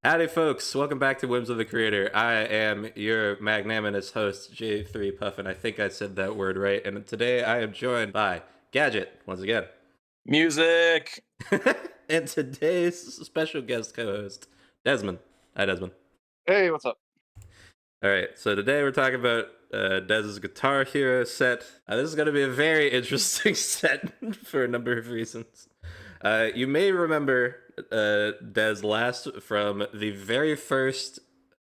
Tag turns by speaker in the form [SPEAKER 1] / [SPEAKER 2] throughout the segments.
[SPEAKER 1] Howdy, folks. Welcome back to Whims of the Creator. I am your magnanimous host, J3 Puff, and I think I said that word right. And today I am joined by Gadget, once again.
[SPEAKER 2] Music.
[SPEAKER 1] And today's special guest co host, Desmond. Hi, Desmond.
[SPEAKER 2] Hey, what's up?
[SPEAKER 1] All right, so today we're talking about Dez's Guitar Hero set. This is going to be a very interesting set for a number of reasons. You may remember Dez last from the very first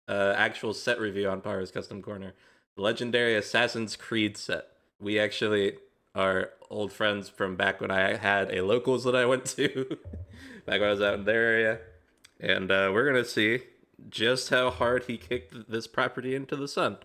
[SPEAKER 1] actual set review on Power's Custom Corner, the legendary Assassin's Creed set. We actually are old friends from back when I had a locals that I went to, back when I was out in their area. And we're going to see just how hard he kicked this property into the sun.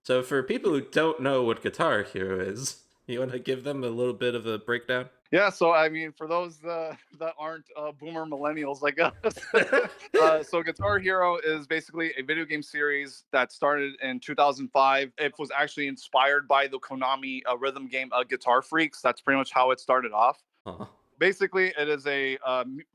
[SPEAKER 1] So for people who don't know what Guitar Hero is, you want to give them a little bit of a breakdown?
[SPEAKER 2] Yeah, so I mean, for those that aren't boomer millennials like us, so Guitar Hero is basically a video game series that started in 2005. It was actually inspired by the Konami rhythm game Guitar Freaks. That's pretty much how it started off.
[SPEAKER 1] Uh-huh.
[SPEAKER 2] Basically, it is a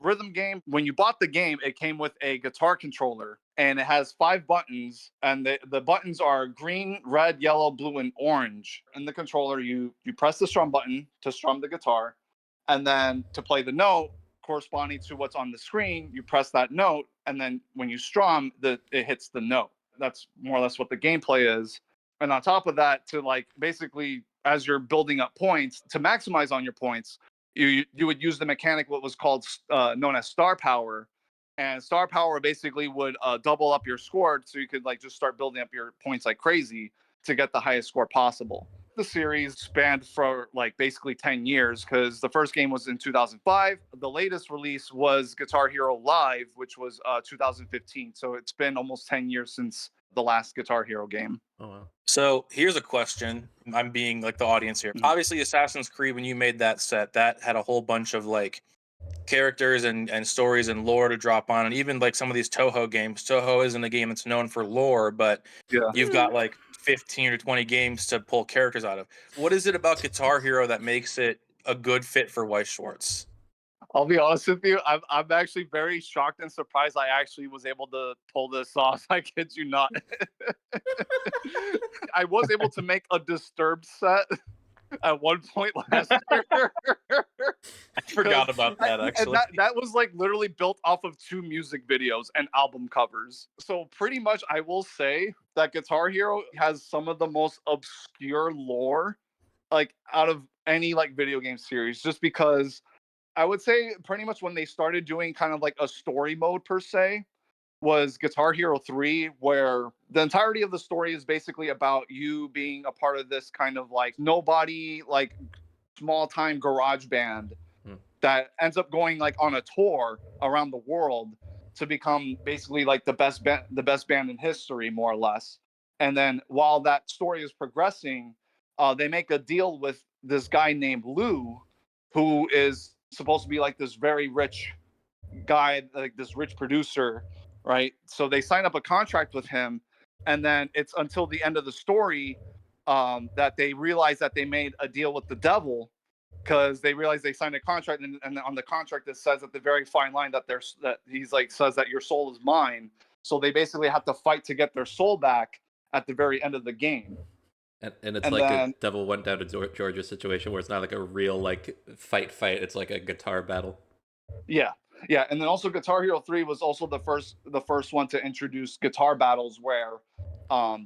[SPEAKER 2] rhythm game. When you bought the game, it came with a guitar controller, and it has 5 buttons, and the buttons are green, red, yellow, blue, and orange. In the controller, you press the strum button to strum the guitar, and then to play the note corresponding to what's on the screen, you press that note, and then when you strum, it hits the note. That's more or less what the gameplay is. And on top of that, to like basically as you're building up points to maximize on your points, you would use the mechanic what was called known as star power, and star power basically would double up your score, so you could like just start building up your points like crazy to get the highest score possible. The series spanned for like basically 10 years because the first game was in 2005. The latest release was Guitar Hero Live, which was 2015. So it's been almost 10 years since the last Guitar Hero game.
[SPEAKER 1] Oh, wow.
[SPEAKER 3] So here's a question. I'm being like the audience here.
[SPEAKER 2] Mhm.
[SPEAKER 3] Obviously, Assassin's Creed, when you made that set, that had a whole bunch of like characters and stories and lore to drop on. And even like some of these Toho games, Toho isn't a game that's known for lore, but
[SPEAKER 2] Yeah.
[SPEAKER 3] you've got like 15 or 20 games to pull characters out of. What is it about Guitar Hero that makes it a good fit for Weiss Schwartz?
[SPEAKER 2] I'll be honest with you. I'm actually very shocked and surprised I actually was able to pull this off. I kid you not. I was able to make a Disturbed set at one point last year.
[SPEAKER 3] I forgot about that
[SPEAKER 2] And
[SPEAKER 3] actually.
[SPEAKER 2] that was like literally built off of 2 music videos and album covers. So pretty much I will say that Guitar Hero has some of the most obscure lore like out of any like video game series, just because I would say pretty much when they started doing kind of like a story mode per se was Guitar Hero 3, where the entirety of the story is basically about you being a part of this kind of like nobody, like small time garage band
[SPEAKER 1] Hmm.
[SPEAKER 2] that ends up going like on a tour around the world to become basically like the best band in history, more or less. And then while that story is progressing, they make a deal with this guy named Lou, who is supposed to be like this very rich guy, like this rich producer, right? So they sign up a contract with him, and then it's until the end of the story that they realize that they made a deal with the devil, because they realize they signed a contract, and on the contract it says at the very fine line that there's that he's like says that your soul is mine. So they basically have to fight to get their soul back at the very end of the game.
[SPEAKER 1] And it's
[SPEAKER 2] And
[SPEAKER 1] like a
[SPEAKER 2] then
[SPEAKER 1] Devil Went Down to Georgia situation where it's not like a real like fight. It's like a guitar battle.
[SPEAKER 2] yeah, yeah, and then also Guitar Hero 3 was also the first one to introduce guitar battles where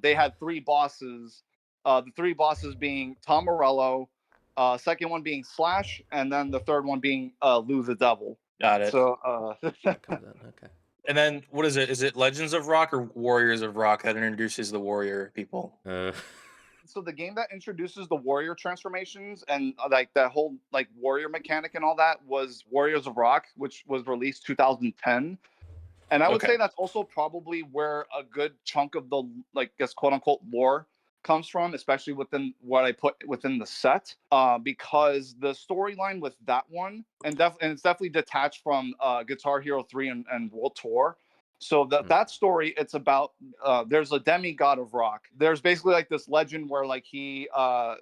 [SPEAKER 2] they had 3 bosses. The 3 bosses being Tom Morello, second one being Slash, and then the third one being Lou the Devil.
[SPEAKER 3] Got it.
[SPEAKER 2] So
[SPEAKER 1] That comes in. Okay.
[SPEAKER 3] And then what is it? Is it Legends of Rock or Warriors of Rock that introduces the warrior people?
[SPEAKER 2] so the game that introduces the warrior transformations and like that whole like warrior mechanic and all that was Warriors of Rock, which was released 2010. And I would
[SPEAKER 3] Okay.
[SPEAKER 2] say that's also probably where a good chunk of the like guess quote unquote lore comes from, especially within what I put within the set, because the storyline with that one and it's definitely detached from Guitar Hero 3 and World Tour. So
[SPEAKER 1] Hmm.
[SPEAKER 2] that story, it's about there's a demigod of rock. There's basically like this legend where like he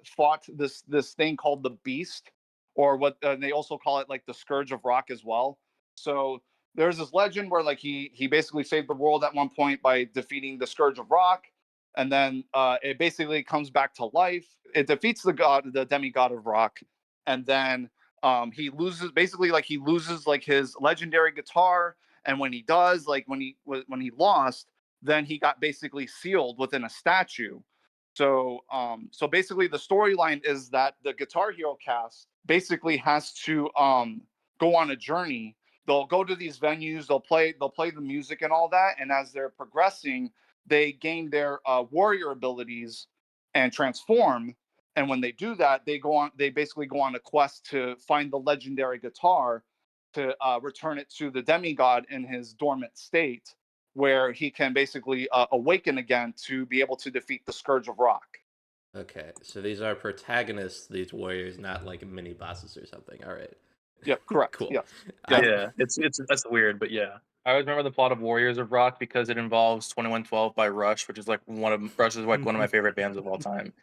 [SPEAKER 2] fought this thing called the Beast, or what they also call it like the Scourge of Rock as well. So there's this legend where like he basically saved the world at one point by defeating the Scourge of Rock, and then it basically comes back to life. It defeats the demigod of rock, and then he loses basically like he loses like his legendary guitar. And when he does, like when he lost, then he got basically sealed within a statue. So basically the storyline is that the Guitar Hero cast basically has to go on a journey. They'll go to these venues, they'll play the music and all that, and as they're progressing, they gain their warrior abilities and transform. And when they do that, they basically go on a quest to find the legendary guitar to return it to the demigod in his dormant state, where he can basically awaken again to be able to defeat the Scourge of Rock.
[SPEAKER 1] Okay, so these are protagonists, these warriors, not like mini bosses or something. All right.
[SPEAKER 2] Yep, correct.
[SPEAKER 1] Cool.
[SPEAKER 2] Yes.
[SPEAKER 3] Yeah, it's that's weird, but yeah. I always remember the plot of Warriors of Rock because it involves 2112 by Rush, which is like one of my favorite bands of all time.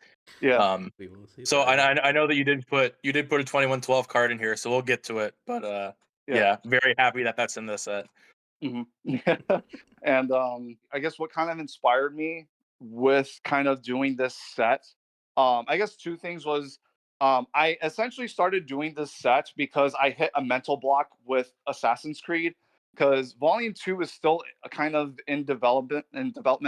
[SPEAKER 2] Yeah.
[SPEAKER 1] We will see.
[SPEAKER 3] So
[SPEAKER 1] that.
[SPEAKER 3] I know that you did put a 2112 card in here, so we'll get to it. But yeah, very happy that that's in this set.
[SPEAKER 2] Mm-hmm. And I guess what kind of inspired me with kind of doing this set, I guess two things was I essentially started doing this set because I hit a mental block with Assassin's Creed because Volume 2 is still kind of in development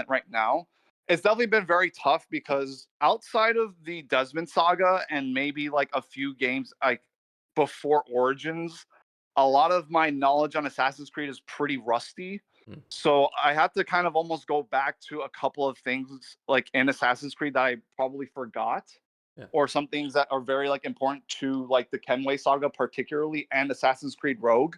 [SPEAKER 2] right now. It's definitely been very tough because outside of the Desmond saga and maybe like a few games like before Origins, a lot of my knowledge on Assassin's Creed is pretty rusty.
[SPEAKER 1] Hmm.
[SPEAKER 2] So I have to kind of almost go back to a couple of things like in Assassin's Creed that I probably forgot.
[SPEAKER 1] Yeah.
[SPEAKER 2] Or some things that are very like important to like the Kenway saga particularly and Assassin's Creed Rogue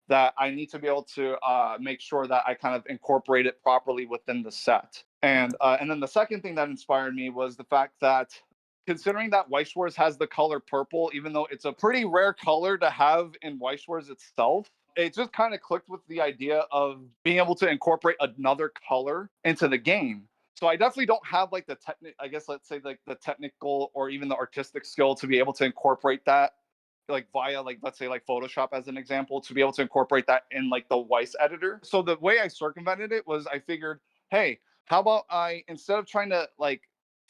[SPEAKER 2] that I need to be able to make sure that I kind of incorporate it properly within the set. And then the second thing that inspired me was the fact that considering that Weiss Wars has the color purple, even though it's a pretty rare color to have in Weiss Wars itself, it just kind of clicked with the idea of being able to incorporate another color into the game. So I definitely don't have like the I guess let's say like the technical or even the artistic skill to be able to incorporate that like via like let's say like Photoshop as an example to be able to incorporate that in like the Weiss editor. So the way I circumvented it was I figured, hey, how about I instead of trying to like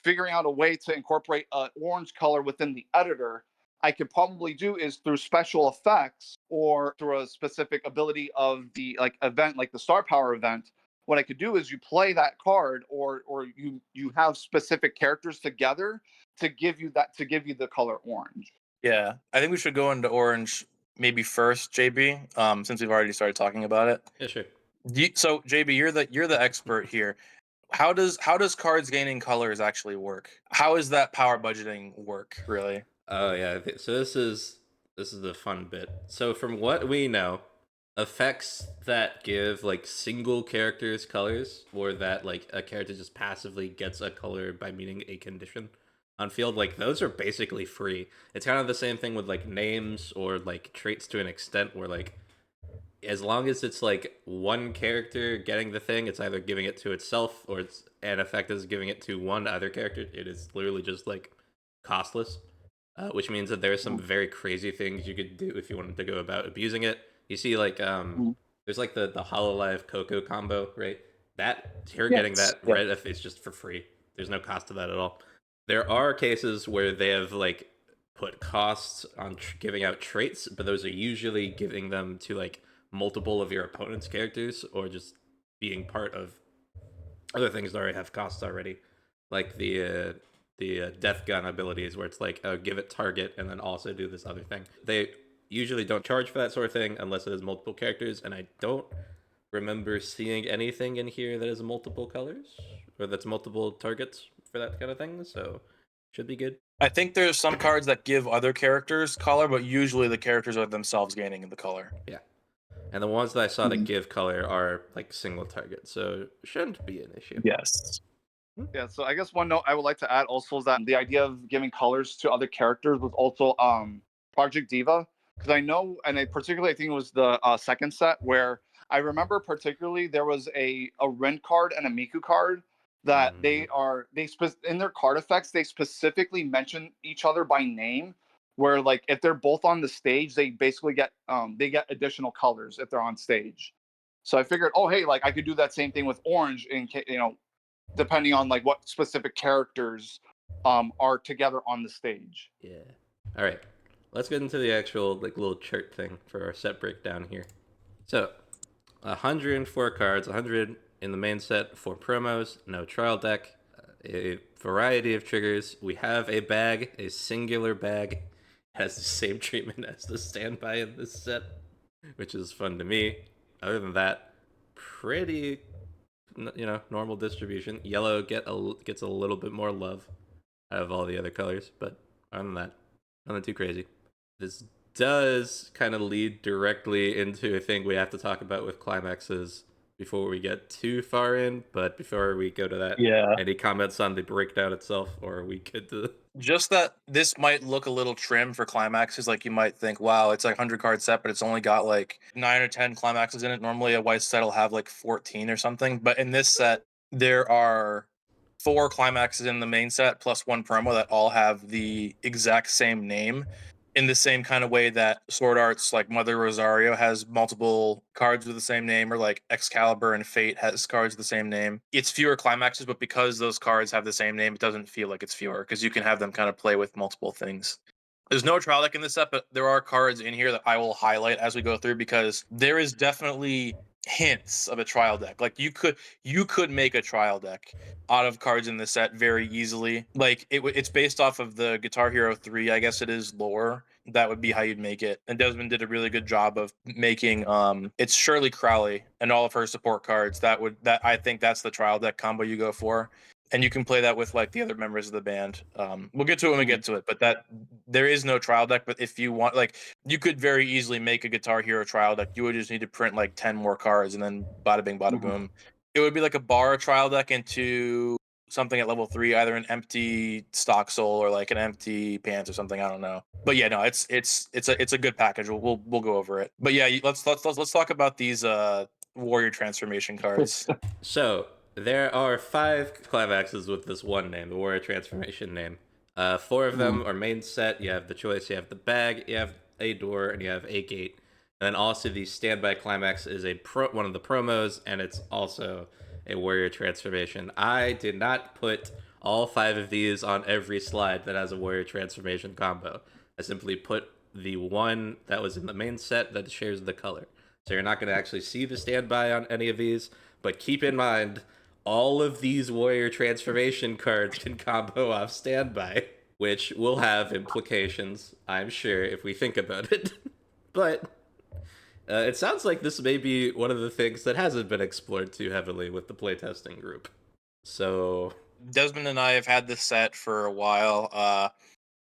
[SPEAKER 2] figuring out a way to incorporate an orange color within the editor, I could probably do is through special effects or through a specific ability of the like event, like the Star Power event. What I could do is you play that card, or you have specific characters together to give you the color orange.
[SPEAKER 3] Yeah, I think we should go into Orange maybe first, JB. Since we've already started talking about it.
[SPEAKER 1] Yeah, sure.
[SPEAKER 3] So JB, you're the expert here. How does cards gaining colors actually work? How is that power budgeting work really?
[SPEAKER 1] Oh yeah. So this is the fun bit. So from what we know, effects that give like single characters colors, or that like a character just passively gets a color by meeting a condition on field, like those are basically free. It's kind of the same thing with like names or like traits to an extent, where like as long as it's like one character getting the thing, it's either giving it to itself or it's an effect is giving it to one other character. It is literally just like costless, which means that there are some very crazy things you could do if you wanted to go about abusing it. You see, like there's like the Hololive Coco combo, right? That you're getting
[SPEAKER 3] Yes.
[SPEAKER 1] that
[SPEAKER 3] Yep.
[SPEAKER 1] right if it's just for free. There's no cost to that at all. There are cases where they have like put costs on giving out traits, but those are usually giving them to like multiple of your opponent's characters, or just being part of other things that already have costs already, like the death gun abilities, where it's like, oh, give it target and then also do this other thing. They usually don't charge for that sort of thing unless it has multiple characters, and I don't remember seeing anything in here that has multiple colors or that's multiple targets for that kind of thing. So should be good.
[SPEAKER 3] I think there's some cards that give other characters color, but usually the characters are themselves gaining the color.
[SPEAKER 1] Yeah. And the ones that I saw that give color are like single target, so shouldn't be an issue.
[SPEAKER 3] Yes.
[SPEAKER 2] Yeah, so I guess one note I would like to add also is that the idea of giving colors to other characters was also Project Diva, because I know, and I particularly I think it was the second set where I remember particularly there was a Ren card and a Miku card that in their card effects they specifically mention each other by name, where like if they're both on the stage, they basically get additional colors if they're on stage. So I figured, oh hey, like I could do that same thing with orange in depending on like what specific characters are together on the stage.
[SPEAKER 1] Yeah. All right. Let's get into the actual like little chart thing for our set breakdown here. So, 104 cards, 100 in the main set, 4 promos, no trial deck, a variety of triggers. We have a bag, a singular bag. It has the same treatment as the standby in this set, which is fun to me. Other than that, pretty normal distribution. Yellow gets a little bit more love out of all the other colors, but other than that, nothing too crazy. This does kind of lead directly into a thing we have to talk about with climaxes before we get too far in. But before we go to that,
[SPEAKER 3] Yeah.
[SPEAKER 1] any comments on the breakdown itself, or are we good to?
[SPEAKER 3] Just that this might look a little trim for climaxes. Like you might think, wow, it's like 100 card set, but it's only got like 9 or 10 climaxes in it. Normally a Weiss set will have like 14 or something. But in this set, there are 4 climaxes in the main set plus 1 promo that all have the exact same name, in the same kind of way that Sword Art's like Mother Rosario has multiple cards with the same name, or like Excalibur and Fate has cards with the same name. It's fewer climaxes, but because those cards have the same name, it doesn't feel like it's fewer because you can have them kind of play with multiple things. There's no trial deck in this set, but there are cards in here that I will highlight as we go through, because there is definitely hints of a trial deck. Like you could make a trial deck out of cards in this set very easily. Like it's based off of the Guitar Hero 3, I guess it is, lore. That would be how you'd make it. And Desmond did a really good job of making it's Shirley Crowley and all of her support cards. That I think that's the trial deck combo you go for. And you can play that with like the other members of the band. We'll get to it when we get to it, but that there is no trial deck. But if you want, like, you could very easily make a Guitar Hero trial deck. You would just need to print like 10 more cards, and then bada bing, bada boom. It would be like a bar trial deck into something at level 3, either an empty stock soul or like an empty pants or something. I don't know. But yeah, no, it's a good package. We'll go over it. But yeah, let's talk about these warrior transformation cards.
[SPEAKER 1] So there are 5 climaxes with this one name, the Warrior Transformation name. 4 of them are main set. You have the choice. You have the bag. You have a door, and you have a gate. And then also the standby climax is one of the promos, and it's also a Warrior Transformation. I did not put all 5 of these on every slide that has a Warrior Transformation combo. I simply put the one that was in the main set that shares the color. So you're not going to actually see the standby on any of these, but keep in mind, all of these Warrior Transformation cards can combo off standby, which will have implications, I'm sure, if we think about it. But it sounds like this may be one of the things that hasn't been explored too heavily with the playtesting group. So
[SPEAKER 3] Desmond and I have had this set for a while.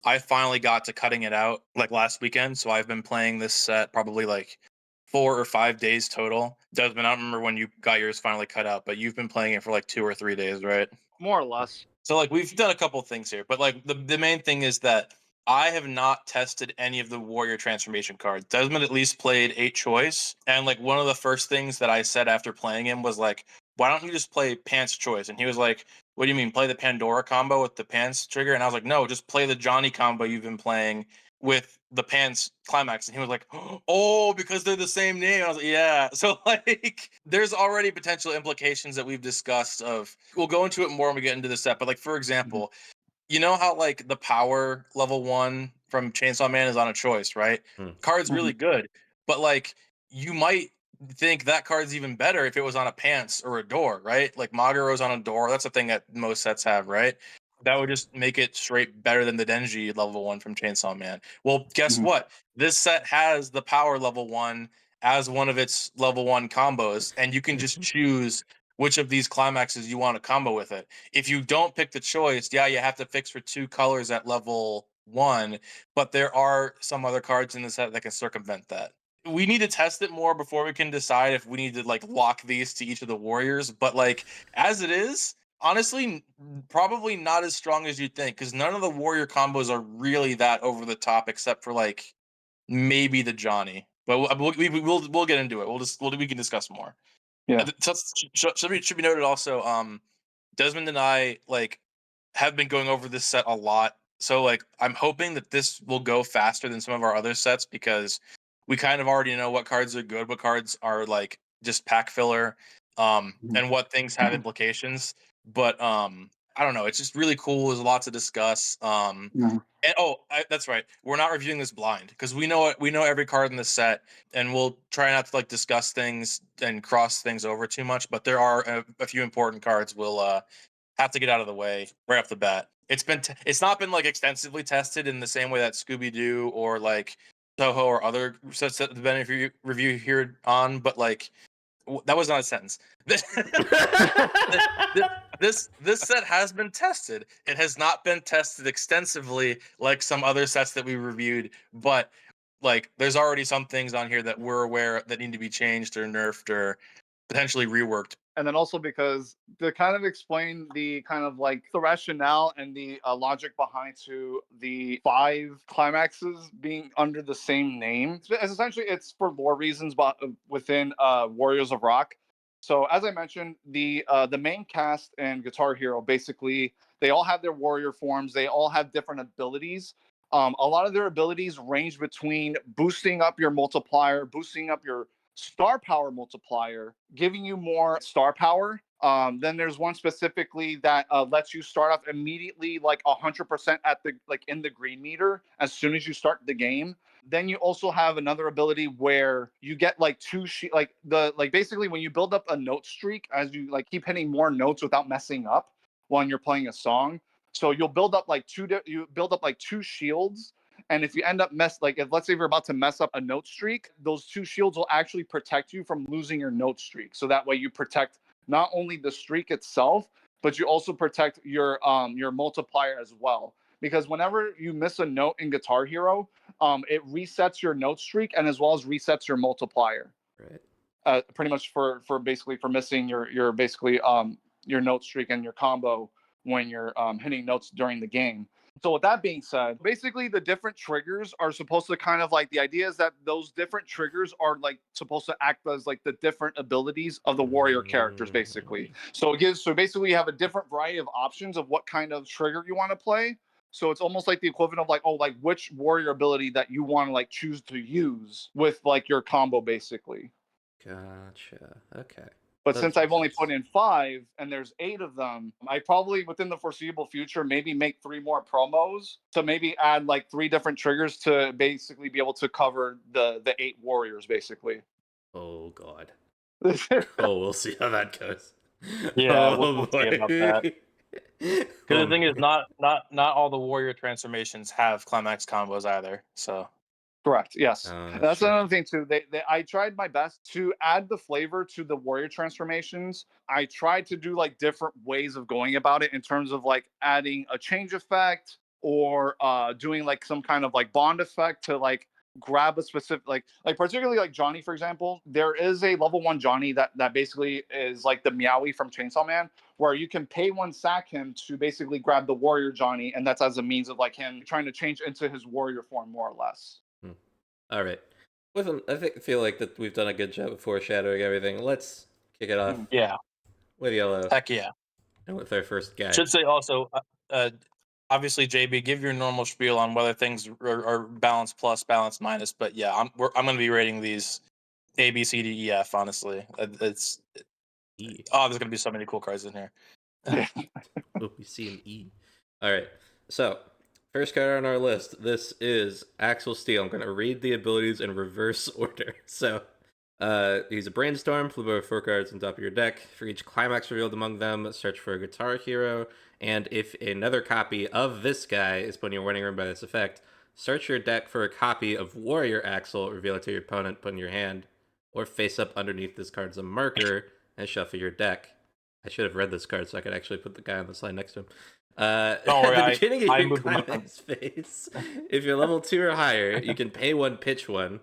[SPEAKER 3] I finally got to cutting it out like last weekend, so I've been playing this set probably like 4 or 5 days total. Desmond, I don't remember when you got yours finally cut out, but you've been playing it for like 2 or 3 days, right?
[SPEAKER 2] More or less.
[SPEAKER 3] So like we've done a couple things here, but like the main thing is that I have not tested any of the warrior transformation cards. Desmond at least played 8 choice, and like one of the first things that I said after playing him was like, why don't you just play pants choice? And he was like, what do you mean, play the Pandora combo with the pants trigger? And I was like, no, just play the Johnny combo you've been playing with the pants climax. And he was like, oh, because they're the same name. I was like, yeah. So like there's already potential implications that we've discussed of, we'll go into it more when we get into the set. But like, for example, you know how like the power level 1 from Chainsaw Man is on a choice, right? Card's really good, but like you might think that card's even better if it was on a pants or a door, right? Like Magaro's on a door. That's a thing that most sets have, right? That would just make it straight better than the Denji level 1 from Chainsaw Man. Well, guess what? This set has the power level 1 as one of its level 1 combos, and you can just choose which of these climaxes you want to combo with it. If you don't pick the choice, yeah, you have to fix for 2 colors at level 1, but there are some other cards in the set that can circumvent that. We need to test it more before we can decide if we need to like lock these to each of the warriors, but like as it is, honestly, probably not as strong as you'd think, because none of the warrior combos are really that over the top except for like maybe the Johnny. But we'll get into it. We can discuss more.
[SPEAKER 2] Yeah.
[SPEAKER 3] So, should be noted also. Desmond and I like have been going over this set a lot So like I'm hoping that this will go faster than some of our other sets because we kind of already know what cards are good, what cards are like just pack filler, and what things have implications. But I don't know. It's just really cool. There's a lot to discuss. And that's right. We're not reviewing this blind because we know every card in the set, and we'll try not to like discuss things and cross things over too much. But there are a few important cards we'll have to get out of the way right off the bat. It's not been like extensively tested in the same way that Scooby Doo or like Toho or other sets that the benefit review here on, but like that was not a sentence. This set has been tested. It has not been tested extensively like some other sets that we reviewed, but like there's already some things on here that we're aware that need to be changed or nerfed or potentially reworked.
[SPEAKER 2] And then also because to kind of explain the kind of like the rationale and the logic behind to the 5 climaxes being under the same name. Essentially, it's for lore reasons, but within Warriors of Rock. So as I mentioned, the main cast and Guitar Hero basically they all have their warrior forms. They all have different abilities. A lot of their abilities range between boosting up your multiplier, boosting up your star power multiplier, giving you more star power. Then there's one specifically that lets you start off immediately like 100% at the like in the green meter as soon as you start the game. Then you also have another ability where you get like like basically when you build up a note streak as you like keep hitting more notes without messing up when you're playing a song. So you'll build up like two shields, and if you end up if let's say you're about to mess up a note streak, those 2 shields will actually protect you from losing your note streak. So that way you protect not only the streak itself, but you also protect your multiplier as well. Because whenever you miss a note in Guitar Hero, it resets your note streak and as well as resets your multiplier.
[SPEAKER 1] Right.
[SPEAKER 2] Pretty much for basically for missing your basically your note streak and your combo when you're hitting notes during the game. So with that being said, basically the different triggers are supposed to kind of like the idea is that those different triggers are like supposed to act as like the different abilities of the warrior characters basically. So basically you have a different variety of options of what kind of trigger you want to play. So it's almost like the equivalent of like, oh, like which warrior ability that you want to like choose to use with like your combo basically.
[SPEAKER 1] Gotcha. Okay.
[SPEAKER 2] But
[SPEAKER 1] That
[SPEAKER 2] since
[SPEAKER 1] makes
[SPEAKER 2] I've only
[SPEAKER 1] sense.
[SPEAKER 2] put in 5 and there's 8 of them, I probably within the foreseeable future maybe make 3 more promos to maybe add like 3 different triggers to basically be able to cover the 8 warriors basically.
[SPEAKER 1] Oh god. Oh, we'll see how that goes.
[SPEAKER 3] Yeah, we'll see about that.
[SPEAKER 1] Boy.
[SPEAKER 3] Because
[SPEAKER 1] Oh,
[SPEAKER 3] the thing is,
[SPEAKER 1] man.
[SPEAKER 3] not all the warrior transformations have climax combos either. So
[SPEAKER 2] Correct. Yes.
[SPEAKER 1] That's
[SPEAKER 2] That's
[SPEAKER 1] true.
[SPEAKER 2] another thing too. I tried my best to add the flavor to the warrior transformations. I tried to do like different ways of going about it in terms of like adding a change effect or doing like some kind of like bond effect to like grab a specific like particularly like Johnny for example. There is a level 1 Johnny that basically is like the Meowie from Chainsaw Man where you can pay 1 sack him to basically grab the warrior Johnny, and that's as a means of like him trying to change into his warrior form more or less.
[SPEAKER 1] All right. Feel like that we've done a good job of foreshadowing everything. Let's kick it off
[SPEAKER 3] yeah,
[SPEAKER 1] with yellow
[SPEAKER 3] heck yeah.
[SPEAKER 1] and with our first guy.
[SPEAKER 3] Should say also, obviously, JB, give your normal spiel on whether things are balance plus, balance minus. But yeah, I'm going to be rating these A, B, C, D, E, F. Honestly, there's going to be so many cool cards in here.
[SPEAKER 1] Oh, we see an E. All right. So, first card on our list. This is Axel Steel. I'm going to read the abilities in reverse order. So, he's a brainstorm. Flip over 4 cards on top of your deck. For each climax revealed among them, search for a Guitar Hero. And if another copy of this guy is put in your winning room by this effect, search your deck for a copy of Warrior Axel. Reveal it to your opponent. Put in your hand, or face up underneath this card as a marker, and shuffle your deck. I should have read this card so I could actually put the guy on the slide next to him.
[SPEAKER 3] Don't worry,
[SPEAKER 1] at the beginning of
[SPEAKER 3] I
[SPEAKER 1] your
[SPEAKER 3] moved them.
[SPEAKER 1] climax phase, if you're level 2 or higher, you can pay 1, pitch 1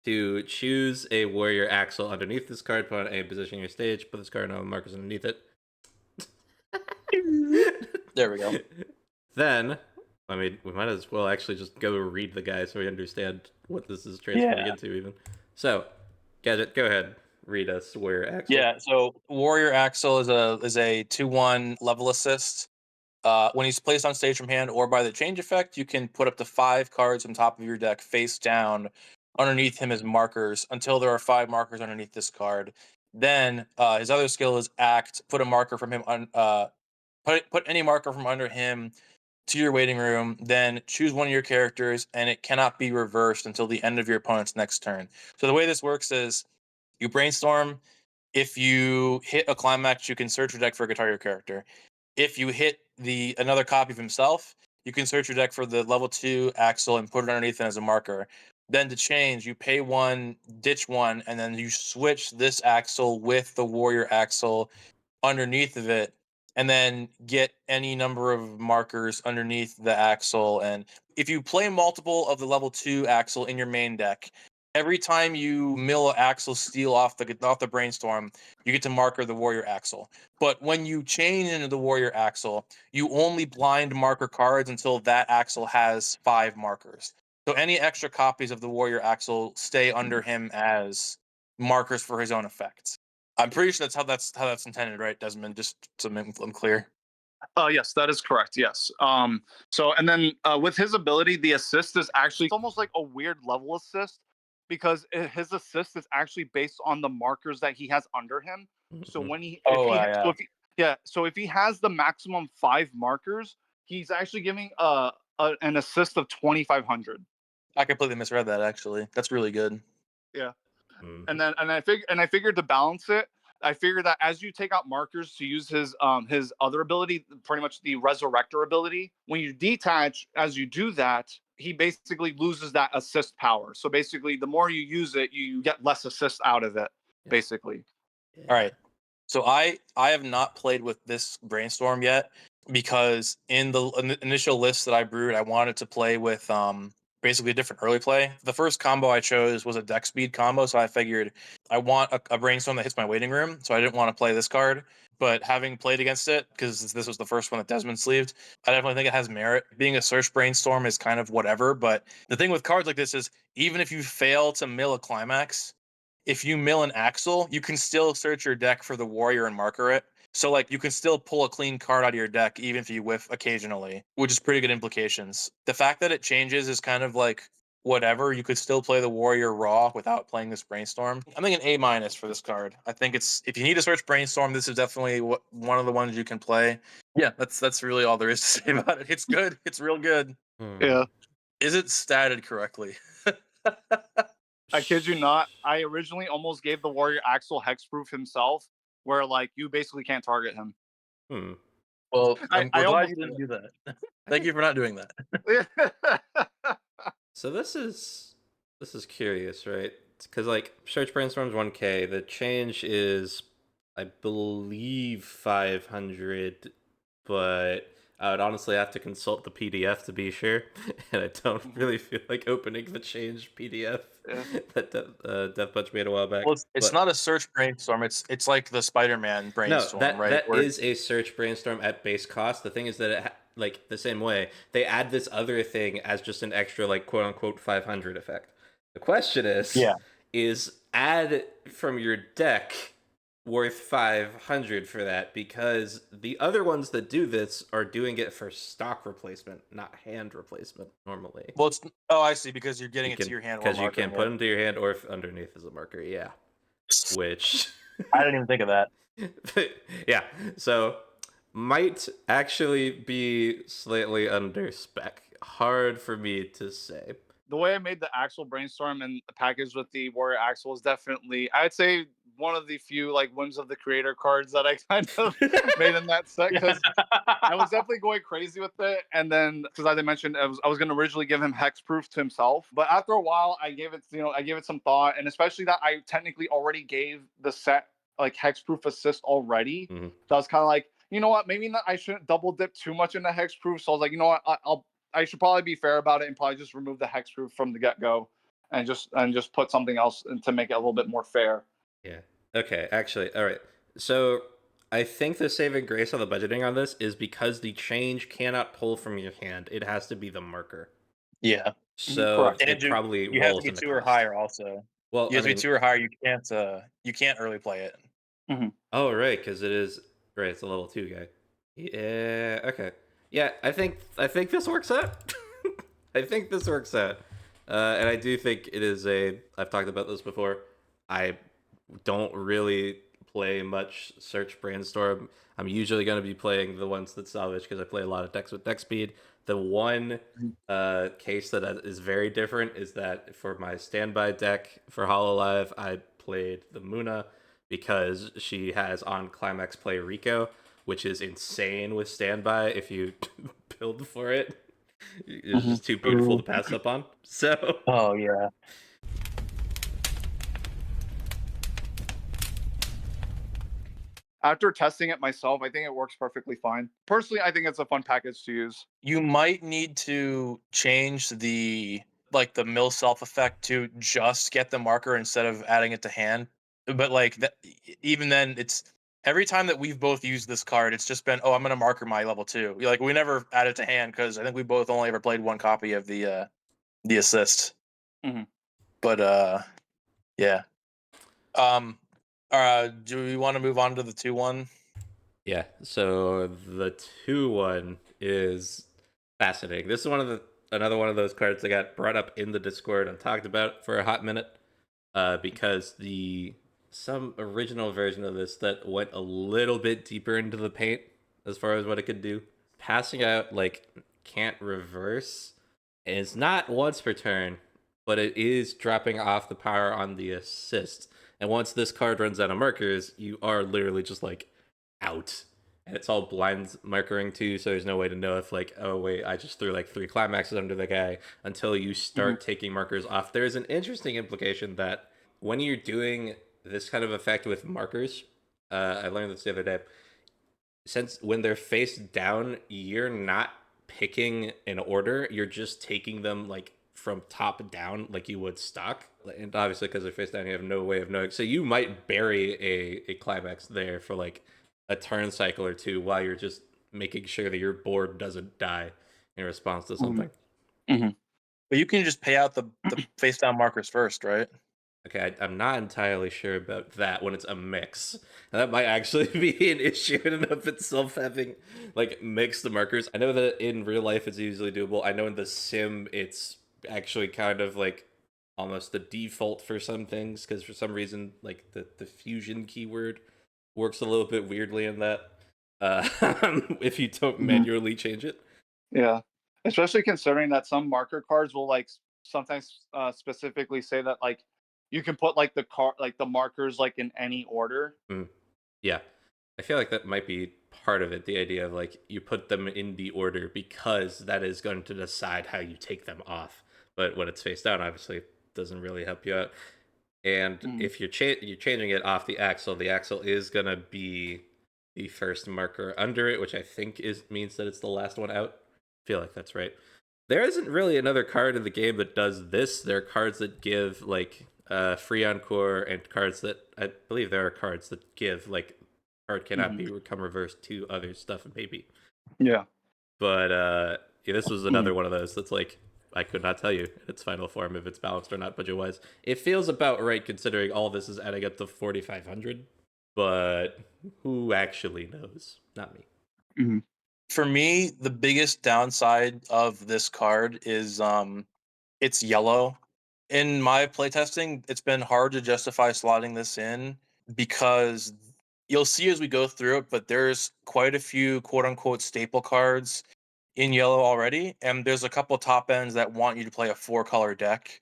[SPEAKER 1] to choose a warrior Axel underneath this card, put on a position on your stage, put this card on markers underneath it.
[SPEAKER 3] There we go.
[SPEAKER 1] Then, I mean, we might as well actually just go read the guy so we understand what this is transforming into even. So, Gadget, go ahead. Read us Warrior Axel.
[SPEAKER 3] Yeah, so Warrior Axel is a 2/1 level assist. When he's placed on stage from hand or by the change effect, you can put up to 5 cards on top of your deck face down underneath him as markers until there are 5 markers underneath this card. Then his other skill is act. Put a marker from him on. Put any marker from under him to your waiting room. Then choose one of your characters, and it cannot be reversed until the end of your opponent's next turn. So the way this works is you brainstorm. If you hit a climax, you can search your deck for a Guitar Hero character. If you hit another copy of himself, you can search your deck for the level 2 Axel and put it underneath it as a marker. Then to change, you pay 1, ditch 1, and then you switch this Axel with the Warrior Axel underneath of it, and then get any number of markers underneath the Axel. And if you play multiple of the level 2 Axel in your main deck, every time you mill Axel steal off the brainstorm, you get to marker the Warrior Axel. But when you chain into the Warrior Axel, you only blind marker cards until that Axel has 5 markers. So any extra copies of the Warrior Axel stay under him as markers for his own effects. I'm pretty sure that's how that's intended, right, Desmond? Just to make I'm clear.
[SPEAKER 2] Yes, that is correct. Yes. So and then with his ability, the assist is actually it's almost like a weird level assist because his assist is actually based on the markers that he has under him. So when he if
[SPEAKER 3] Oh,
[SPEAKER 2] he
[SPEAKER 3] yeah.
[SPEAKER 2] so if he, yeah so if he has the maximum 5 markers, he's actually giving an assist of 2,500.
[SPEAKER 3] I completely misread that. Actually, that's really good.
[SPEAKER 2] Yeah.
[SPEAKER 1] Mhm.
[SPEAKER 2] And I figured to balance it, I figured that as you take out markers to use his other ability, pretty much the resurrector ability, when you detach, as you do that, he basically loses that assist power. So basically, the more you use it, you get less assist out of it.
[SPEAKER 1] Yeah.
[SPEAKER 2] Basically,
[SPEAKER 3] All right. So I have not played with this brainstorm yet because in the initial list that I brewed, I wanted to play with basically a different early play. The first combo I chose was a deck speed combo, so I figured I want a brainstorm that hits my waiting room, so I didn't want to play this card. But having played against it, because this was the first one that Desmond sleeved, I definitely think it has merit. Being a search brainstorm is kind of whatever, but the thing with cards like this is even if you fail to mill a climax, if you mill an Axel, you can still search your deck for the Warrior and marker it. So like you can still pull a clean card out of your deck even if you whiff occasionally, which is pretty good implications. The fact that it changes is kind of like whatever. You could still play the Warrior raw without playing this brainstorm. I'm thinking A minus for this card. I think it's if you need to search brainstorm, this is definitely one of the ones you can play. Yeah, that's really all there is to say about it. It's good. It's real good.
[SPEAKER 2] yeah.
[SPEAKER 3] Is it statted correctly?
[SPEAKER 2] I kid you not. I originally almost gave the Warrior Axel hexproof himself, where like you basically can't target him.
[SPEAKER 1] Hmm.
[SPEAKER 3] Well,
[SPEAKER 2] I
[SPEAKER 3] we're glad
[SPEAKER 2] almost
[SPEAKER 3] you didn't
[SPEAKER 2] did
[SPEAKER 3] do that. Thank you for not doing that.
[SPEAKER 2] it.
[SPEAKER 1] So this is curious, right? Because like search brainstorms 1K, the change is I believe 500, but I would honestly have to consult the PDF to be sure, and I don't really feel like opening the change PDF
[SPEAKER 2] Yeah.
[SPEAKER 1] that Dev Punch made a while back.
[SPEAKER 3] Well, it's
[SPEAKER 1] But
[SPEAKER 3] not a search brainstorm. It's like the Spider-Man
[SPEAKER 1] no,
[SPEAKER 3] brainstorm,
[SPEAKER 1] that
[SPEAKER 3] right?
[SPEAKER 1] that
[SPEAKER 3] Where
[SPEAKER 1] is a search brainstorm at base cost. The thing is that like the same way they add this other thing as just an extra like quote unquote 500 effect. The question
[SPEAKER 3] yeah,
[SPEAKER 1] is add from your deck worth 500 for that because the other ones that do this are doing it for stock replacement, not hand replacement normally.
[SPEAKER 3] well, it's I see because you're getting
[SPEAKER 1] You
[SPEAKER 3] it to
[SPEAKER 1] can
[SPEAKER 3] your hand or
[SPEAKER 1] because you can
[SPEAKER 3] marking
[SPEAKER 1] put
[SPEAKER 3] it.
[SPEAKER 1] them to your hand or if underneath is a marker. Yeah, which
[SPEAKER 3] I didn't even think of that.
[SPEAKER 1] yeah, so might actually be slightly under spec. Hard for me to say.
[SPEAKER 2] The way I made the Axel brainstorm and the package with the Warrior Axel is definitely, I'd say, one of the few like Whims of the Creator cards that I kind of made in that set because I was definitely going crazy with it. And then, because as I mentioned, I was going to originally give him hexproof to himself, but after a while, I gave it, I gave it some thought, and especially that I technically already gave the set like hexproof assist already.
[SPEAKER 1] Mm-hmm.
[SPEAKER 2] So I was kind of like, you know what, maybe not. I shouldn't double dip too much into hexproof. So I was like, you know what, I should probably be fair about it and probably just remove the hexproof from the get go, and just put something else to make it a little bit more fair.
[SPEAKER 1] Yeah. Okay, actually, all right. So I think the saving grace on the budgeting on this is because the change cannot pull from your hand. It has to be the marker.
[SPEAKER 3] Yeah,
[SPEAKER 1] So
[SPEAKER 2] Correct.
[SPEAKER 3] and
[SPEAKER 1] it probably
[SPEAKER 3] you have to
[SPEAKER 1] rolls
[SPEAKER 3] be
[SPEAKER 1] into
[SPEAKER 3] 2 or
[SPEAKER 1] cost.
[SPEAKER 3] higher. Also,
[SPEAKER 1] Well,
[SPEAKER 3] you
[SPEAKER 1] I
[SPEAKER 3] have to be
[SPEAKER 1] mean,
[SPEAKER 3] 2 or higher. You can't early play it.
[SPEAKER 1] oh right, because it is right. It's a level 2 guy. Yeah. Okay. Yeah, I think this works out. I think this works out, and I do think it is a. I've talked about this before. I don't really play much search brainstorm. I'm usually going to be playing the ones that salvage because I play a lot of decks with deck speed. The one case that is very different is that for my standby deck for Hololive, I played the Muna because she has on Climax play Rico, which is insane with standby if you build for it. It's just too beautiful to pass up on. So
[SPEAKER 3] Oh yeah.
[SPEAKER 2] After testing it myself, I think it works perfectly fine. Personally, I think it's a fun package to use.
[SPEAKER 3] You might need to change the mill self effect to just get the marker instead of adding it to hand. But like that, even then, it's every time that we've both used this card, it's just been, oh, I'm gonna marker my level 2. Like we never add it to hand because I think we both only ever played one copy of the assist.
[SPEAKER 2] Mhm.
[SPEAKER 3] But yeah. Do we want to move on to the 2-1?
[SPEAKER 1] yeah, so the 2-1 is fascinating. This is another one of those cards that got brought up in the Discord and talked about for a hot minute, because some original version of this that went a little bit deeper into the paint as far as what it could do. Passing out like can't reverse, and it's not once per turn, but it is dropping off the power on the assist. And once this card runs out of markers, you are literally just like out. And it's all blind markering too, so there's no way to know if like, oh wait, I just threw like 3 climaxes under the guy until you start taking markers off. There's an interesting implication that when you're doing this kind of effect with markers, I learned this the other day. Since when they're face down, you're not picking an order, you're just taking them like from top down like you would stock. And obviously because they're face down, you have no way of knowing. So you might bury a climax there for like a turn cycle or two while you're just making sure that your board doesn't die in response to something.
[SPEAKER 2] Mhm.
[SPEAKER 3] But you can just pay out the face down markers first, right?
[SPEAKER 1] Okay, I'm not entirely sure about that when it's a mix. That might actually be an issue in and of itself, having like mixed markers. I know that in real life it's usually doable. I know in the sim it's actually kind of like almost the default for some things because for some reason like the fusion keyword works a little bit weirdly in that. If you don't manually change it.
[SPEAKER 2] Yeah, especially considering that some marker cards will like sometimes specifically say that like you can put like the markers like in any order.
[SPEAKER 1] Mm. Yeah. I feel like that might be part of it, the idea of like you put them in the order because that is going to decide how you take them off. But when it's face down, obviously it doesn't really help you out. And
[SPEAKER 2] Mhm.
[SPEAKER 1] if you're changing it off the axle is gonna be the first marker under it, which I think is means that it's the last one out. I feel like that's right. There isn't really another card in the game that does this. There are cards that give like free encore and cards that I believe there are cards that give like card cannot
[SPEAKER 2] Mhm.
[SPEAKER 1] become reversed to other stuff maybe.
[SPEAKER 2] Yeah.
[SPEAKER 1] But yeah, this was
[SPEAKER 2] Mhm.
[SPEAKER 1] another one of those that's like I could not tell you in its final form if it's balanced or not budget wise. It feels about right considering all this is adding up to 4,500, but who actually knows? Not me.
[SPEAKER 2] Mhm.
[SPEAKER 3] For me, the biggest downside of this card is it's yellow. In my playtesting, it's been hard to justify slotting this in because you'll see as we go through it, but there's quite a few quote unquote staple cards in yellow already, and there's a couple top ends that want you to play a 4-color deck,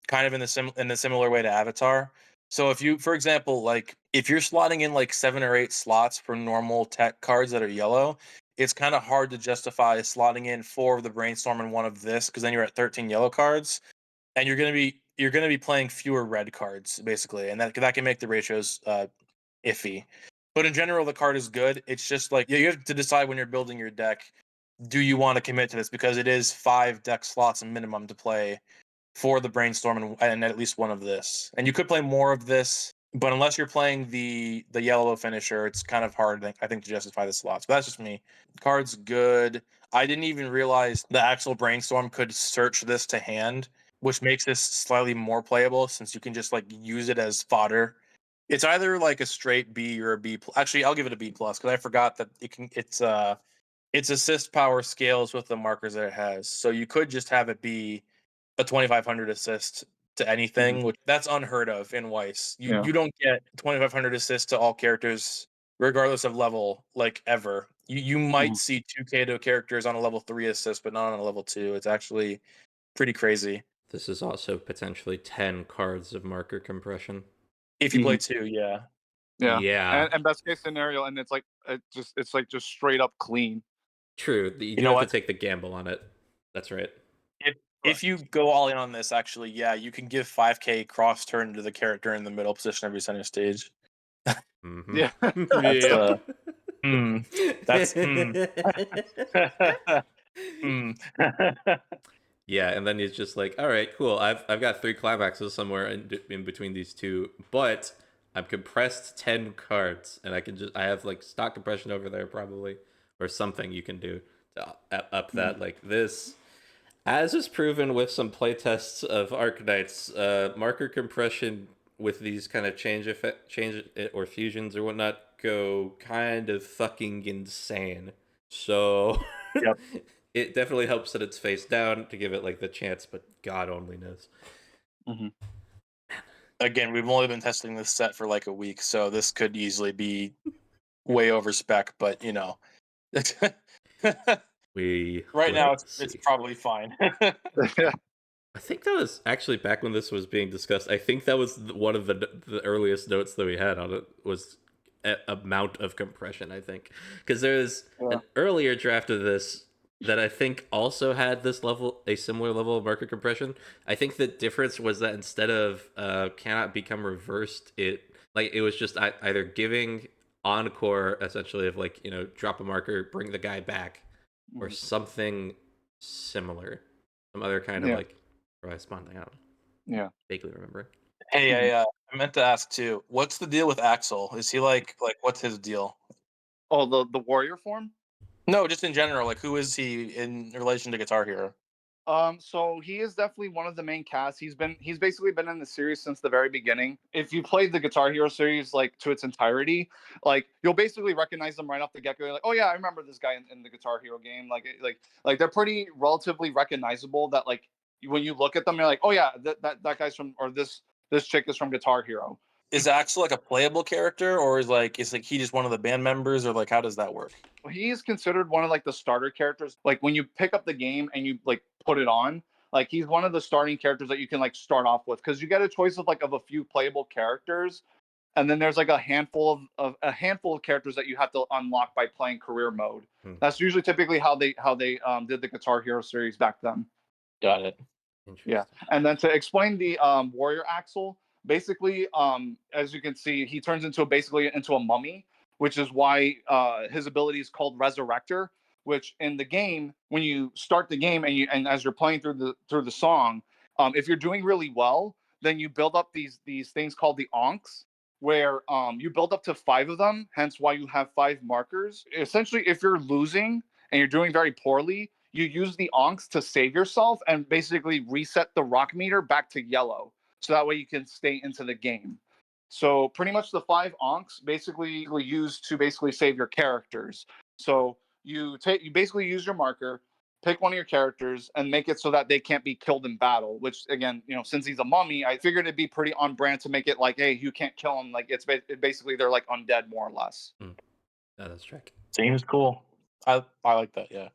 [SPEAKER 3] kind of in the similar way to Avatar. So if you, for example, like if you're slotting in like 7 or 8 slots for normal tech cards that are yellow, it's kind of hard to justify slotting in 4 of the brainstorm and 1 of this because then you're at 13 yellow cards, and you're gonna be playing fewer red cards basically, and that can make the ratios iffy. But in general, the card is good. It's just like you have to decide when you're building your deck, do you want to commit to this because it is 5 deck slots minimum to play for the brainstorm and at least 1 of this. And you could play more of this, but unless you're playing the yellow finisher, it's kind of hard, I think, to justify the slots. But that's just me. Card's good. I didn't even realize the actual brainstorm could search this to hand, which makes this slightly more playable since you can just like use it as fodder. It's either like a straight B or a B. Actually, I'll give it a B plus because I forgot that it's its assist power scales with the markers that it has. So you could just have it be a 2500 assist to anything, which that's unheard of in Weiss. You don't get 2500 assists to all characters regardless of level, like, ever. You might see 2k to characters on a level 3 assist, but not on a level 2. It's actually pretty crazy.
[SPEAKER 1] This is also potentially 10 cards of marker compression.
[SPEAKER 3] If you play 2, yeah.
[SPEAKER 1] Yeah.
[SPEAKER 2] And best case scenario, and it's like it's like just straight up clean.
[SPEAKER 1] True. You do
[SPEAKER 3] know
[SPEAKER 1] have
[SPEAKER 3] what?
[SPEAKER 1] to take the gamble on it. That's right.
[SPEAKER 3] If you go all in on this, actually, yeah, you can give 5k cross turn to the character in the middle position every center stage.
[SPEAKER 1] Mm-hmm.
[SPEAKER 2] Yeah.
[SPEAKER 3] That's
[SPEAKER 1] Yeah.
[SPEAKER 3] that's
[SPEAKER 1] Yeah, and then he's just like, all right, cool. I've got 3 climaxes somewhere in between these two, but I'm compressed 10 cards, and I have like stock compression over there probably, or something you can do to up that like this. As is proven with some playtests of Arcanines, marker compression with these kind of change or fusions or whatnot go kind of fucking insane. So
[SPEAKER 3] Yep.
[SPEAKER 1] it definitely helps that it's face down to give it like the chance, but God only knows.
[SPEAKER 3] Again, we've only been testing this set for like a week, so this could easily be way over spec, but you know.
[SPEAKER 1] We
[SPEAKER 3] Right now it's
[SPEAKER 1] see.
[SPEAKER 3] probably fine.
[SPEAKER 1] I think that was actually back when this was being discussed. I think that was one of the earliest notes that we had on it was amount of compression. I think because there's an earlier draft of this that I think also had this level, a similar level of marker compression. I think the difference was that instead of cannot become reversed, it was just either giving encore essentially of like, you know, drop a marker, bring the guy back, or something similar, some other kind of like. Or I spawned out.
[SPEAKER 2] Yeah.
[SPEAKER 1] Vaguely remember.
[SPEAKER 3] Hey, I meant to ask too. What's the deal with Axel? Is he like what's his deal?
[SPEAKER 2] Oh, the warrior form?
[SPEAKER 3] No, just in general. Like, who is he in relation to Guitar Hero?
[SPEAKER 2] So he is definitely one of the main casts. He's basically been in the series since the very beginning. If you played the Guitar Hero series like to its entirety, like you'll basically recognize them right off the get-go. You're like, oh yeah, I remember this guy in the Guitar Hero game. Like they're pretty relatively recognizable. That like when you look at them, you're like, oh yeah, that guy's from, or this chick is from Guitar Hero.
[SPEAKER 3] Is Axel like a playable character, or is he just one of the band members, or like how does that work?
[SPEAKER 2] He is considered one of like the starter characters. Like when you pick up the game and you like put it on, like he's one of the starting characters that you can like start off with, because you get a choice of a few playable characters, and then there's like a handful of characters that you have to unlock by playing career mode. That's usually typically how they did the Guitar Hero series back then.
[SPEAKER 3] Got it.
[SPEAKER 2] Yeah, and then to explain the warrior Axel, basically, as you can see, he turns basically into a mummy, which is why his ability is called Resurrector. Which in the game, when you start the game and as you're playing through the song, if you're doing really well, then you build up these things called the onks, where you build up to 5 of them. Hence why you have 5 markers. Essentially, if you're losing and you're doing very poorly, you use the onks to save yourself and basically reset the rock meter back to yellow, so that way you can stay into the game. So pretty much the 5 onks basically used to basically save your characters. So you basically use your marker, pick one of your characters, and make it so that they can't be killed in battle. Which again, you know, since he's a mummy, I figured it'd be pretty on brand to make it like, hey, you can't kill him. Like it's basically they're like undead more or less.
[SPEAKER 1] Oh, that's trick.
[SPEAKER 3] Seems cool. I like that. Yeah.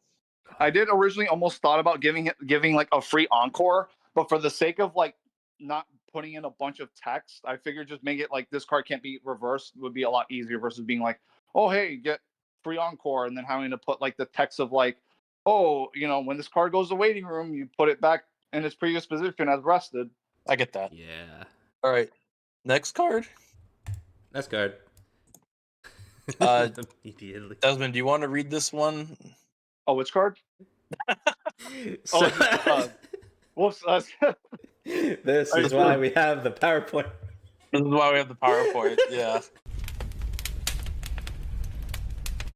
[SPEAKER 2] I did originally almost thought about giving like a free encore, but for the sake of like not putting in a bunch of text, I figured just make it like this card can't be reversed would be a lot easier versus being like, oh hey, get free encore, and then having to put like the text of like, oh, you know, when this card goes to waiting room, you put it back in its previous position as rested.
[SPEAKER 3] I get that.
[SPEAKER 1] Yeah.
[SPEAKER 3] All right. Next card.
[SPEAKER 1] Next card. Immediately.
[SPEAKER 3] Desmond, do you want to read this one?
[SPEAKER 2] Oh, which card?
[SPEAKER 1] So,
[SPEAKER 2] Whoops.
[SPEAKER 1] this is why we have the PowerPoint.
[SPEAKER 3] This is why we have the PowerPoint. Yeah.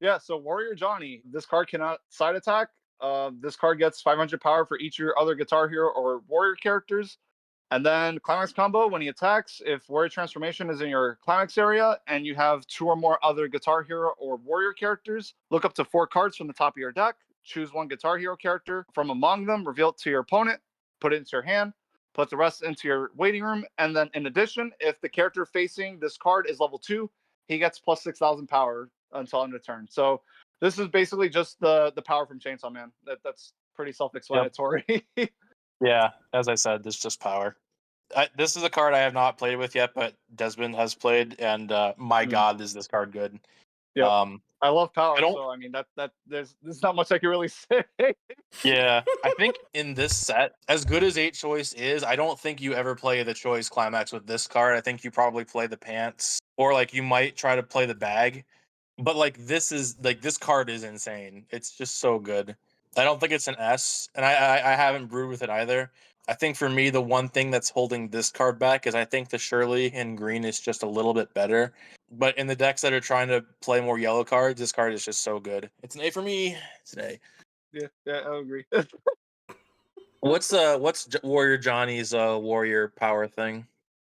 [SPEAKER 2] Yeah, so Warrior Johnny, this card cannot side attack. This card gets 500 power for each of your other Guitar Hero or Warrior characters. And then Climax Combo, when he attacks, if Warrior Transformation is in your Climax area and you have 2 or more other Guitar Hero or Warrior characters, look up to 4 cards from the top of your deck, choose 1 Guitar Hero character from among them, reveal it to your opponent, put it into your hand, put the rest into your waiting room, and then in addition, if the character facing this card is level 2, he gets plus 6,000 power until end of turn. So this is basically just the power from Chainsaw Man. That's pretty self-explanatory.
[SPEAKER 3] Yeah, as I said, this is just power. This is a card I have not played with yet, but Desmond has played, and my God, is this card good?
[SPEAKER 2] Yep.
[SPEAKER 3] Um,
[SPEAKER 2] I love power,
[SPEAKER 3] I don't-
[SPEAKER 2] so I mean that there's not much I can really say.
[SPEAKER 3] yeah, I think in this set, as good as 8 choice is, I don't think you ever play the choice climax with this card. I think you probably play the pants, or like you might try to play the bag. But like this card is insane. It's just so good. I don't think it's an S, and I haven't brewed with it either. I think for me the one thing that's holding this card back is I think the Shirley in green is just a little bit better. But in the decks that are trying to play more yellow cards, this card is just so good. It's an A for me. It's an A.
[SPEAKER 2] Yeah, I agree.
[SPEAKER 3] What's Warrior Johnny's warrior power thing?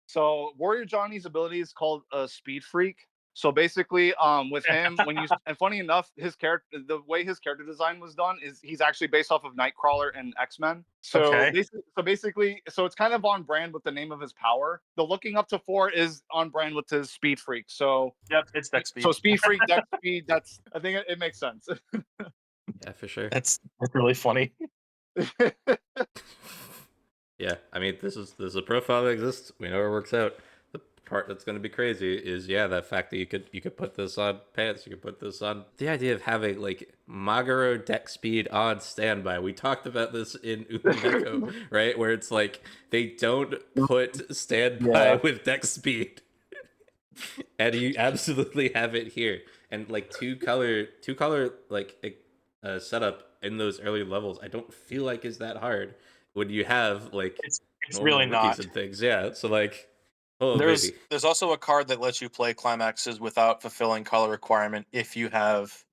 [SPEAKER 2] So Warrior Johnny's ability is called a Speed Freak. So basically, with him, when you and funny enough, his character, the way his character design was done is he's actually based off of Nightcrawler and X-Men. So
[SPEAKER 3] Okay.
[SPEAKER 2] basically, so it's kind of on brand with the name of his power. The looking up to 4 is on brand with his Speed Freak. So
[SPEAKER 3] Yep, it's deck speed.
[SPEAKER 2] so Speed Freak, deck speed. That's I think it makes sense.
[SPEAKER 1] Yeah, for sure.
[SPEAKER 3] That's really funny.
[SPEAKER 1] Yeah, I mean, this is a profile that exists. We know it works out. The part that's going to be crazy is that fact that you could put this on pants, you could put this on. The idea of having like Magaro deck speed on standby. We talked about this in Umineko, right? Where it's like they don't put standby with deck speed, and you absolutely have it here. And like two color like setup in those early levels, I don't feel like is that hard when you have like
[SPEAKER 3] It's
[SPEAKER 1] normal
[SPEAKER 3] really
[SPEAKER 1] rookies
[SPEAKER 3] not.
[SPEAKER 1] and things. Yeah, so like, oh
[SPEAKER 3] There's
[SPEAKER 1] baby,
[SPEAKER 3] there's also a card that lets you play climaxes without fulfilling color requirement if you have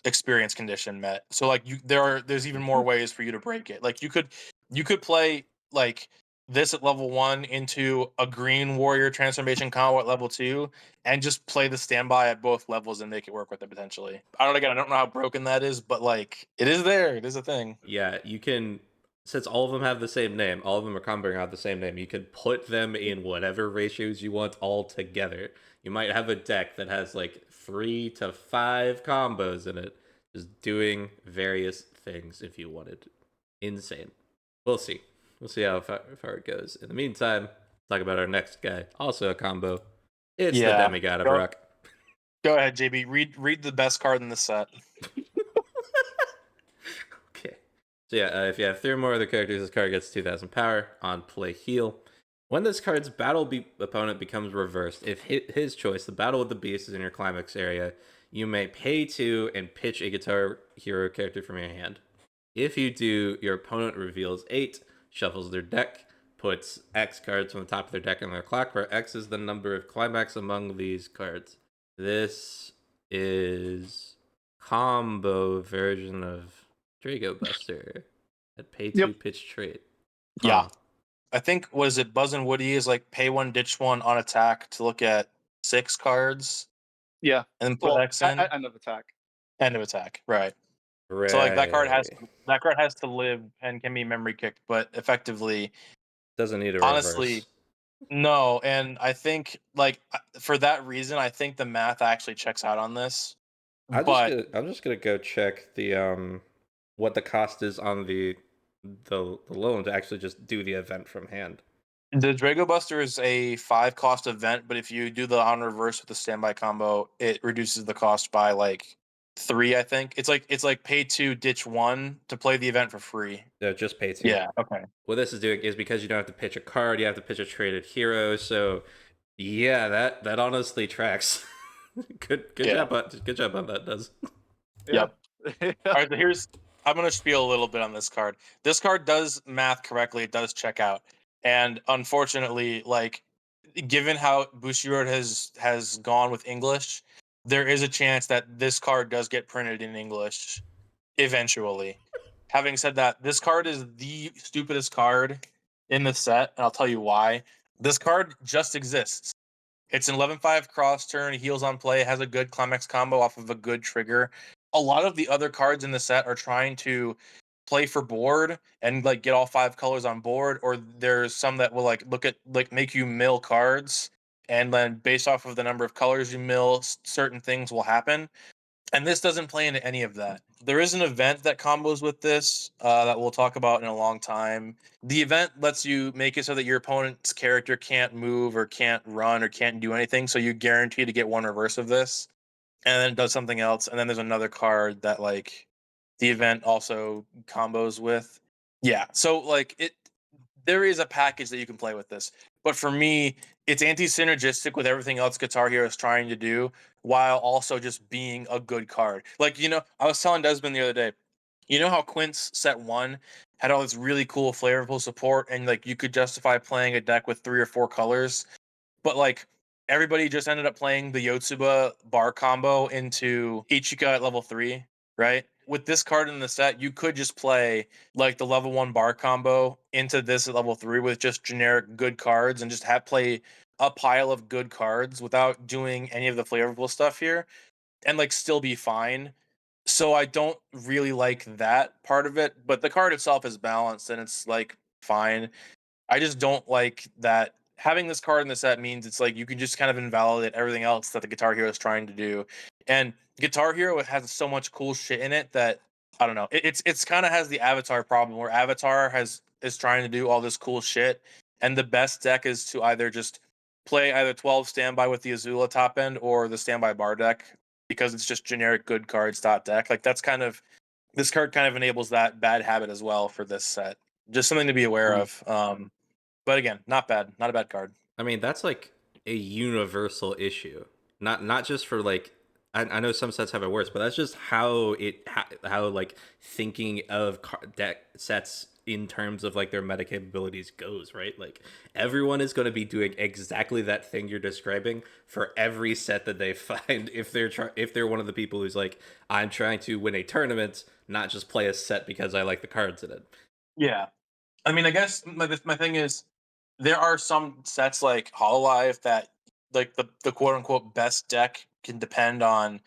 [SPEAKER 3] experience condition met. So like there's even more ways for you to break it. Like you could play like this at level 1 into a green warrior transformation combo at level 2 and just play the standby at both levels and make it work with it potentially. I don't know how broken that is, but like it is there. It is a thing.
[SPEAKER 1] yeah, you can. Since all of them have the same name, all of them are comboing out the same name. You could put them in whatever ratios you want all together. You might have a deck that has like 3 to 5 combos in it, just doing various things if you wanted. Insane. We'll see. We'll see how far it goes. In the meantime, talk about our next guy. Also a combo. It's the Demigod of Rock.
[SPEAKER 3] Go ahead, JB. Read the best card in the set.
[SPEAKER 1] Okay. So yeah, if you have 3 or more other characters, this card gets 2,000 power on play heal. When this card's opponent becomes reversed, if his choice, the Battle with the Beast, is in your climax area, you may pay 2 and pitch a Guitar Hero character from your hand. If you do, your opponent reveals 8, shuffles their deck, puts X cards from the top of their deck in their clock, where X is the number of climax among these cards. This is combo version of Drago Buster at pay 2 pitch trade.
[SPEAKER 3] Yeah. I think was it Buzz and Woody is like pay 1, ditch 1 on attack to look at 6 cards.
[SPEAKER 2] Yeah.
[SPEAKER 3] And then put X in.
[SPEAKER 2] End of attack.
[SPEAKER 3] End of attack. Right.
[SPEAKER 1] Right.
[SPEAKER 3] So like that card has to live and can be memory kicked, but effectively
[SPEAKER 1] doesn't need a
[SPEAKER 3] honestly
[SPEAKER 1] reverse.
[SPEAKER 3] No, and I think like for that reason, I think the math actually checks out on this.
[SPEAKER 1] I'm just gonna go check the what the cost is on the loan to actually just do the event from hand.
[SPEAKER 3] The Drago Buster is a 5 cost event, but if you do the on reverse with the standby combo, it reduces the cost by like 3, I think. It's like pay 2, ditch 1 to play the event for free.
[SPEAKER 1] No, just pay 2.
[SPEAKER 3] Yeah, okay.
[SPEAKER 1] What this is doing is because you don't have to pitch a card, you have to pitch a traded hero. So yeah, that honestly tracks. Good job on that, Does.
[SPEAKER 3] Yep. All right, so I'm gonna spiel a little bit on this card. This card does math correctly. It does check out, and unfortunately, like given how Bushiroad has gone with English, there is a chance that this card does get printed in English eventually. Having said that, this card is the stupidest card in the set, and I'll tell you why. This card just exists. It's an 11-5 cross turn, heals on play, has a good climax combo off of a good trigger. A lot of the other cards in the set are trying to play for board and like get all 5 colors on board, or there's some that will like look at like make you mill cards, and then based off of the number of colors you mill, certain things will happen. And this doesn't play into any of that. There is an event that combos with this that we'll talk about in a long time. The event lets you make it so that your opponent's character can't move or can't run or can't do anything. So you guarantee to get one reverse of this. And then it does something else. And then there's another card that like the event also combos with. Yeah. So like there is a package that you can play with this. But for me, it's anti-synergistic with everything else Guitar Hero is trying to do, while also just being a good card. Like, I was telling Desmond the other day, you know how Quint's set 1 had all this really cool flavorful support, and like you could justify playing a deck with 3 or 4 colors, but like everybody just ended up playing the Yotsuba bar combo into Ichika at level 3, right? With this card in the set, you could just play like the level 1 bar combo into this at level 3 with just generic good cards and just have play a pile of good cards without doing any of the flavorful stuff here and like still be fine. So I don't really like that part of it, but the card itself is balanced and it's like fine. I just don't like that having this card in the set means it's like you can just kind of invalidate everything else that the Guitar Hero is trying to do. And Guitar Hero has so much cool shit in it that I don't know. It's kind of has the Avatar problem where Avatar is trying to do all this cool shit, and the best deck is to either just play either 12 standby with the Azula top end or the standby bar deck because it's just generic good cards dot deck. Like that's kind of this card kind of enables that bad habit as well for this set. Just something to be aware of. But again, not bad. Not a bad card.
[SPEAKER 1] I mean, that's like a universal issue. Not just for like I know some sets have it worse, but that's just how like thinking of deck sets in terms of like their meta capabilities goes, right? Like everyone is going to be doing exactly that thing you're describing for every set that they find if they're one of the people who's like I'm trying to win a tournament, not just play a set because I like the cards in it.
[SPEAKER 3] Yeah. I mean, I guess my thing is there are some sets like Hololive that like the quote unquote best deck can depend on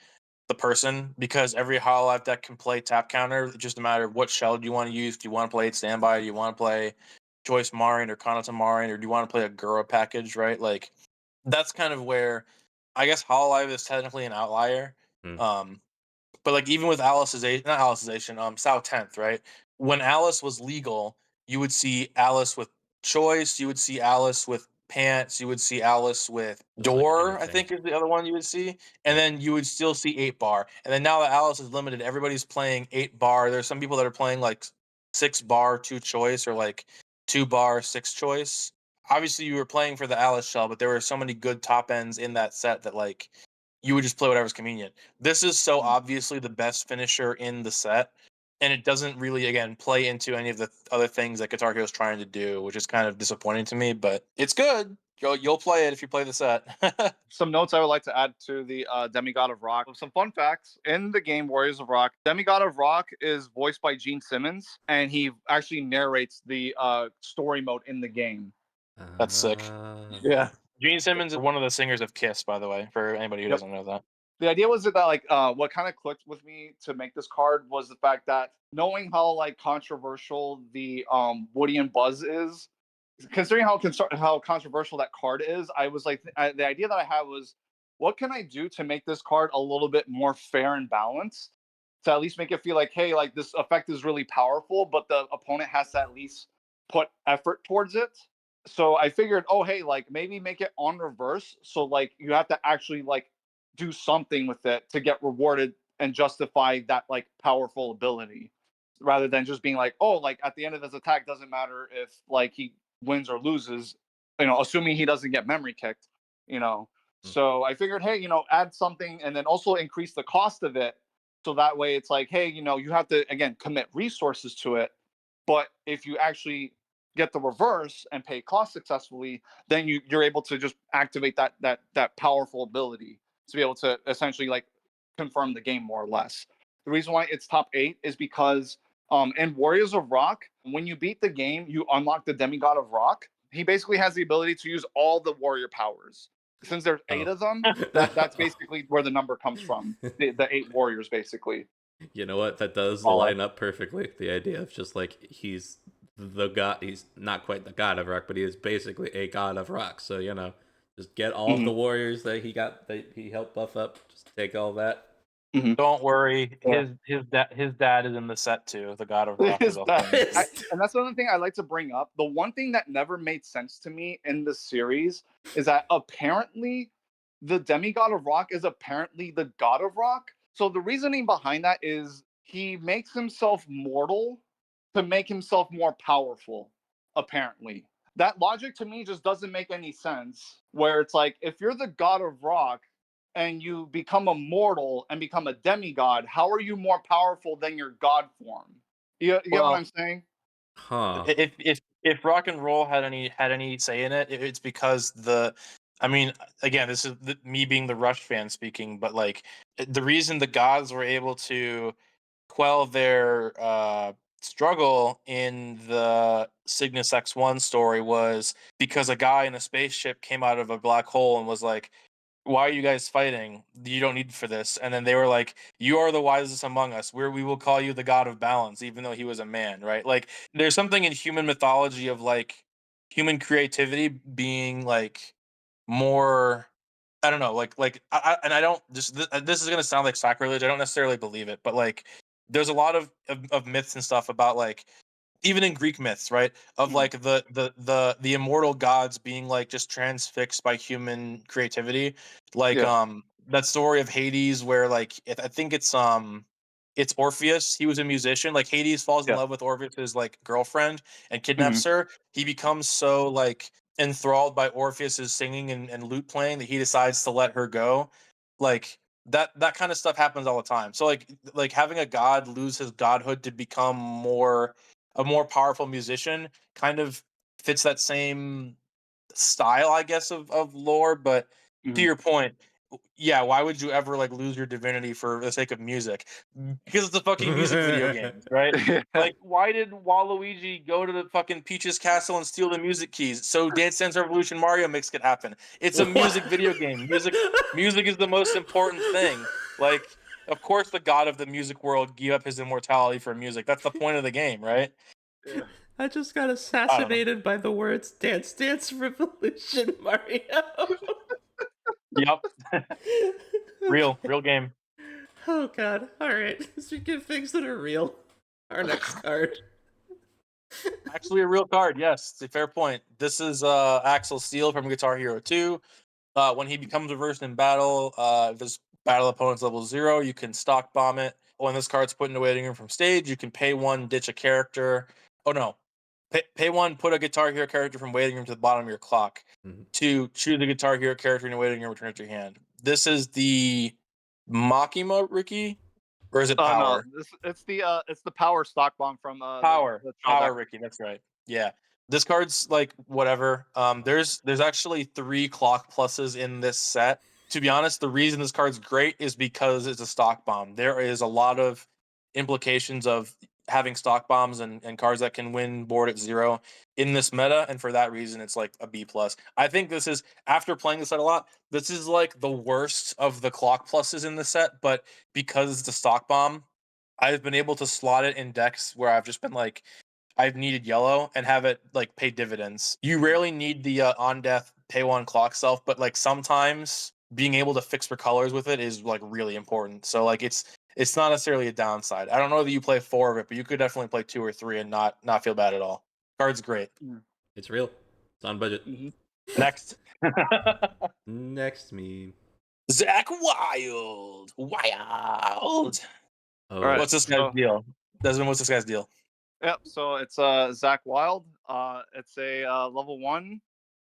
[SPEAKER 3] the person because every Hololive deck can play tap counter. It's just a matter of what shell do you want to use. Do you want to play standby? Do you want to play Choice Marin or Kanata Marin, or do you want to play a Gura package, right? Like that's kind of where I guess Hololive is technically an outlier.
[SPEAKER 1] Hmm.
[SPEAKER 3] But like even with not Alicization, Sao 10th, right? When Alice was legal, you would see Alice with Choice, you would see Alice with Pants, you would see Alice with
[SPEAKER 1] Just like
[SPEAKER 3] Door, I
[SPEAKER 1] anything.
[SPEAKER 3] think is the other one you would see. And
[SPEAKER 1] Yeah.
[SPEAKER 3] then you would still see 8 bar. And then now that Alice is limited, everybody's playing 8 bar. There's some people that are playing like 6 bar, 2 choice, or like 2 bar, 6 choice. Obviously you were playing for the Alice shell, but there were so many good top ends in that set that like you would just play whatever's convenient. This is so obviously the best finisher in the set, and it doesn't really, again, play into any of the other things that Guitar Hero is trying to do, which is kind of disappointing to me. But it's good. You'll play it if you play the set.
[SPEAKER 2] Some notes I would like to add to the Demigod of Rock. Some fun facts in the game Warriors of Rock. Demigod of Rock is voiced by Gene Simmons, and he actually narrates the story mode in the game.
[SPEAKER 3] That's sick.
[SPEAKER 2] Yeah.
[SPEAKER 3] Gene Simmons is one of the singers of Kiss, by the way, for anybody who
[SPEAKER 2] Yep.
[SPEAKER 3] doesn't know that.
[SPEAKER 2] The idea was that like what kind of clicked with me to make this card was the fact that knowing how like controversial the Woody and Buzz is, considering how controversial that card is, I was like the idea that I had was what can I do to make this card a little bit more fair and balanced to at least make it feel like hey like this effect is really powerful but the opponent has to at least put effort towards it. So I figured oh hey like maybe make it on reverse so like you have to actually like do something with it to get rewarded and justify that like powerful ability rather than just being like oh like at the end of this attack doesn't matter if like he wins or loses, assuming he doesn't get memory kicked, you know. So I figured, hey, add something and then also increase the cost of it. So that way it's like, hey, you have to again commit resources to it. But if you actually get the reverse and pay cost successfully, then you're able to just activate that powerful ability to be able to essentially like confirm the game more or less. The reason why it's top 8 is because In Warriors of Rock, when you beat the game, you unlock the demigod of rock. He basically has the ability to use all the warrior powers. Since there's 8 of them, that's basically where the number comes from. The 8 warriors, basically.
[SPEAKER 1] You know what? That does
[SPEAKER 3] Solid.
[SPEAKER 1] line up perfectly. The idea of just like he's the god. He's not quite the god of rock, but he is basically a god of rock. So just get all of the warriors that he helped buff up. Just take all that.
[SPEAKER 3] Don't worry,
[SPEAKER 2] Yeah.
[SPEAKER 3] his dad is in the set too. The God of Rock is also in the set.
[SPEAKER 2] And that's another thing I like to bring up. The one thing that never made sense to me in the series is that apparently the demigod of rock is apparently the god of rock. So the reasoning behind that is he makes himself mortal to make himself more powerful, apparently. That logic to me just doesn't make any sense. Where it's like, if you're the god of rock and you become a mortal and become a demigod, how are you more powerful than your god form? You get what I'm saying?
[SPEAKER 1] Huh.
[SPEAKER 3] If rock and roll had any say in it, it's because I mean, again, this is me being the Rush fan speaking, but like the reason the gods were able to quell their struggle in the Cygnus X1 story was because a guy in a spaceship came out of a black hole and was like, why are you guys fighting? You don't need for this. And then they were like, you are the wisest among us. We will call you the god of balance, even though he was a man, right? Like there's something in human mythology of like human creativity being like more, I don't know, and I don't just, this is going to sound like sacrilege. I don't necessarily believe it, but like there's a lot of myths and stuff about like, even in Greek myths, right? Of like the immortal gods being like just transfixed by human creativity. Like that story of Hades where like I think it's Orpheus. He was a musician. Like Hades falls in love with Orpheus's like girlfriend and kidnaps her. He becomes so like enthralled by Orpheus's singing and lute playing that he decides to let her go. Like that kind of stuff happens all the time. So like having a god lose his godhood to become a more powerful musician kind of fits that same style, I guess, of lore. But to your point, yeah, why would you ever like lose your divinity for the sake of music? Because it's a fucking music video game, right? Like, why did Waluigi go to the fucking Peach's castle and steal the music keys so Dance Dance Revolution Mario Mix could happen? It's a music video game. Music is the most important thing. Like, of course, the god of the music world gave up his immortality for music. That's the point of the game, right?
[SPEAKER 1] I just got assassinated by the words "Dance Dance Revolution" Mario.
[SPEAKER 3] Yep. Real game.
[SPEAKER 1] Oh god. Alright. Speaking of things that are real, our next card.
[SPEAKER 3] Actually a real card, yes. It's a fair point. This is Axel Steel from Guitar Hero 2. When he becomes reversed in battle, if this battle opponent's level 0, you can stock bomb it. When this card's put in the waiting room from stage, you can pay 1, ditch a character. Oh no. Pay 1, put a Guitar Hero character from waiting room to the bottom of your clock. 2, choose a Guitar Hero character in the waiting room, return it to your hand. This is the Makima, Ricky? Or is it Power?
[SPEAKER 2] No, it's the power stock bomb from
[SPEAKER 3] Power.
[SPEAKER 2] the
[SPEAKER 3] Power, Ricky, that's right. Yeah. This card's like whatever. There's actually 3 clock pluses in this set. To be honest, the reason this card's great is because it's a stock bomb. There is a lot of implications of having stock bombs and cards that can win board at 0 in this meta, and for that reason it's like a B plus. I think this is, after playing this set a lot, this is like the worst of the clock pluses in the set, but because it's a stock bomb, I've been able to slot it in decks where I've just been like, I've needed yellow and have it like pay dividends. You rarely need the on death pay 1 clock self, but like sometimes being able to fix for colors with it is like really important. So like it's not necessarily a downside. I don't know that you play 4 of it, but you could definitely play 2 or 3 and not feel bad at all. Card's great.
[SPEAKER 1] It's real. It's on budget.
[SPEAKER 3] Next.
[SPEAKER 1] Next meme.
[SPEAKER 3] Zach Wild.
[SPEAKER 1] Oh.
[SPEAKER 2] Alright.
[SPEAKER 3] What's this guy's deal? Desmond, what's this guy's deal?
[SPEAKER 2] Yep. So it's Zach Wild. It's a level 1.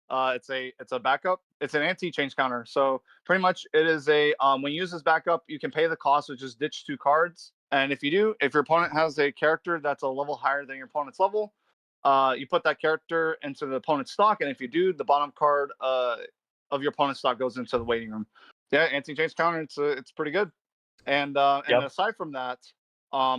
[SPEAKER 2] It's a backup. It's an anti-change counter. So pretty much it is a when you use this backup, you can pay the cost, which is ditch 2 cards. And if your opponent has a character that's a level higher than your opponent's level, you put that character into the opponent's stock. And if you do, the bottom card of your opponent's stock goes into the waiting room. Yeah, anti-change counter. It's pretty good. And aside from that,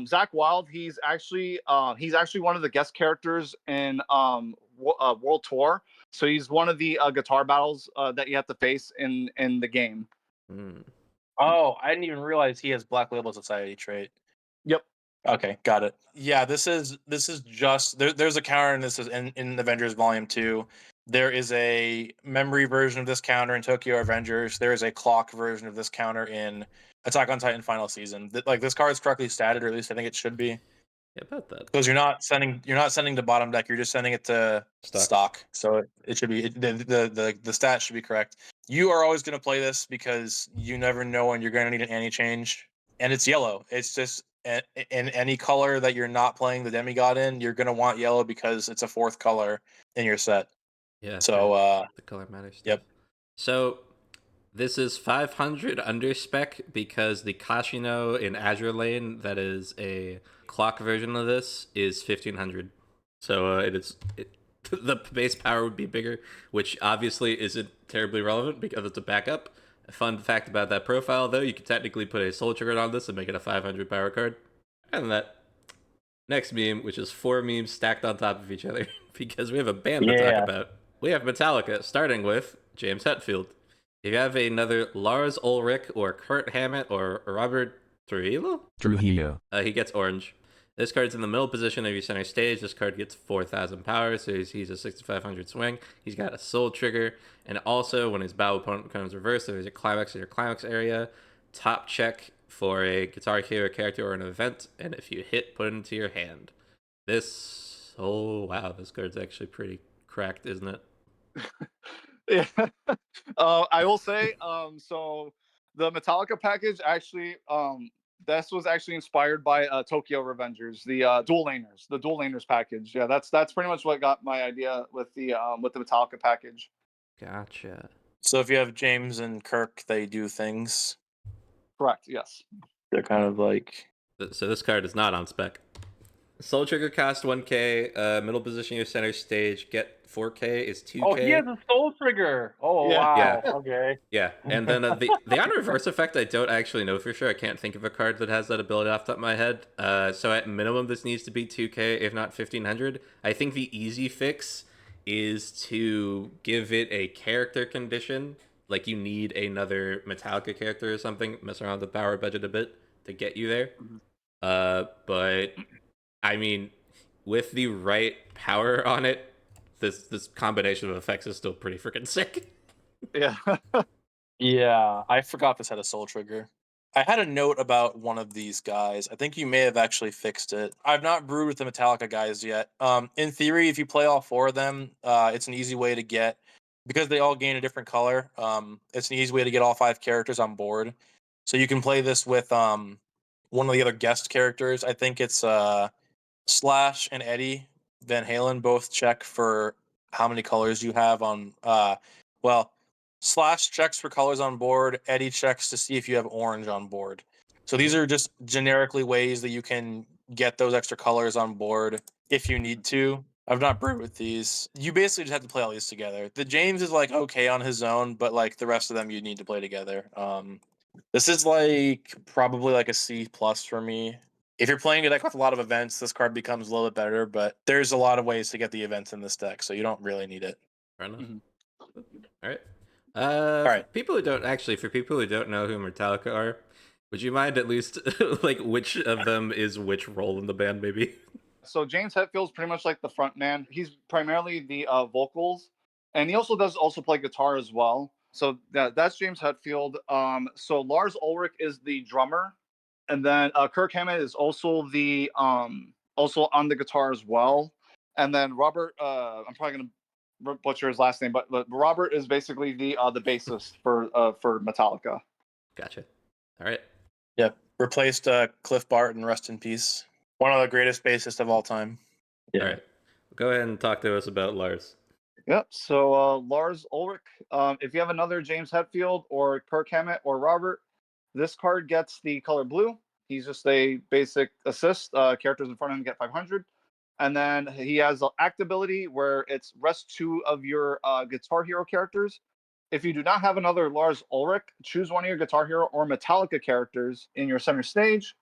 [SPEAKER 2] Zach Wild, he's actually one of the guest characters in World Tour. So he's one of the guitar battles that you have to face in the game.
[SPEAKER 1] Hmm.
[SPEAKER 3] Oh, I didn't even realize he has Black Label Society trait.
[SPEAKER 2] Yep.
[SPEAKER 3] Okay, got it. Yeah, this is just there's a counter, and this is in Avengers Volume 2. There is a memory version of this counter in Tokyo Avengers. There is a clock version of this counter in Attack on Titan Final Season. Like, this card is correctly statted, or at least I think it should be.
[SPEAKER 1] Yeah, about that.
[SPEAKER 3] Because you're not sending to bottom deck, you're just sending it to stock. So it should be the stat should be correct. You are always going to play this because you never know when you're going to need an anti change, and it's yellow. It's just in any color that you're not playing the demigod in, you're going to want yellow because it's a fourth color in your set.
[SPEAKER 1] Yeah.
[SPEAKER 3] So
[SPEAKER 1] the color matters. Stuff.
[SPEAKER 3] Yep.
[SPEAKER 1] So this is 500 under spec because the Kashino in Azure Lane, that is a clock version of this, is 1500. So the base power would be bigger, which obviously isn't terribly relevant because it's a backup. A fun fact about that profile, though, you could technically put a Soul Trigger on this and make it a 500 power card. And that next meme, which is 4 memes stacked on top of each other, because we have a band to talk about. We have Metallica, starting with James Hetfield. If you have another Lars Ulrich or Kurt Hammett or Robert Trujillo, he gets orange. This card's in the middle position of your center stage. This card gets 4,000 power, so he's a 6,500 swing. He's got a soul trigger, and also when his battle opponent becomes reversed, there's a climax in your climax area. Top check for a Guitar Hero character or an event, and if you hit, put it into your hand. Oh wow, this card's actually pretty cracked, isn't it?
[SPEAKER 2] Yeah. I will say, so the Metallica package actually, this was actually inspired by Tokyo Revengers, the dual laners package. Yeah, that's pretty much what got my idea with the Metallica package.
[SPEAKER 1] Gotcha.
[SPEAKER 3] So if you have James and Kirk, they do things.
[SPEAKER 2] Correct. Yes.
[SPEAKER 3] They're kind of like.
[SPEAKER 1] So this card is not on spec. Soul Trigger cost 1k, middle position your center stage, get 4k is 2k.
[SPEAKER 3] Oh, he has a Soul Trigger. Oh,
[SPEAKER 2] Yeah.
[SPEAKER 3] wow.
[SPEAKER 1] Yeah.
[SPEAKER 3] Okay.
[SPEAKER 1] Yeah, and then the on reverse effect, I don't actually know for sure. I can't think of a card that has that ability off the top of my head. So at minimum, this needs to be 2k, if not 1500. I think the easy fix is to give it a character condition. Like, you need another Metallica character or something, mess around with the power budget a bit to get you there. But I mean, with the right power on it, this combination of effects is still pretty freaking sick.
[SPEAKER 2] Yeah.
[SPEAKER 3] Yeah, I forgot this had a Soul Trigger. I had a note about one of these guys. I think you may have actually fixed it. I've not brewed with the Metallica guys yet. In theory, if you play all 4 of them, it's an easy way to get, because they all gain a different color. It's an easy way to get all 5 characters on board. So you can play this with one of the other guest characters. I think it's Slash and Eddie Van Halen both check for how many colors you have on. Slash checks for colors on board. Eddie checks to see if you have orange on board. So these are just generically ways that you can get those extra colors on board if you need to. I've not brewed with these. You basically just have to play all these together. The James is like okay on his own, but like the rest of them you need to play together. This is like probably like a C+ for me. If you're playing a deck with a lot of events, this card becomes a little bit better, but there's a lot of ways to get the events in this deck, so you don't really need it.
[SPEAKER 1] Fair enough.
[SPEAKER 2] Mm-hmm.
[SPEAKER 1] All right.
[SPEAKER 3] All right.
[SPEAKER 1] For people who don't know who Metallica are, would you mind at least like which of them is which role in the band, maybe?
[SPEAKER 2] So James Hetfield's pretty much like the front man. He's primarily the vocals, and he does play guitar as well. So that's James Hetfield. So Lars Ulrich is the drummer, and then Kirk Hammett is also the also on the guitar as well. And then Robert, I'm probably gonna butcher his last name, but Robert is basically the bassist for Metallica.
[SPEAKER 1] Gotcha. All right.
[SPEAKER 3] Yep. Replaced Cliff Barton, rest in peace. One of the greatest bassists of all time.
[SPEAKER 1] Yeah. All right. Go ahead and talk to us about Lars.
[SPEAKER 2] Yep. So Lars Ulrich, if you have another James Hetfield or Kirk Hammett or Robert, this card gets the color blue. He's just a basic assist. Characters in front of him get 500. And then he has an act ability where it's rest 2 of your Guitar Hero characters. If you do not have another Lars Ulrich, choose one of your Guitar Hero or Metallica characters in your center stage.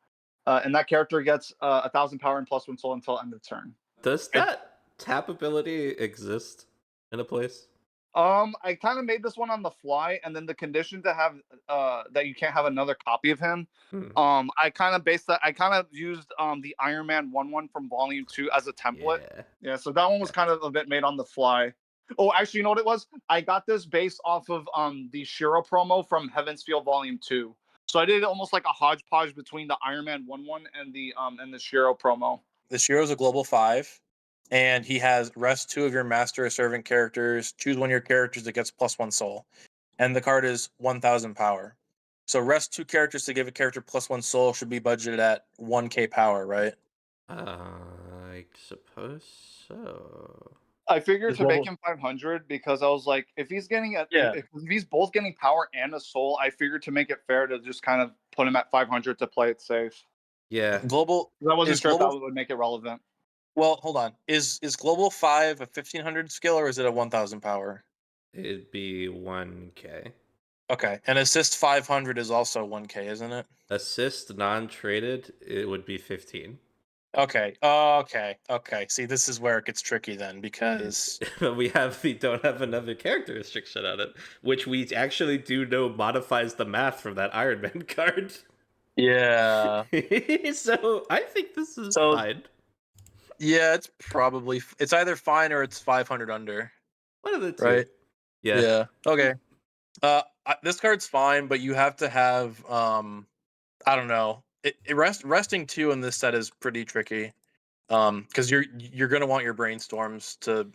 [SPEAKER 2] And that character gets 1,000 power and plus 1 soul until end of turn.
[SPEAKER 1] Does that tap ability exist in a place?
[SPEAKER 2] I kind of made this one on the fly, and then the condition to have that you can't have another copy of him.
[SPEAKER 1] Hmm.
[SPEAKER 2] I kind of based that. I kind of used the Iron Man 1/1 from Volume 2 as a template.
[SPEAKER 1] Yeah.
[SPEAKER 2] Yeah, so that one was kind of a bit made on the fly. Oh, actually, you know what it was? I got this based off of the Shiro promo from Heaven's Feel Volume 2. So I did almost like a hodgepodge between the Iron Man 1/1 and the Shiro promo.
[SPEAKER 3] The Shiro's a global 5, and he has rest 2 of your master or servant characters. Choose one of your characters that gets +1 soul, and the card is 1,000 power. So rest 2 characters to give a character +1 soul should be budgeted at 1k power, right?
[SPEAKER 1] I suppose so.
[SPEAKER 2] I figured
[SPEAKER 3] Is
[SPEAKER 2] to make
[SPEAKER 3] global-
[SPEAKER 2] him 500 because I was like, if he's getting
[SPEAKER 3] Yeah.
[SPEAKER 2] if he's both getting power and a soul, I figured to make it fair to just kind of put him at 500 to play it safe.
[SPEAKER 1] Yeah.
[SPEAKER 3] Global
[SPEAKER 2] 'Cause I wasn't
[SPEAKER 3] is
[SPEAKER 2] sure if
[SPEAKER 3] global.
[SPEAKER 2] that would make it relevant.
[SPEAKER 3] Well, hold on. Is global 5 a 1,500 skill or is it a 1,000 power?
[SPEAKER 1] It'd be 1k.
[SPEAKER 3] Okay, and assist 500 is also 1k, isn't it?
[SPEAKER 1] Assist non-traded, it would be 15.
[SPEAKER 3] Okay. Okay. See, this is where it gets tricky then because
[SPEAKER 1] But we don't have another character restriction on it, which we actually do know modifies the math from that Iron Man card.
[SPEAKER 3] yeah.
[SPEAKER 1] So I think this is
[SPEAKER 3] So-
[SPEAKER 1] fine.
[SPEAKER 3] Yeah, it's probably it's either fine or it's 500 under.
[SPEAKER 1] One of the two.
[SPEAKER 3] Right.
[SPEAKER 1] Yeah.
[SPEAKER 3] Okay. This card's fine, but you have to have I don't know. Resting 2 in this set is pretty tricky. Because you're gonna want your brainstorms to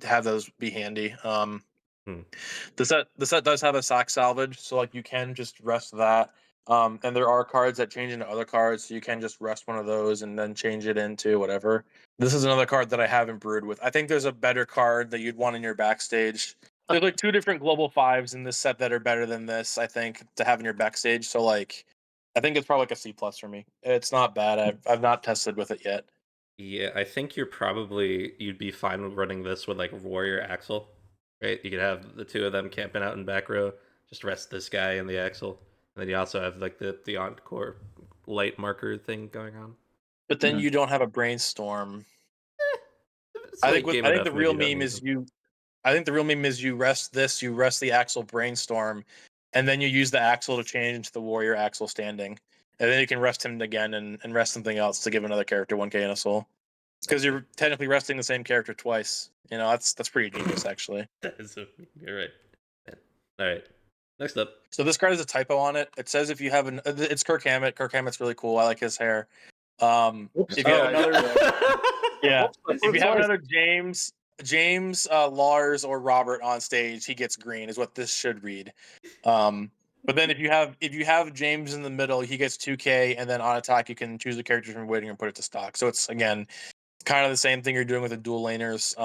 [SPEAKER 3] have those be handy. The set does have a sack salvage, so like you can just rest that. And there are cards that change into other cards, so you can just rest one of those and then change it into whatever. This is another card that I haven't brewed with. I think there's a better card that you'd want in your backstage. There's like 2 different global 5s in this set that are better than this, I think, to have in your backstage. So like I think it's probably like a C plus for me. It's not bad. I've not tested with it yet.
[SPEAKER 1] Yeah, I think you'd be fine with running this with like Warrior Axle, right? You could have the two of them camping out in back row, just rest this guy in the Axle, and then you also have like the Encore light marker thing going on.
[SPEAKER 3] But then you don't have a brainstorm.
[SPEAKER 1] It's
[SPEAKER 3] I
[SPEAKER 1] late
[SPEAKER 3] think
[SPEAKER 1] game
[SPEAKER 3] I think
[SPEAKER 1] enough,
[SPEAKER 3] the
[SPEAKER 1] maybe
[SPEAKER 3] real
[SPEAKER 1] you don't
[SPEAKER 3] meme
[SPEAKER 1] need
[SPEAKER 3] is
[SPEAKER 1] them.
[SPEAKER 3] you. I think the real meme is you rest this, you rest the Axle brainstorm, and then you use the Axle to change into the Warrior Axle standing, and then you can rest him again and rest something else to give another character 1k and a soul. Because you're technically resting the same character twice. You know that's pretty genius actually.
[SPEAKER 1] That is you're right. All right, next up.
[SPEAKER 3] So this card has a typo on it. It says if you have it's Kirk Hammett. Kirk Hammett's really cool. I like his hair. If you have another, yeah, if you have another James, Lars, or Robert on stage, he gets green. Is what this should read. But then if you have James in the middle, he gets 2k, and then on attack you can choose a character from waiting and put it to stock. So it's again kind of the same thing you're doing with the dual laners.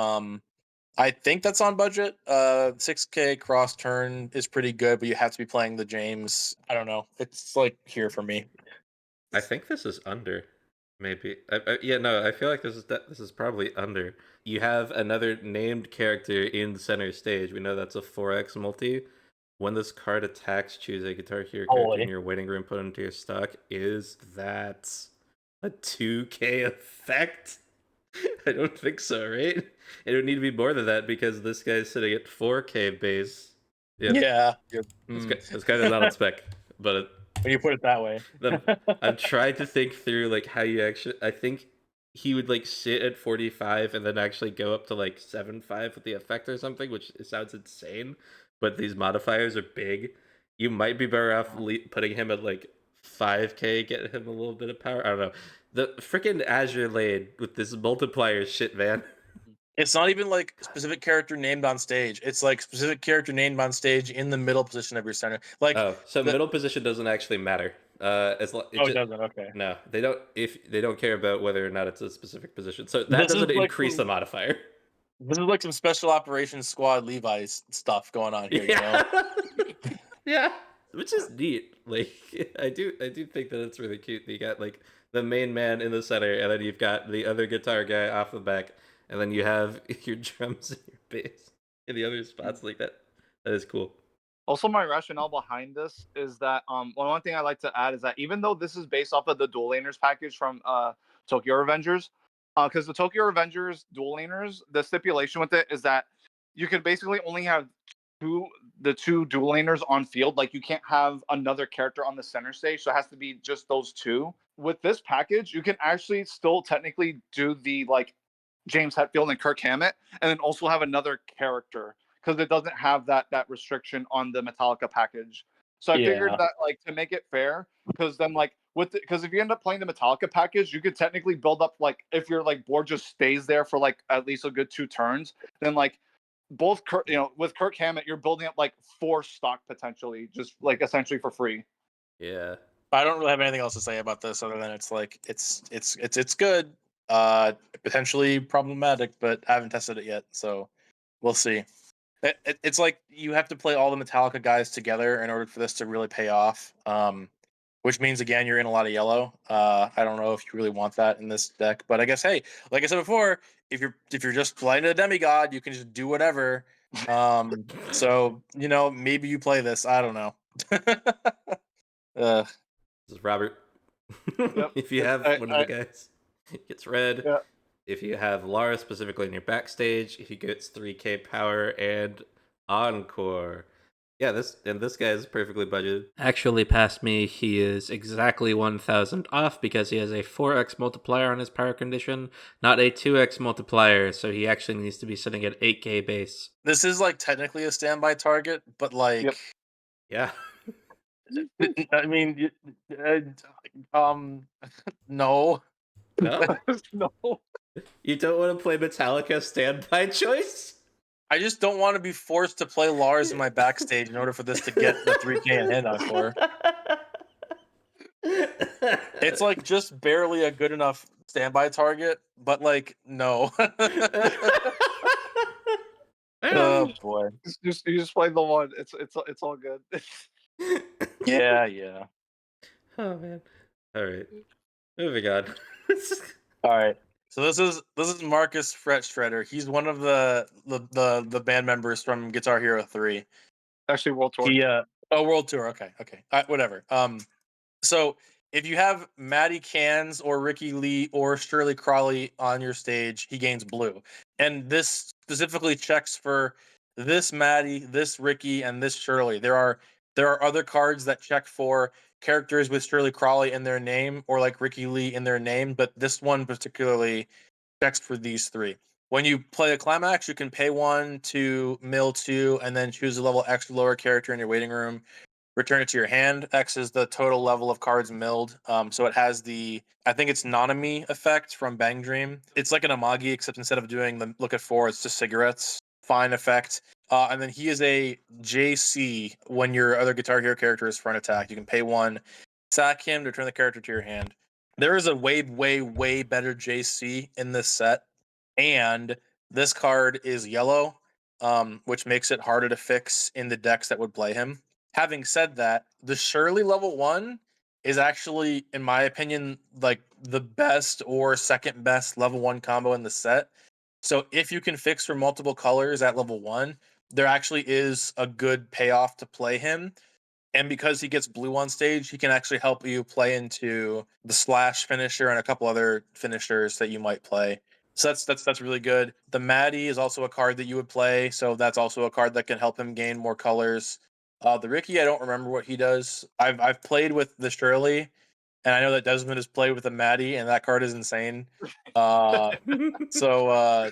[SPEAKER 3] I think that's on budget. 6k cross turn is pretty good, but you have to be playing the James. I don't know. It's like here for me.
[SPEAKER 1] I think this is under. Maybe. Yeah, no, I feel like this is probably under. You have another named character in center stage. We know that's a 4x multi. When this card attacks, choose a Guitar Hero character in your waiting room, put it into your stock. Is that a 2k effect? I don't think so, right? It would need to be more than that because this guy's sitting at 4k base. Yep.
[SPEAKER 3] Yeah.
[SPEAKER 1] It's kind of not on spec, but
[SPEAKER 3] When you put it that way.
[SPEAKER 1] I'm trying to think through like how you actually. I think he would like sit at 45 and then actually go up to like 7.5 with the effect or something, which sounds insane. But these modifiers are big. You might be better off putting him at like 5k, get him a little bit of power. I don't know. The freaking Azure Lane with this multiplier shit, man.
[SPEAKER 3] It's not even like specific character named on stage. It's like specific character named on stage in the middle position of your center. Like
[SPEAKER 1] Oh, so middle position doesn't actually matter.
[SPEAKER 3] it doesn't. Okay.
[SPEAKER 1] No, they don't. If they don't care about whether or not it's a specific position, so that doesn't increase the modifier.
[SPEAKER 3] This is like some special operations squad Levi's stuff going on here.
[SPEAKER 1] Yeah,
[SPEAKER 3] You know?
[SPEAKER 1] yeah, which is neat. Like I do think that it's really cute. You got like the main man in the center, and then you've got the other guitar guy off the back, and then you have your drums and your bass in the other spots like that. That is cool.
[SPEAKER 2] Also, my rationale behind this is that one thing I like to add is that even though this is based off of the Dual Laners package from Tokyo Revengers, because the Tokyo Revengers Dual Laners, the stipulation with it is that you can basically only have the two Dual Laners on field. Like you can't have another character on the center stage, so it has to be just those two. With this package, you can actually still technically do the like James Hetfield and Kirk Hammett, and then also have another character because it doesn't have that restriction on the Metallica package. So I figured
[SPEAKER 3] Yeah.
[SPEAKER 2] that like to make it fair, because then like because if you end up playing the Metallica package, you could technically build up like if your like board just stays there for like at least a good 2 turns, then like both with Kirk Hammett, you're building up like 4 stock potentially, just like essentially for free.
[SPEAKER 1] Yeah.
[SPEAKER 3] I don't really have anything else to say about this other than it's like it's good. Potentially problematic, but I haven't tested it yet, so we'll see. It's like you have to play all the Metallica guys together in order for this to really pay off. Which means again you're in a lot of yellow. I don't know if you really want that in this deck, but I guess hey, like I said before, if you're just playing a demigod, you can just do whatever. So maybe you play this. I don't know. uh,
[SPEAKER 1] This is Robert.
[SPEAKER 2] Yep.
[SPEAKER 1] If you have one of the guys, it gets red.
[SPEAKER 2] Yeah.
[SPEAKER 1] If you have Lara specifically in your backstage, he gets 3k power and encore. Yeah, this guy is perfectly budgeted. Actually, past me, he is exactly 1,000 off because he has a 4x multiplier on his power condition, not a 2x multiplier, so he actually needs to be sitting at 8k base.
[SPEAKER 3] this is like technically a standby target, but like,
[SPEAKER 2] Yep.
[SPEAKER 1] Yeah.
[SPEAKER 3] I mean, no.
[SPEAKER 1] No?
[SPEAKER 2] No.
[SPEAKER 1] You don't want to play Metallica standby choice?
[SPEAKER 3] I just don't want to be forced to play Lars in my backstage in order for this to get the 3K in hand encore. It's like just barely a good enough standby target, but like no. Oh boy.
[SPEAKER 2] You just play the one. It's all good.
[SPEAKER 3] Yeah.
[SPEAKER 1] Oh man. All right. Moving on.
[SPEAKER 3] All right. So this is Marcus Fret Shredder. He's one of the band members from Guitar Hero 3.
[SPEAKER 2] Actually, World Tour.
[SPEAKER 3] He World Tour. Okay. Whatever. So if you have Matty Cans or Ricky Lee or Shirley Crawley on your stage, he gains blue. And this specifically checks for this Matty, this Ricky, and this Shirley. There are other cards that check for characters with Shirley Crawley in their name or like Ricky Lee in their name, but this one particularly checks for these three. When you play a climax, you can pay 1 to mill 2 and then choose a level X lower character in your waiting room. Return it to your hand. X is the total level of cards milled. So it has the, I think it's Nanami effect from Bang Dream. It's like an Amagi, except instead of doing the look at 4, it's just cigarettes. Fine effect. And then he is a JC when your other Guitar Hero character is front attack. You can pay 1, sack him to return the character to your hand. There is a way better JC in this set. And this card is yellow, which makes it harder to fix in the decks that would play him. Having said that, the Shirley level 1 is actually, in my opinion, like the best or second best level 1 combo in the set. So if you can fix for multiple colors at level 1, there actually is a good payoff to play him. And because he gets blue on stage, he can actually help you play into the slash finisher and a couple other finishers that you might play. So that's really good. The Maddie is also a card that you would play, so that's also a card that can help him gain more colors. The Ricky, I don't remember what he does. I've played with the Shirley, and I know that Desmond has played with the Maddie, and that card is insane. So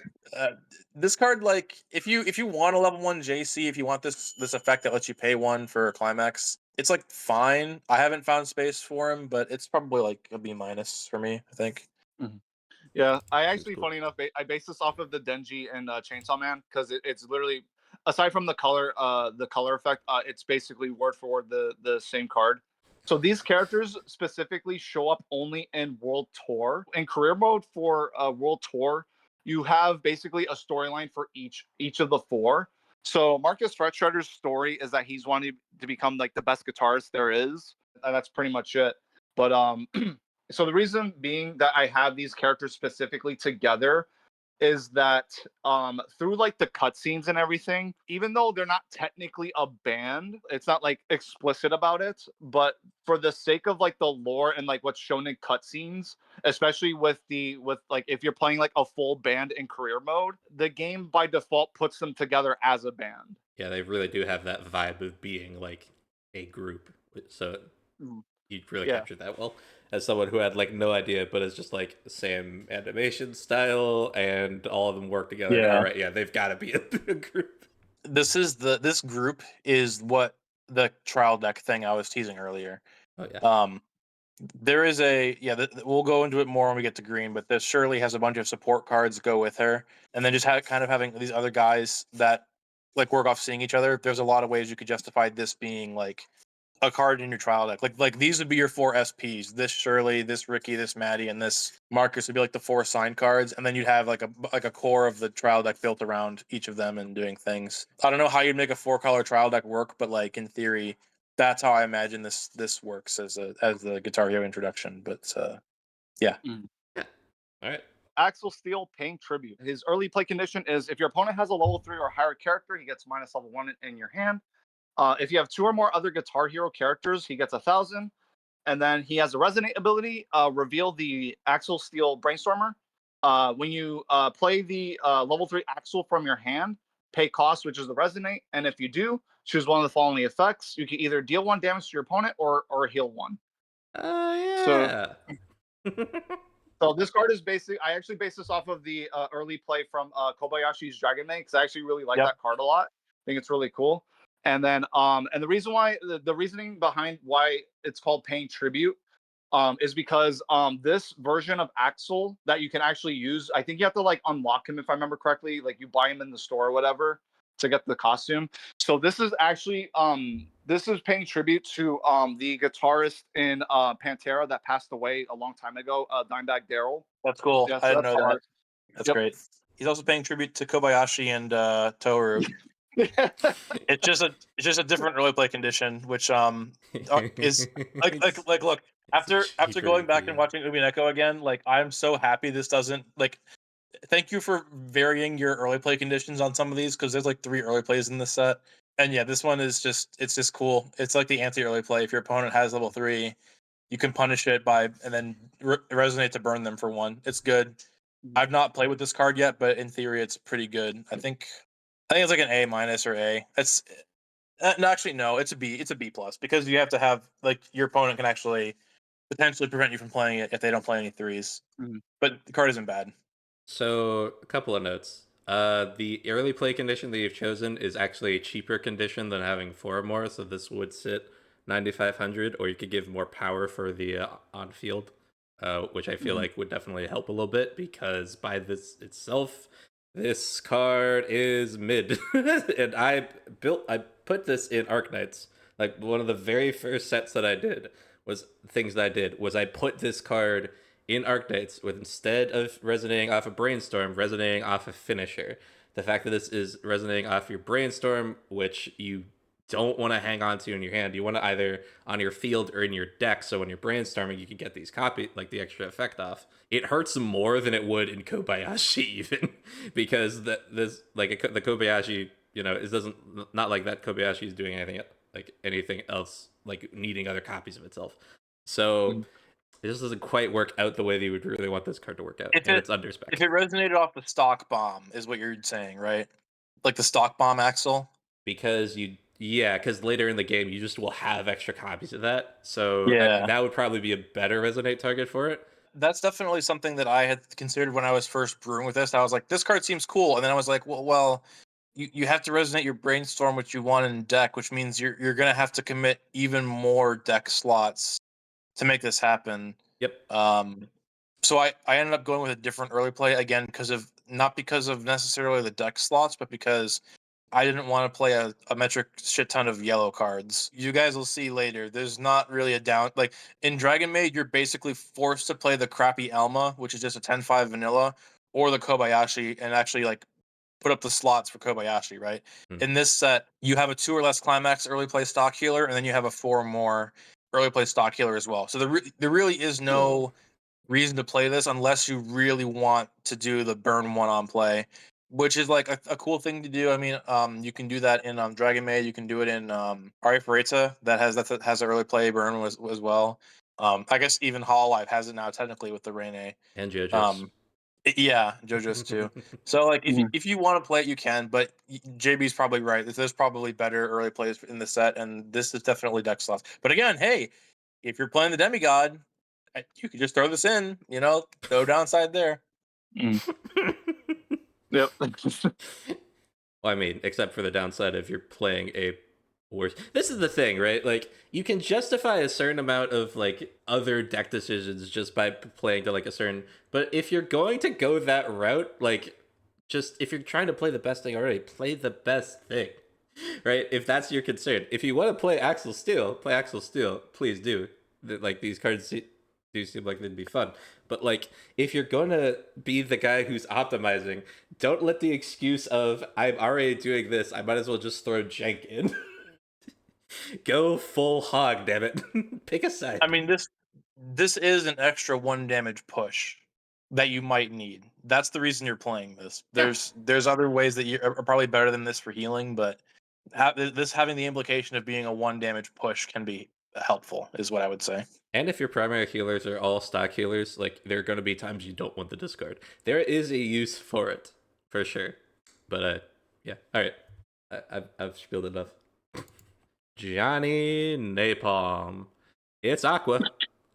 [SPEAKER 3] this card, like, if you want a level 1 JC, if you want this effect that lets you pay 1 for a climax, it's like fine. I haven't found space for him, but it's probably like a B minus for me, I think.
[SPEAKER 2] Mhm. Yeah, I actually,
[SPEAKER 1] cool.
[SPEAKER 2] funny enough, I based this off of the Denji and Chainsaw Man because it's literally, aside from the color effect, it's basically word for word the same card. So these characters specifically show up only in World Tour. In career mode for World Tour, you have basically a storyline for each of the 4. So Marcus Fret Shredder's story is that he's wanting to become like the best guitarist there is, and that's pretty much it. But so the reason being that I have these characters specifically together is that through like the cutscenes and everything, even though they're not technically a band, it's not like explicit about it, but for the sake of like the lore and like what's shown in cutscenes, especially with like if you're playing like a full band in career mode, the game by default puts them together as a band.
[SPEAKER 1] Yeah, they really do have that vibe of being like a group. So
[SPEAKER 2] Mm.
[SPEAKER 1] you really
[SPEAKER 2] Yeah.
[SPEAKER 1] captured that well. As someone who had like no idea, but it's just like the same animation style, and all of them work together. And, all
[SPEAKER 3] Yeah.
[SPEAKER 1] right, yeah, they've got to be a group.
[SPEAKER 3] This group is what the trial deck thing I was teasing earlier.
[SPEAKER 1] Oh yeah.
[SPEAKER 3] There is we'll go into it more when we get to green, but this Shirley has a bunch of support cards go with her, and then just kind of having these other guys that like work off seeing each other. There's a lot of ways you could justify this being like a card in your trial deck. Like these would be your 4 SPs. This Shirley, this Ricky, this Maddie, and this Marcus would be like the 4 signed cards, and then you'd have like a core of the trial deck built around each of them and doing things. I don't know how you'd make a 4-color trial deck work, but like in theory, that's how I imagine this works as the Guitar Hero introduction. But yeah.
[SPEAKER 2] Mm.
[SPEAKER 1] Yeah. All right.
[SPEAKER 2] Axel Steel paying tribute. His early play condition is if your opponent has a level 3 or higher character, he gets minus level 1 in your hand. If you have 2 or more other Guitar Hero characters, he gets 1,000. And then he has a resonate ability, reveal the Axel Steel Brainstormer. When you play the level 3 Axel from your hand, pay cost, which is the resonate. And if you do, choose one of the following effects. You can either deal 1 damage to your opponent or heal 1.
[SPEAKER 1] Oh
[SPEAKER 2] So
[SPEAKER 1] yeah.
[SPEAKER 2] So this card is basically, I actually based this off of the early play from Kobayashi's Dragon Maid, because I actually really like
[SPEAKER 3] Yep.
[SPEAKER 2] that card a lot. I think it's really cool. And then and the reason why the reasoning behind why it's called paying tribute is because this version of Axel that you can actually use, I think you have to like unlock him if I remember correctly, like you buy him in the store or whatever to get the costume. So this is actually this is paying tribute to the guitarist in Pantera that passed away a long time ago, Dimebag Daryl.
[SPEAKER 3] That's cool.
[SPEAKER 2] Yeah,
[SPEAKER 3] I
[SPEAKER 2] so
[SPEAKER 3] didn't
[SPEAKER 2] that's
[SPEAKER 3] know that.
[SPEAKER 2] hard.
[SPEAKER 3] That's
[SPEAKER 2] Yep.
[SPEAKER 3] great. He's also paying tribute to Kobayashi and Toru. It's just a different early play condition, which is like look, after
[SPEAKER 1] Cheaper
[SPEAKER 3] going back and
[SPEAKER 1] EPM.
[SPEAKER 3] watching Ubineko again, like I'm so happy this doesn't like. Thank you for varying your early play conditions on some of these, because there's like 3 early plays in this set, and yeah, this one is it's just cool. It's like the anti early play. If your opponent has level 3, you can punish it by and then resonate to burn them for 1. It's good. I've not played with this card yet, but in theory, it's pretty good. I think it's like an A minus or A. It's no, actually no, it's a B. It's a B plus, because you have to have like your opponent can actually potentially prevent you from playing it if they don't play any 3s.
[SPEAKER 2] Mhm.
[SPEAKER 3] But the card isn't bad.
[SPEAKER 1] So, a couple of notes. The early play condition that you've chosen is actually a cheaper condition than having 4 or more, so this would sit 9,500, or you could give more power for the on field, which I feel
[SPEAKER 2] Mhm.
[SPEAKER 1] like would definitely help a little bit, because by this itself, this card is mid. And I put this in Arknights. Like, one of the very first sets that I did was I put this card in Arknights with, instead of resonating off a Brainstorm, resonating off a Finisher. The fact that this is resonating off your Brainstorm, which you don't want to hang on to in your hand. You want to either on your field or in your deck, so when you're brainstorming, you can get these copy, like the extra effect off. It hurts more than it would in Kobayashi, even, because the Kobayashi, it doesn't, not like that Kobayashi is doing anything else, like needing other copies of itself. So
[SPEAKER 2] Mhm.
[SPEAKER 1] it just doesn't quite work out the way that you would really want this card to work out,
[SPEAKER 3] If
[SPEAKER 1] and
[SPEAKER 3] it
[SPEAKER 1] it's under spec.
[SPEAKER 3] if it resonated off the stock bomb, is what you're saying, right? Like the stock bomb Axel.
[SPEAKER 1] Because later in the game you just will have extra copies of that, so
[SPEAKER 3] Yeah.
[SPEAKER 1] that would probably be a better resonate target for it.
[SPEAKER 3] That's definitely something that I had considered when I was first brewing with this. I was like, this card seems cool, and then I was like, well, you have to resonate your brainstorm, which you want in deck, which means you're gonna have to commit even more deck slots to make this happen.
[SPEAKER 1] Yep.
[SPEAKER 3] So I ended up going with a different early play again, not because of necessarily the deck slots, but because I didn't want to play a metric shit ton of yellow cards. You guys will see later. There's not really a down like in Dragon Maid, you're basically forced to play the crappy Elma, which is just a 10-5 vanilla, or the Kobayashi, and actually like put up the slots for Kobayashi, right?
[SPEAKER 1] Hmm.
[SPEAKER 3] In this set, you have a 2 or less climax early play stock healer, and then you have a 4 or more early play stock healer as well. So there really is no reason to play this unless you really want to do the burn one on play, which is like a cool thing to do. I mean, you can do that in Dragon Maid. You can do it in Ari Faretza that has an early play burn as well. I guess even Hololive has it now technically with the Rene.
[SPEAKER 1] And JoJo's.
[SPEAKER 3] Um, yeah, JoJo's too. So like if you want to play it, you can. But JB's probably right. There's probably better early plays in the set, and this is definitely deck slots. But again, hey, if you're playing the Demigod, you could just throw this in. No downside there.
[SPEAKER 2] Yep.
[SPEAKER 1] Well, I mean, except for the downside if you're playing a worse. This is the thing, right? Like, you can justify a certain amount of like other deck decisions just by playing to like a certain. But if you're going to go that route, like, just if you're trying to play the best thing already, play the best thing, right? If that's your concern, if you want to play Axel Steel, play Axel Steel. Please do. Like, these cards do seem like they'd be fun. But like, if you're gonna be the guy who's optimizing, don't let the excuse of I'm already doing this, I might as well just throw jank in. Go full hog, damn it. Pick a side.
[SPEAKER 3] I mean, this is an extra 1 damage push that you might need. That's the reason you're playing this. There's other ways that are probably better than this for healing, but this having the implication of being a 1 damage push can be helpful, is what I would say.
[SPEAKER 1] And if your primary healers are all stock healers, like, there are going to be times you don't want the discard. There is a use for it, for sure. But yeah, all right. I've spilled enough. Johnny Napalm. It's Aqua.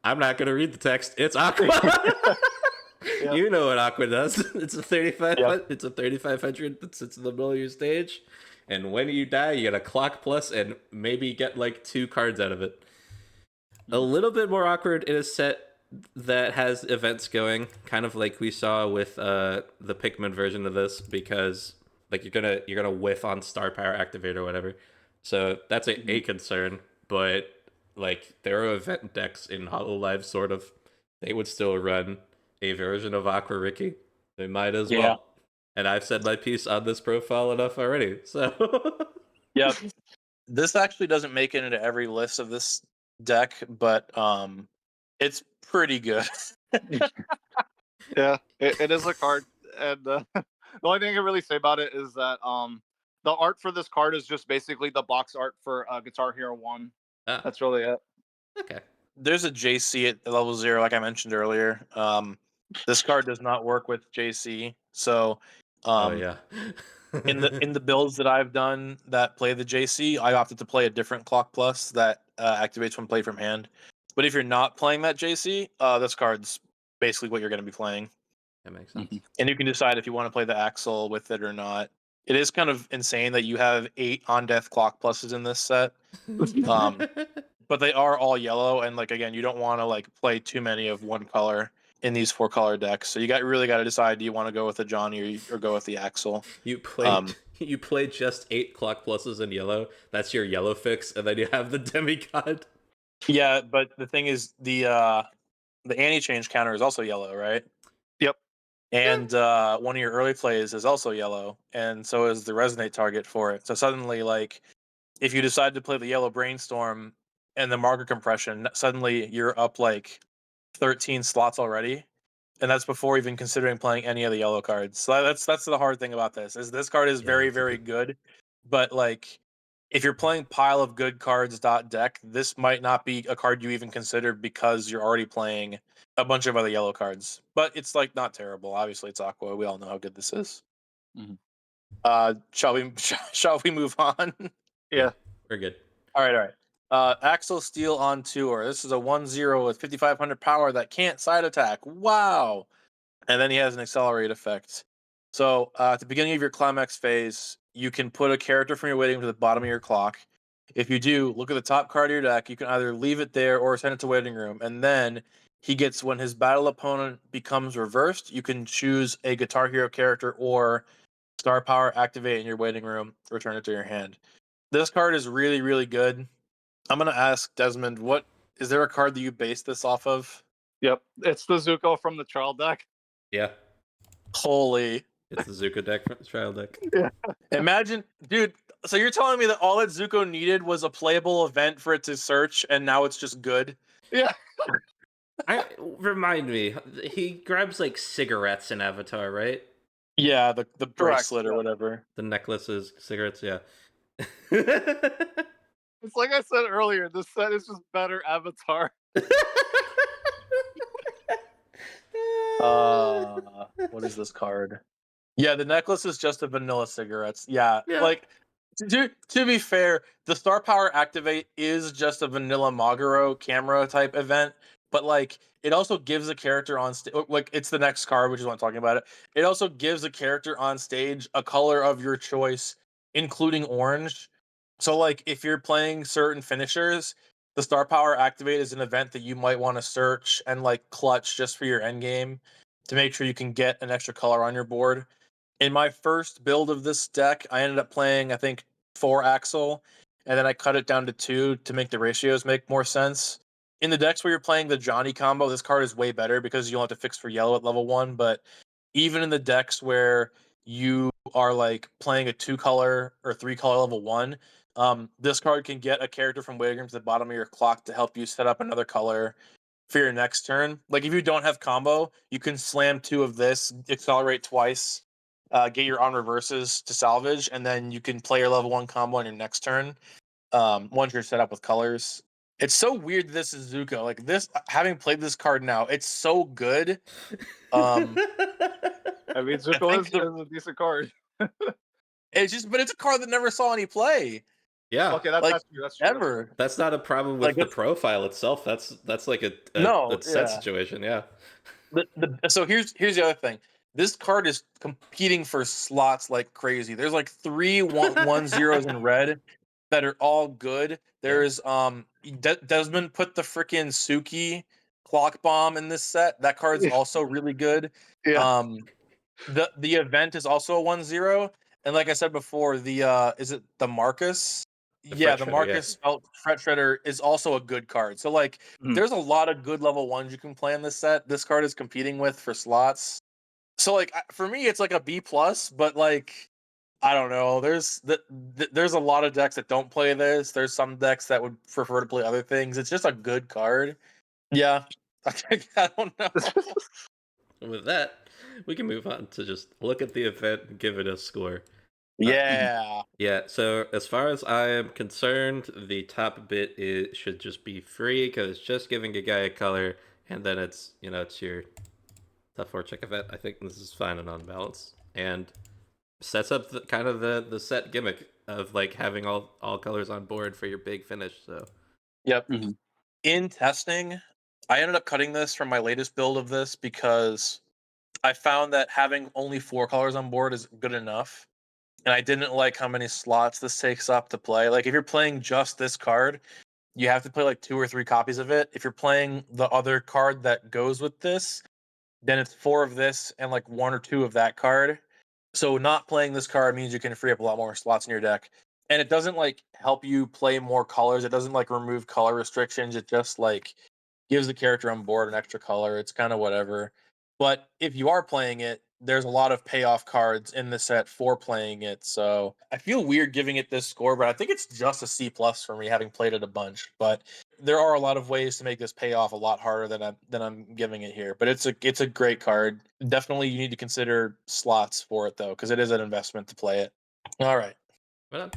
[SPEAKER 1] I'm not gonna read the text. It's Aqua.
[SPEAKER 2] Yep.
[SPEAKER 1] You know what Aqua does. It's a 35.
[SPEAKER 3] Yep.
[SPEAKER 1] It's a 3500 that sits in the middle of your stage, and when you die, you get a clock plus and maybe get like 2 cards out of it. A little bit more awkward in a set that has events going, kind of like we saw with the Pikmin version of this, because like you're gonna whiff on Star Power Activate or whatever. So that's a concern, but like, there are event decks in Hololive, sort of. They would still run a version of Aqua Ricky. They might as well. And I've said my piece on this profile enough already. So
[SPEAKER 3] Yep. This actually doesn't make it into every list of this deck, but it's pretty good.
[SPEAKER 2] Yeah, it is a card, and the only thing I can really say about it is that the art for this card is just basically the box art for Guitar Hero 1.
[SPEAKER 1] Ah,
[SPEAKER 2] That's really it.
[SPEAKER 1] okay.
[SPEAKER 3] There's a JC at level 0, like I mentioned earlier. This card does not work with JC, so
[SPEAKER 1] Oh yeah.
[SPEAKER 3] in the builds that I've done that play the JC, I opted to play a different Clock Plus that activates when played from hand. But if you're not playing that JC, this card's basically what you're going to be playing.
[SPEAKER 1] That makes sense.
[SPEAKER 3] And you can decide if you want to play the Axel with it or not. It is kind of insane that you have 8 on-death Clock Pluses in this set. But they are all yellow, and like, again, you don't want to like play too many of one color in these 4-color decks. So you really got to decide: do you want to go with the Johnny or go with the Axel?
[SPEAKER 1] You play just 8 clock pluses in yellow. That's your yellow fix, and then you have the demigod.
[SPEAKER 3] Yeah, but the thing is, the anti-change counter is also yellow, right?
[SPEAKER 2] Yep.
[SPEAKER 3] And one of your early plays is also yellow, and so is the resonate target for it. So suddenly, like, if you decide to play the yellow brainstorm and the marker compression, suddenly you're up like 13 slots already, and that's before even considering playing any of the yellow cards. So that's the hard thing about this. Is this card is very, very good, but like, if you're playing pile of good cards deck, this might not be a card you even consider because you're already playing a bunch of other yellow cards. But it's like not terrible. Obviously, it's Aqua. We all know how good this is. Shall we move on?
[SPEAKER 2] Yeah.
[SPEAKER 1] We're good.
[SPEAKER 3] All right. Axel Steel on tour. This is a 1/0 with 5,500 power that can't side attack. Wow. And then he has an accelerate effect. So at the beginning of your climax phase, you can put a character from your waiting room to the bottom of your clock. If you do, look at the top card of your deck. You can either leave it there or send it to waiting room. And then he gets, when his battle opponent becomes reversed, you can choose a Guitar Hero character or Star Power, activate in your waiting room, return it to your hand. This card is really, really good. I'm going to ask Desmond, what is there a card that you base this off of?
[SPEAKER 2] Yep. It's the Zuko from the trial deck.
[SPEAKER 1] Yeah.
[SPEAKER 3] Holy.
[SPEAKER 1] It's the Zuko deck, trial deck.
[SPEAKER 2] Yeah.
[SPEAKER 3] Imagine, dude, so you're telling me that all that Zuko needed was a playable event for it to search, and now it's just good?
[SPEAKER 2] Yeah.
[SPEAKER 1] Remind me. He grabs like cigarettes in Avatar, right?
[SPEAKER 3] Yeah, the
[SPEAKER 2] Correct.
[SPEAKER 3] bracelet or
[SPEAKER 2] Yeah.
[SPEAKER 3] whatever.
[SPEAKER 1] The necklaces, cigarettes, yeah.
[SPEAKER 2] It's like I said earlier. This set is just better Avatar.
[SPEAKER 3] What is this card? Yeah, the necklace is just a vanilla cigarettes. Yeah,
[SPEAKER 1] Yeah.
[SPEAKER 3] like to be fair, the Star Power Activate is just a vanilla Maguro camera type event, but like it also gives a character on stage. Like it's the next card, which is what I'm talking about. It also gives a character on stage a color of your choice, including orange. So like if you're playing certain finishers, the Star Power Activate is an event that you might want to search and like clutch just for your end game to make sure you can get an extra color on your board. In my first build of this deck, I ended up playing, I think, 4 Axel, and then I cut it down to 2 to make the ratios make more sense. In the decks where you're playing the Johnny combo, this card is way better because you don't have to fix for yellow at level 1. But even in the decks where you are like playing a 2 color or 3 color level 1, this card can get a character from Wagram to the bottom of your clock to help you set up another color for your next turn. Like if you don't have combo, you can slam 2 of this, accelerate twice, get your on reverses to salvage, and then you can play your level 1 combo on your next turn. Once you're set up with colors. It's so weird that this is Zuko. Like this, having played this card now, it's so good. Um,
[SPEAKER 2] I mean,
[SPEAKER 3] I
[SPEAKER 2] Zuko
[SPEAKER 3] think
[SPEAKER 2] is a decent card.
[SPEAKER 3] it's just, but it's a card that never saw any play,
[SPEAKER 1] Yeah.
[SPEAKER 2] Okay,
[SPEAKER 3] like
[SPEAKER 2] that's true. That's true. That's true.
[SPEAKER 3] ever.
[SPEAKER 1] That's not a problem
[SPEAKER 3] Like
[SPEAKER 1] with the
[SPEAKER 3] it's
[SPEAKER 1] profile itself. That's like
[SPEAKER 3] no,
[SPEAKER 1] a set
[SPEAKER 3] yeah.
[SPEAKER 1] situation, yeah.
[SPEAKER 3] So here's the other thing. This card is competing for slots like crazy. There's like 3 1 1 zeros in red that are all good.
[SPEAKER 1] Yeah.
[SPEAKER 3] There's Desmond put the freaking Suki clock bomb in this set. That card's also really good.
[SPEAKER 2] Yeah.
[SPEAKER 3] Um the event is also a 1 0. And like I said before, the is it the Marcus?
[SPEAKER 1] The
[SPEAKER 3] Yeah,
[SPEAKER 1] Fret
[SPEAKER 3] the
[SPEAKER 1] Shredder, yeah.
[SPEAKER 3] Marcus Fret Shredder is also a good card. So like
[SPEAKER 2] Mhm.
[SPEAKER 3] there's a lot of good level 1s you can play in this set. This card is competing with for slots. So like for me it's like a B plus, but like I don't know. There's a lot of decks that don't play this. There's some decks that would prefer to play other things. It's just a good card. Yeah. I don't know.
[SPEAKER 1] With that, we can move on to just look at the event and give it a score.
[SPEAKER 3] Yeah.
[SPEAKER 1] Yeah, so as far as I am concerned, the top bit should just be free because it's just giving a guy a color, and then it's it's your top 4 check event. I think this is fine and on balance, and sets up kind of the set gimmick of like having all colors on board for your big finish. So
[SPEAKER 3] Yep.
[SPEAKER 2] Mhm.
[SPEAKER 3] In testing, I ended up cutting this from my latest build of this because I found that having only 4 colors on board is good enough. And I didn't like how many slots this takes up to play. Like if you're playing just this card, you have to play like 2 or 3 copies of it. If you're playing the other card that goes with this, then it's 4 of this and like 1 or 2 of that card. So not playing this card means you can free up a lot more slots in your deck. And it doesn't like help you play more colors. It doesn't like remove color restrictions. It just like gives the character on board an extra color. It's kind of whatever. But if you are playing it, there's a lot of payoff cards in the set for playing it. So I feel weird giving it this score, but I think it's just a C plus for me having played it a bunch. But there are a lot of ways to make this pay off a lot harder than I'm giving it here. But it's a great card. Definitely you need to consider slots for it though, because it is an investment to play it. All right.
[SPEAKER 1] well,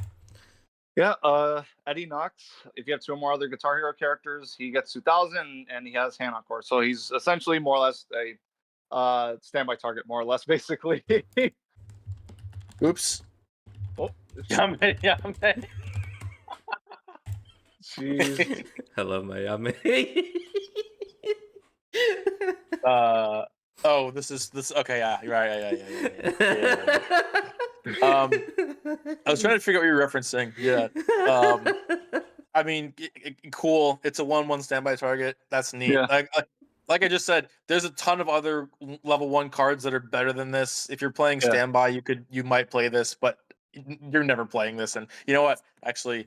[SPEAKER 2] Yeah. Eddie Knox. If you have 2 or more other Guitar Hero characters, he gets 2,000, and he has hand on core. So he's essentially more or less a standby target, more or less, basically.
[SPEAKER 3] Oops.
[SPEAKER 2] Oh,
[SPEAKER 3] Yame, yame.
[SPEAKER 2] jeez.
[SPEAKER 1] hello, Miami.
[SPEAKER 3] uh oh, this okay, yeah, you're right, yeah. I was trying to figure out what you're referencing. Yeah. I mean, cool. It's a 1/1 standby target. That's neat.
[SPEAKER 2] Yeah.
[SPEAKER 3] Like I just said, there's a ton of other level 1 cards that are better than this. If you're playing
[SPEAKER 2] Yeah.
[SPEAKER 3] standby, you might play this, but you're never playing this. And you know what? Actually,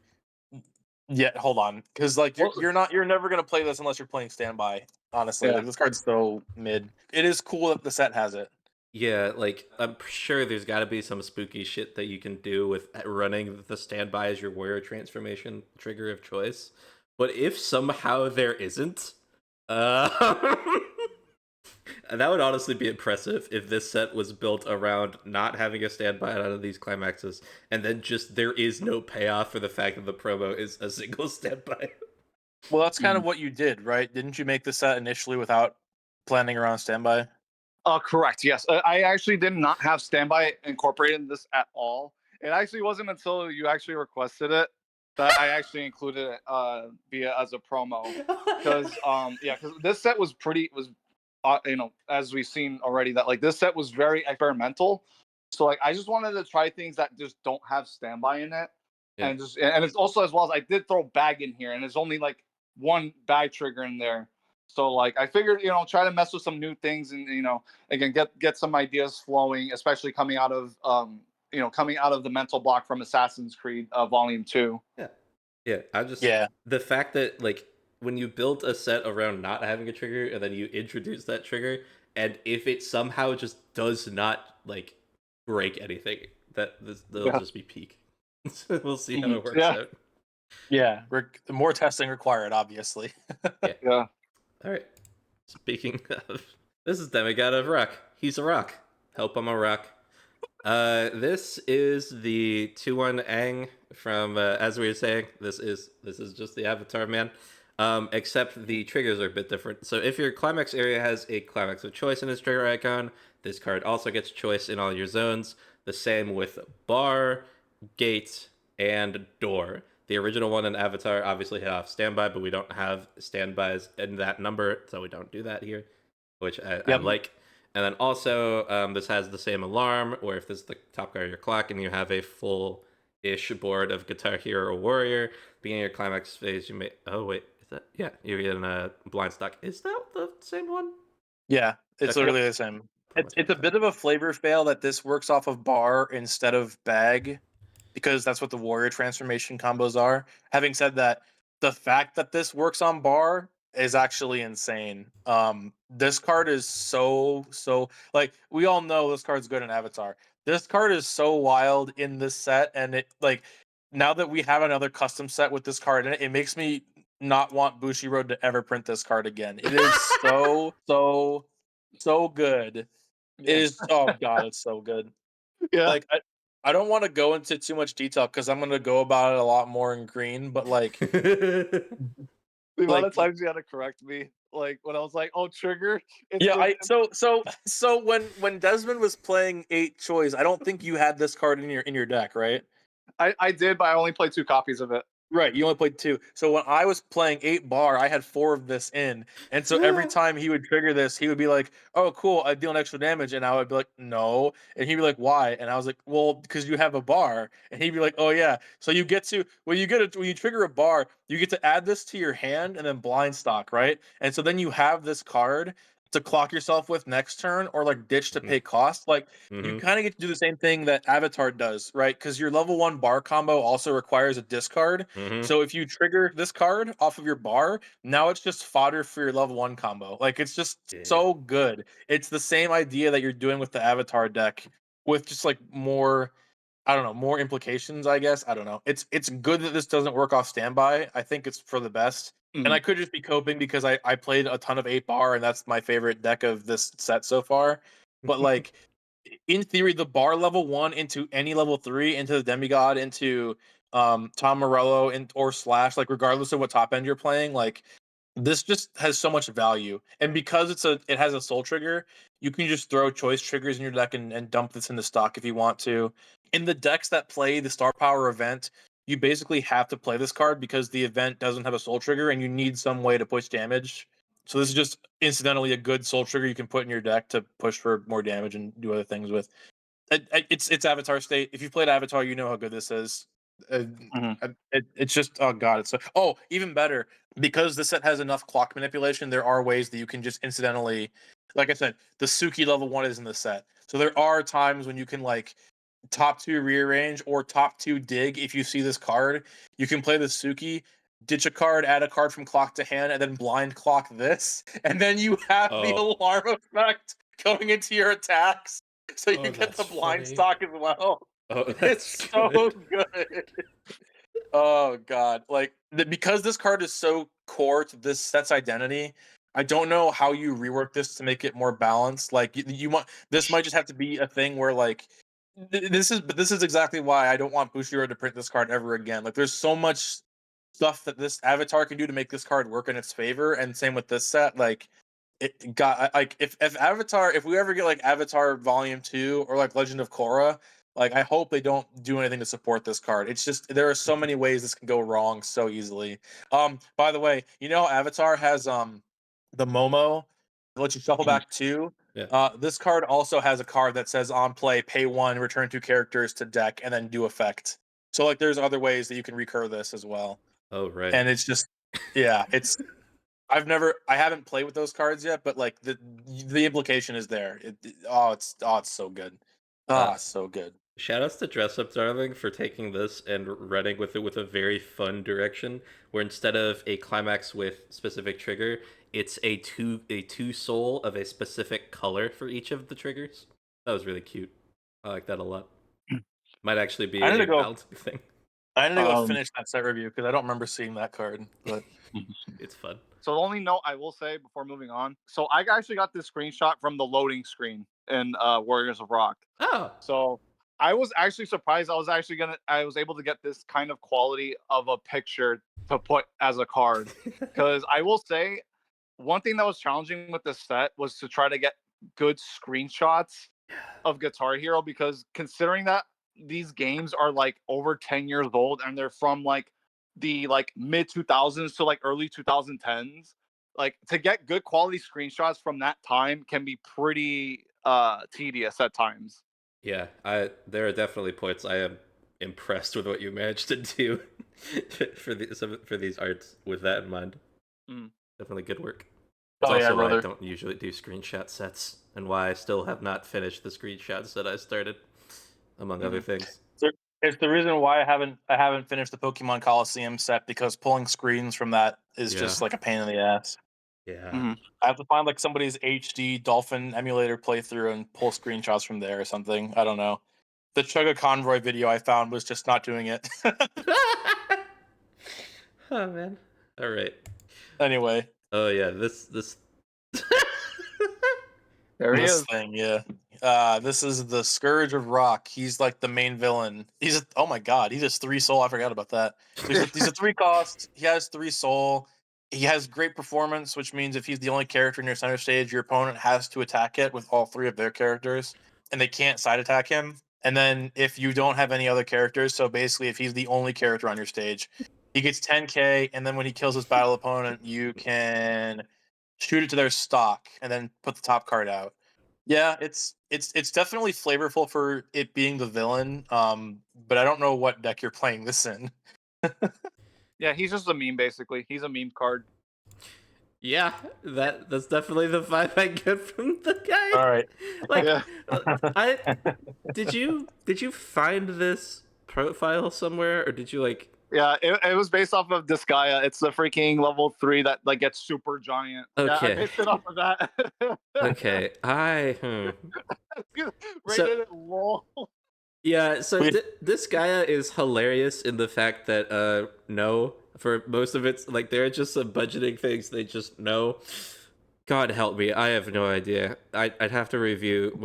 [SPEAKER 3] yeah, hold on, because like
[SPEAKER 2] Well,
[SPEAKER 3] you're never gonna play this unless you're playing standby. Honestly,
[SPEAKER 2] yeah.
[SPEAKER 3] like this card's so mid. It is cool that the set has it.
[SPEAKER 1] Yeah, like I'm sure there's got to be some spooky shit that you can do with running the standby as your warrior transformation trigger of choice. But if somehow there isn't, Uh, that would honestly be impressive if this set was built around not having a standby out of these climaxes, and then just there is no payoff for the fact that the promo is a single standby.
[SPEAKER 3] Well, that's kind of
[SPEAKER 2] Mhm.
[SPEAKER 3] what you did, right? Didn't you make the set initially without planning around standby?
[SPEAKER 2] Correct. Yes, I actually did not have standby incorporated in this at all. It actually wasn't until you actually requested it that I actually included it via as a promo. Because yeah, because this set was as we've seen already that like this set was very experimental. So like I just wanted to try things that just don't have standby in it,
[SPEAKER 1] Yeah.
[SPEAKER 2] and it's also as well as I did throw bag in here, and there's only like one bag trigger in there. So like I figured, try to mess with some new things, and again get some ideas flowing, especially coming out of the mental block from Assassin's Creed Volume 2.
[SPEAKER 1] Yeah. Yeah.
[SPEAKER 3] Yeah.
[SPEAKER 1] The fact that, like, when you build a set around not having a trigger and then you introduce that trigger, and if it somehow just does not, like, break anything, that'll
[SPEAKER 2] Yeah.
[SPEAKER 1] just be peak. We'll see how
[SPEAKER 2] Mhm.
[SPEAKER 1] it works
[SPEAKER 2] Yeah.
[SPEAKER 1] out.
[SPEAKER 3] Yeah. More testing required, obviously.
[SPEAKER 1] Yeah.
[SPEAKER 2] Yeah.
[SPEAKER 1] All right. Speaking of, this is Demigod of Rock. He's a rock. Help him a rock. This is the 2-1 Aang from, as we were saying, this is just the Avatar man. Except the triggers are a bit different. So if your climax area has a climax of choice in its trigger icon, this card also gets choice in all your zones. The same with bar, gate, and door. The original one in Avatar obviously had off standby, but we don't have standbys in that number, so we don't do that here, which I
[SPEAKER 3] Yep.
[SPEAKER 1] like. And then also, this has the same alarm, where if this is the top card of your clock and you have a full-ish board of Guitar Hero or Warrior, beginning your climax phase, you may... Oh, wait. Is that... Yeah, you're getting a blind stock. Is that the same one?
[SPEAKER 3] Yeah, it's
[SPEAKER 1] Okay.
[SPEAKER 3] literally the same.
[SPEAKER 1] Put my
[SPEAKER 3] It's a bit of a flavor fail that this works off of bar instead of bag, because that's what the warrior transformation combos are. Having said that, the fact that this works on bar is actually insane. This card is so like we all know this card's good in Avatar. This card is so wild in this set, and it like now that we have another custom set with this card in it, it makes me not want Bushiroad to ever print this card again. It is so good. It
[SPEAKER 2] Yeah.
[SPEAKER 3] is oh god, it's so good.
[SPEAKER 2] Yeah.
[SPEAKER 3] Like I don't want to go into too much detail because I'm gonna go about it a lot more in green, but
[SPEAKER 2] The amount
[SPEAKER 3] like
[SPEAKER 2] of times you had to correct me, like when I was like, "Oh, trigger." It's
[SPEAKER 3] yeah,
[SPEAKER 2] the
[SPEAKER 3] I so when Desmond was playing 8 choice, I don't think you had this card in your deck, right?
[SPEAKER 2] I did, but I only played 2 copies of it.
[SPEAKER 3] Right, you only played 2. So when I was playing 8 bar, I had 4 of this in. And so every time he would trigger this, he would be like, "Oh, cool, I deal an extra damage." And I would be like, "No." And he'd be like, "Why?" And I was like, "Well, because you have a bar." And he'd be like, "Oh yeah." So you get to when you trigger a bar, you get to add this to your hand and then blind stock, right? And so then you have this card to clock yourself with next turn or like ditch to pay cost. Like you
[SPEAKER 1] Mm-hmm.
[SPEAKER 3] kind of get to do the same thing that Avatar does, right? Because your level 1 bar combo also requires a discard.
[SPEAKER 1] Mm-hmm.
[SPEAKER 3] So if you trigger this card off of your bar, now it's just fodder for your level 1 combo. Like it's just
[SPEAKER 1] Yeah.
[SPEAKER 3] so good. It's the same idea that you're doing with the Avatar deck with just like more I don't know, more implications, I guess. I don't know. It's good that this doesn't work off standby. I think it's for the best. And I
[SPEAKER 2] Mhm.
[SPEAKER 3] could just be coping because I played a ton of 8 bar and that's my favorite deck of this set so far. But like in theory, the bar level 1 into any level 3 into the demigod into Tom Morello and or slash, like regardless of what top end you're playing, like this just has so much value. And because it has a soul trigger, you can just throw choice triggers in your deck and dump this into stock if you want to. In the decks that play the star power event, you basically have to play this card because the event doesn't have a soul trigger and you need some way to push damage. So this is just incidentally a good soul trigger you can put in your deck to push for more damage and do other things with. It's Avatar State. If you've played Avatar, you know how good this is. Uh,
[SPEAKER 2] Mhm.
[SPEAKER 3] it's just oh god, it's so oh even better because the set has enough clock manipulation. There are ways that you can just incidentally, like I said, the Suki level 1 is in the set, so there are times when you can like top 2 rearrange or top 2 dig. If you see this card, you can play the Suki, ditch a card, add a card from clock to hand, and then blind clock this, and then you have the
[SPEAKER 1] Oh.
[SPEAKER 3] alarm effect going into your attacks. So you
[SPEAKER 1] Oh,
[SPEAKER 3] get
[SPEAKER 1] that's
[SPEAKER 3] the blind
[SPEAKER 1] funny.
[SPEAKER 3] stock as well.
[SPEAKER 1] Oh, that's
[SPEAKER 3] It's so
[SPEAKER 1] good.
[SPEAKER 3] good. Oh god, like because this card is so core to this set's identity, I don't know how you rework this to make it more balanced. Like you want this might just have to be a thing where like this is exactly why I don't want Bushiroad to print this card ever again. Like there's so much stuff that this avatar can do to make this card work in its favor, and same with this set. Like it got like if Avatar, if we ever get like Avatar Volume 2 or like Legend of Korra, like I hope they don't do anything to support this card. It's just there are so many ways this can go wrong so easily. By the way, you know how Avatar has the Momo that lets you shuffle back 2.
[SPEAKER 1] Yeah.
[SPEAKER 3] This card also has a card that says on play, pay 1, return 2 characters to deck, and then do effect. So like there's other ways that you can recur this as well.
[SPEAKER 1] Oh right.
[SPEAKER 3] And it's just it's I haven't played with those cards yet, but like the implication is there. It's so good. It's so good.
[SPEAKER 1] Shoutouts to Dress Up Darling for taking this and running with it with a very fun direction, where instead of a climax with specific trigger, it's a two soul of a specific color for each of the triggers. That was really cute. I like that a lot. Might actually be a balancing thing.
[SPEAKER 3] I need to go finish that set review because I don't remember seeing that card, but
[SPEAKER 1] it's fun.
[SPEAKER 2] So the only note I will say before moving on, so I actually got this screenshot from the loading screen in Warriors of Rock.
[SPEAKER 1] Oh.
[SPEAKER 2] So I was actually surprised. I was able to get this kind of quality of a picture to put as a card. Because I will say, one thing that was challenging with this set was to try to get good screenshots of Guitar Hero, because considering that these games are like over 10 years old and they're from like the like mid 2000s to like early 2010s, like to get good quality screenshots from that time can be pretty tedious at times.
[SPEAKER 1] Yeah, there are definitely points I am impressed with what you managed to do for these arts with that in mind. Definitely good work. It's also why I don't usually do screenshot sets, and why I still have not finished the screenshot set I started, among other things.
[SPEAKER 3] It's the reason why I haven't finished the Pokemon Coliseum set, because pulling screens from that is just like a pain in the ass.
[SPEAKER 1] Yeah.
[SPEAKER 3] I have to find like somebody's HD Dolphin emulator playthrough and pull screenshots from there or something. I don't know. The Chugga Convoy video I found was just not doing it.
[SPEAKER 1] Oh man. All right.
[SPEAKER 3] Anyway.
[SPEAKER 1] Oh yeah, this
[SPEAKER 2] There he is.
[SPEAKER 3] Thing, yeah. This is the Scourge of Rock. He's like the main villain. Oh my god, he has 3 soul. I forgot about that. He's a 3 cost. He has 3 soul. He has great performance, which means if he's the only character in your center stage, your opponent has to attack it with all 3 of their characters, and they can't side attack him. And then if you don't have any other characters, so basically if he's the only character on your stage, he gets 10k, and then when he kills his battle opponent, you can shoot it to their stock and then put the top card out. Yeah, it's definitely flavorful for it being the villain. But I don't know what deck you're playing this in.
[SPEAKER 2] Yeah, he's just a meme basically. He's a meme card.
[SPEAKER 1] Yeah, that's definitely the vibe I get from the guy.
[SPEAKER 3] All right.
[SPEAKER 1] Like, did you find this profile somewhere, or did you like?
[SPEAKER 2] Yeah, it was based off of Disgaea. It's the freaking level 3 that like gets super giant.
[SPEAKER 1] Okay.
[SPEAKER 2] Yeah, I based it off of that.
[SPEAKER 1] Okay,
[SPEAKER 2] Rated it low.
[SPEAKER 1] Yeah, so Disgaea is hilarious in the fact that no, for most of it's like there are just some budgeting things they just know. God help me, I have no idea. I'd have to review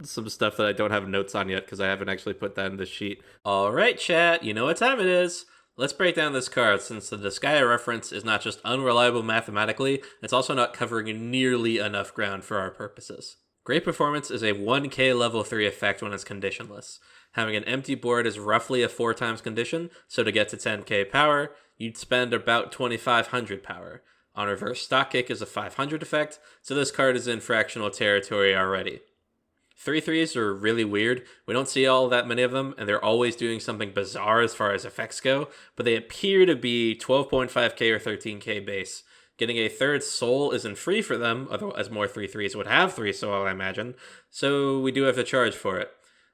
[SPEAKER 1] some stuff that I don't have notes on yet because I haven't actually put that in the sheet. All right, chat, you know what time it is. Let's break down this card, since the Disgaea reference is not just unreliable mathematically, it's also not covering nearly enough ground for our purposes. Great Performance is a 1k level 3 effect when it's conditionless. Having an empty board is roughly a 4 times condition, so to get to 10k power, you'd spend about 2500 power. On reverse, Stock Kick is a 500 effect, so this card is in fractional territory already. 3/3s are really weird. We don't see all that many of them, and they're always doing something bizarre as far as effects go, but they appear to be 12.5k or 13k base. Getting a 3rd soul isn't free for them, otherwise more 3/3s would have 3 soul, I imagine, so we do have to charge for it.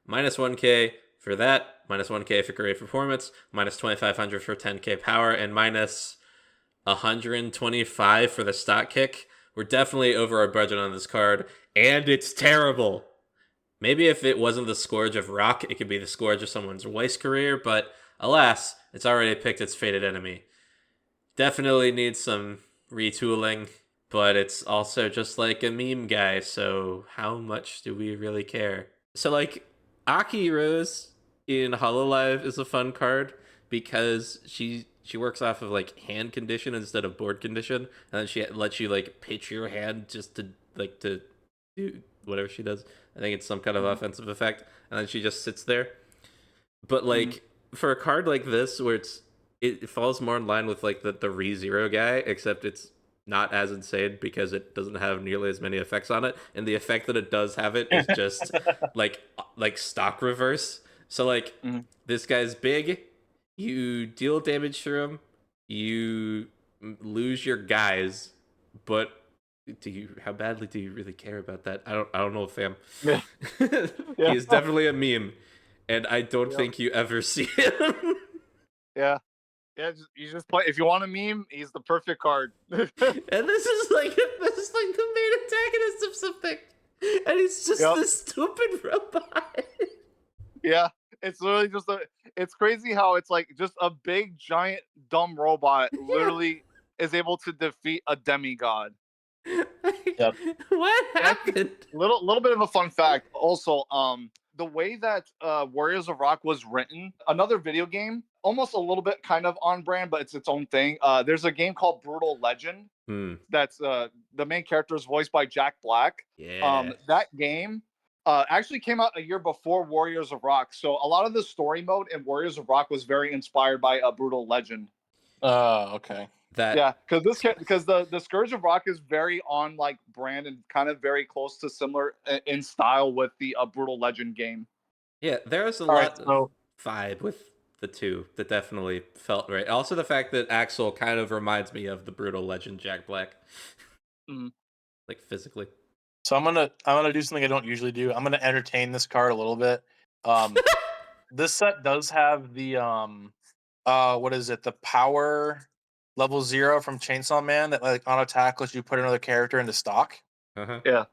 [SPEAKER 1] Minus 1k for that, minus 1k for Great Performance, minus 2500 for 10k power, and minus 125 for the Stock Kick. We're definitely over our budget on this card, and it's terrible. Maybe if it wasn't the Scourge of Rock, it could be the Scourge of someone's Weiss career, but alas, it's already picked its fated enemy. Definitely needs some retooling. but it's also just like a meme guy, so how much do we really care? So like Aki Rose in Hololive is a fun card because she works off of like hand condition instead of board condition, and then she lets you like pitch your hand just to do whatever she does. I think it's some kind of
[SPEAKER 2] Mhm.
[SPEAKER 1] offensive effect, and then she just sits there. But
[SPEAKER 2] Mhm.
[SPEAKER 1] like for a card like this, where it falls more in line with like the ReZero guy, except it's not as insane because it doesn't have nearly as many effects on it, and the effect that it does have it is just like stock reverse. So like
[SPEAKER 2] Mhm.
[SPEAKER 1] this guy's big, you deal damage to him, you lose your guys, but do you how badly do you really care about that? I don't know, fam.
[SPEAKER 2] Yeah.
[SPEAKER 1] He
[SPEAKER 2] Yeah.
[SPEAKER 1] is definitely a meme, and I don't
[SPEAKER 2] Yep.
[SPEAKER 1] think you ever see him.
[SPEAKER 2] Yeah. Yeah. You just play. If you want a meme, he's the perfect card.
[SPEAKER 1] And this is like the main antagonist of something, and he's just
[SPEAKER 2] Yep.
[SPEAKER 1] this stupid robot.
[SPEAKER 2] Yeah. It's literally just a. It's crazy how it's like just a big, giant, dumb robot
[SPEAKER 1] Yeah.
[SPEAKER 2] literally is able to defeat a demigod.
[SPEAKER 1] Like,
[SPEAKER 3] Yep.
[SPEAKER 1] what
[SPEAKER 2] And actually,
[SPEAKER 1] happened?
[SPEAKER 2] little bit of a fun fact. Also, the way that Warriors of Rock was written, another video game, almost a little bit kind of on brand, but it's its own thing. There's a game called Brutal Legend.
[SPEAKER 1] Hmm.
[SPEAKER 2] That's the main character is voiced by Jack Black.
[SPEAKER 1] Yeah.
[SPEAKER 2] That game actually came out a year before Warriors of Rock, so a lot of the story mode in Warriors of Rock was very inspired by Brutal Legend.
[SPEAKER 3] Okay.
[SPEAKER 1] That
[SPEAKER 2] Yeah, because the Scourge of Rock is very on like brand and kind of very close to similar in style with the Brutal Legend game.
[SPEAKER 1] yeah, there was a
[SPEAKER 3] All right.
[SPEAKER 1] lot of
[SPEAKER 3] So
[SPEAKER 1] vibe with the two that definitely felt right. Also, the fact that Axel kind of reminds me of the brutal legend Jack Black,
[SPEAKER 2] Mm.
[SPEAKER 1] like physically.
[SPEAKER 3] I'm gonna do something I don't usually do. I'm gonna entertain this card a little bit. Um, this set does have the what is it? The power level 0 from Chainsaw Man that like on attack lets you put another character into stock.
[SPEAKER 1] Uh-huh.
[SPEAKER 2] Yeah.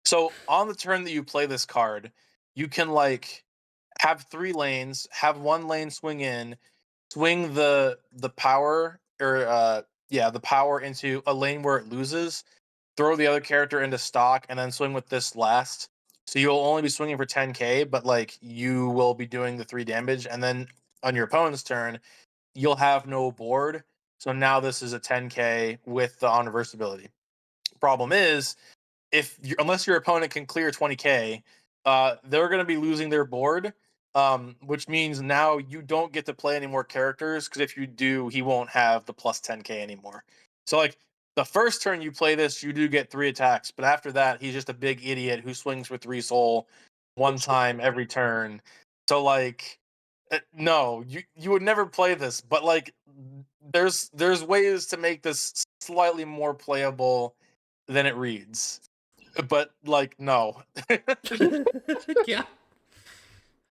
[SPEAKER 3] So on the turn that you play this card, you can like have 3 lanes, have 1 lane swing in, swing the power or the power into a lane where it loses, throw the other character into stock, and then swing with this last. So you'll only be swinging for 10k, but like you will be doing the 3 damage, and then on your opponent's turn, you'll have no board. So now this is a 10k with the on reverse ability. Problem is, unless your opponent can clear 20k, they're going to be losing their board, which means now you don't get to play any more characters because if you do, he won't have the plus 10k anymore. So like the first turn you play this, you do get 3 attacks, but after that, he's just a big idiot who swings for 3 soul one time every turn. So like, no, you would never play this, but like there's ways to make this slightly more playable than it reads. But like no.
[SPEAKER 1] Yeah.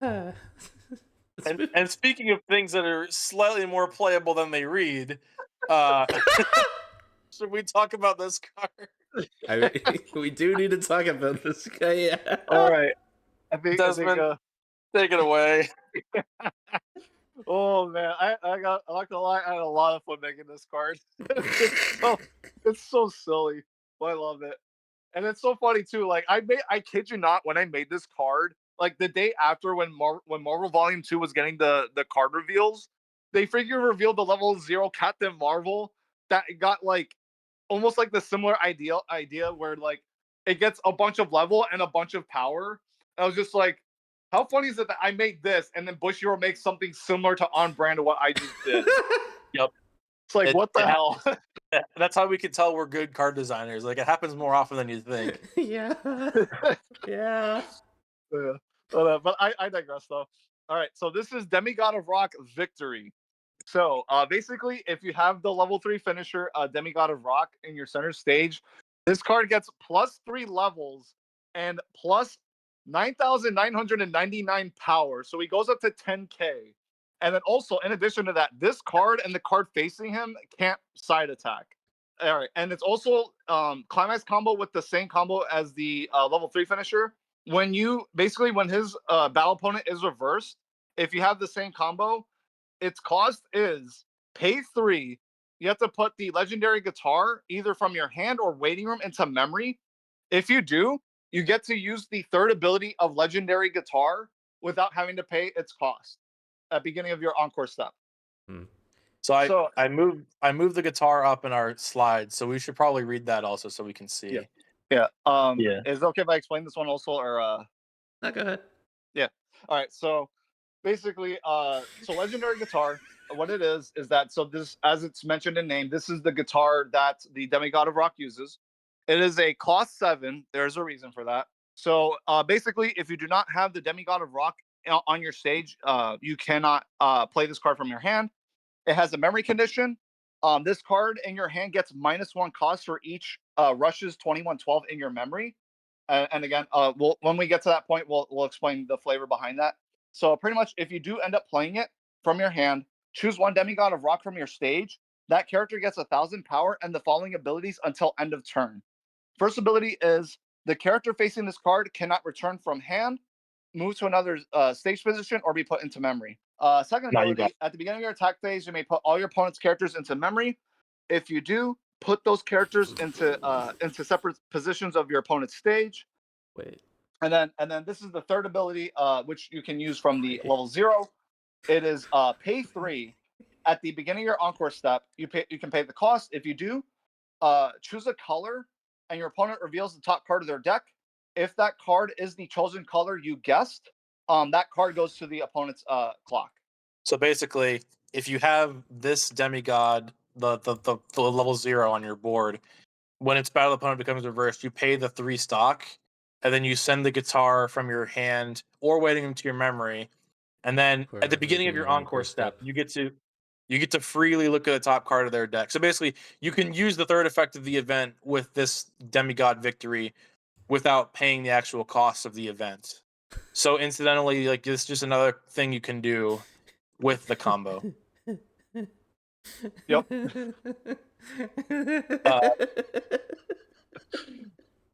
[SPEAKER 1] Let's
[SPEAKER 3] and
[SPEAKER 1] move.
[SPEAKER 3] and speaking of things that are slightly more playable than they read, uh should we talk about this card?
[SPEAKER 1] I mean, we do need to talk about this guy. Yeah.
[SPEAKER 2] All right. I think
[SPEAKER 3] Desmond, take it away.
[SPEAKER 2] oh man, I'm not gonna lie, I had a lot of fun making this card. so it's so silly, but I love it. And it's so funny too. Like I kid you not, when I made this card, like the day after when Marvel Volume 2 was getting the card reveals, they freaking revealed the level 0 Captain Marvel that got like almost like the similar idea where like it gets a bunch of level and a bunch of power. And I was just like, how funny is it that I made this and then Bushiroad makes something similar to on brand to what I just did?
[SPEAKER 3] Yep.
[SPEAKER 2] It's like,
[SPEAKER 3] It,
[SPEAKER 2] what the
[SPEAKER 3] it ha-
[SPEAKER 2] hell?
[SPEAKER 3] that's how we can tell we're good card designers. Like it happens more often than you think.
[SPEAKER 1] Yeah. Yeah.
[SPEAKER 2] Yeah. But I digress though. All right, so this is Demigod of Rock Victory. So basically, if you have the level 3 finisher, Demigod of Rock, in your center stage, this card gets +3 levels and plus 9,999 power. So he goes up to 10k. And then also, in addition to that, this card and the card facing him can't side attack. All right, and it's also climax combo with the same combo as the level 3 finisher. When his battle opponent is reversed, if you have the same combo, its cost is pay 3, you have to put the legendary guitar either from your hand or waiting room into memory. If you do, you get to use the third ability of legendary guitar without having to pay its cost at beginning of your encore step.
[SPEAKER 1] Hmm.
[SPEAKER 3] So
[SPEAKER 2] So
[SPEAKER 3] I moved the guitar up in our slides, so we should probably read that also so we can
[SPEAKER 2] yeah,
[SPEAKER 3] see.
[SPEAKER 2] yeah.
[SPEAKER 3] Yeah.
[SPEAKER 2] Is it okay if I explain this one also, or
[SPEAKER 1] No, go ahead.
[SPEAKER 2] yeah? All right. So basically, so legendary guitar. What it is that so this, as it's mentioned in name, this is the guitar that the demigod of rock uses. It is a cost 7. There's a reason for that. So basically, if you do not have the demigod of rock on your stage, you cannot play this card from your hand. It has a memory condition. This card in your hand gets -1 cost for each rushes 2112 in your memory. And again, when we get to that point, we'll explain the flavor behind that. So pretty much, if you do end up playing it from your hand, choose one demigod of rock from your stage. That character gets 1,000 power and the following abilities until end of turn. First ability is the character facing this card cannot return from hand, move to another stage position, or be put into memory. Second
[SPEAKER 3] Now you got.
[SPEAKER 2] ability, at the beginning of your attack phase, you may put all your opponent's characters into memory. If you do, put those characters into separate positions of your opponent's stage.
[SPEAKER 1] Wait.
[SPEAKER 2] And then this is the third ability, which you can use from the level 0. It is pay 3. At the beginning of your encore step, you can pay the cost. If you do, choose a color, and your opponent reveals the top card of their deck. If that card is the chosen color you guessed, that card goes to the opponent's clock.
[SPEAKER 3] So basically, if you have this demigod, the level 0 on your board, when its battle opponent becomes reversed, you pay the 3 stock, and then you send the guitar from your hand or waiting into your memory. And then at the beginning of your encore step, you get to freely look at the top card of their deck. So basically, you can use the third effect of the event with this demigod victory without paying the actual cost of the event. So incidentally, like, it's just another thing you can do with the combo.
[SPEAKER 2] Yep.
[SPEAKER 3] Uh,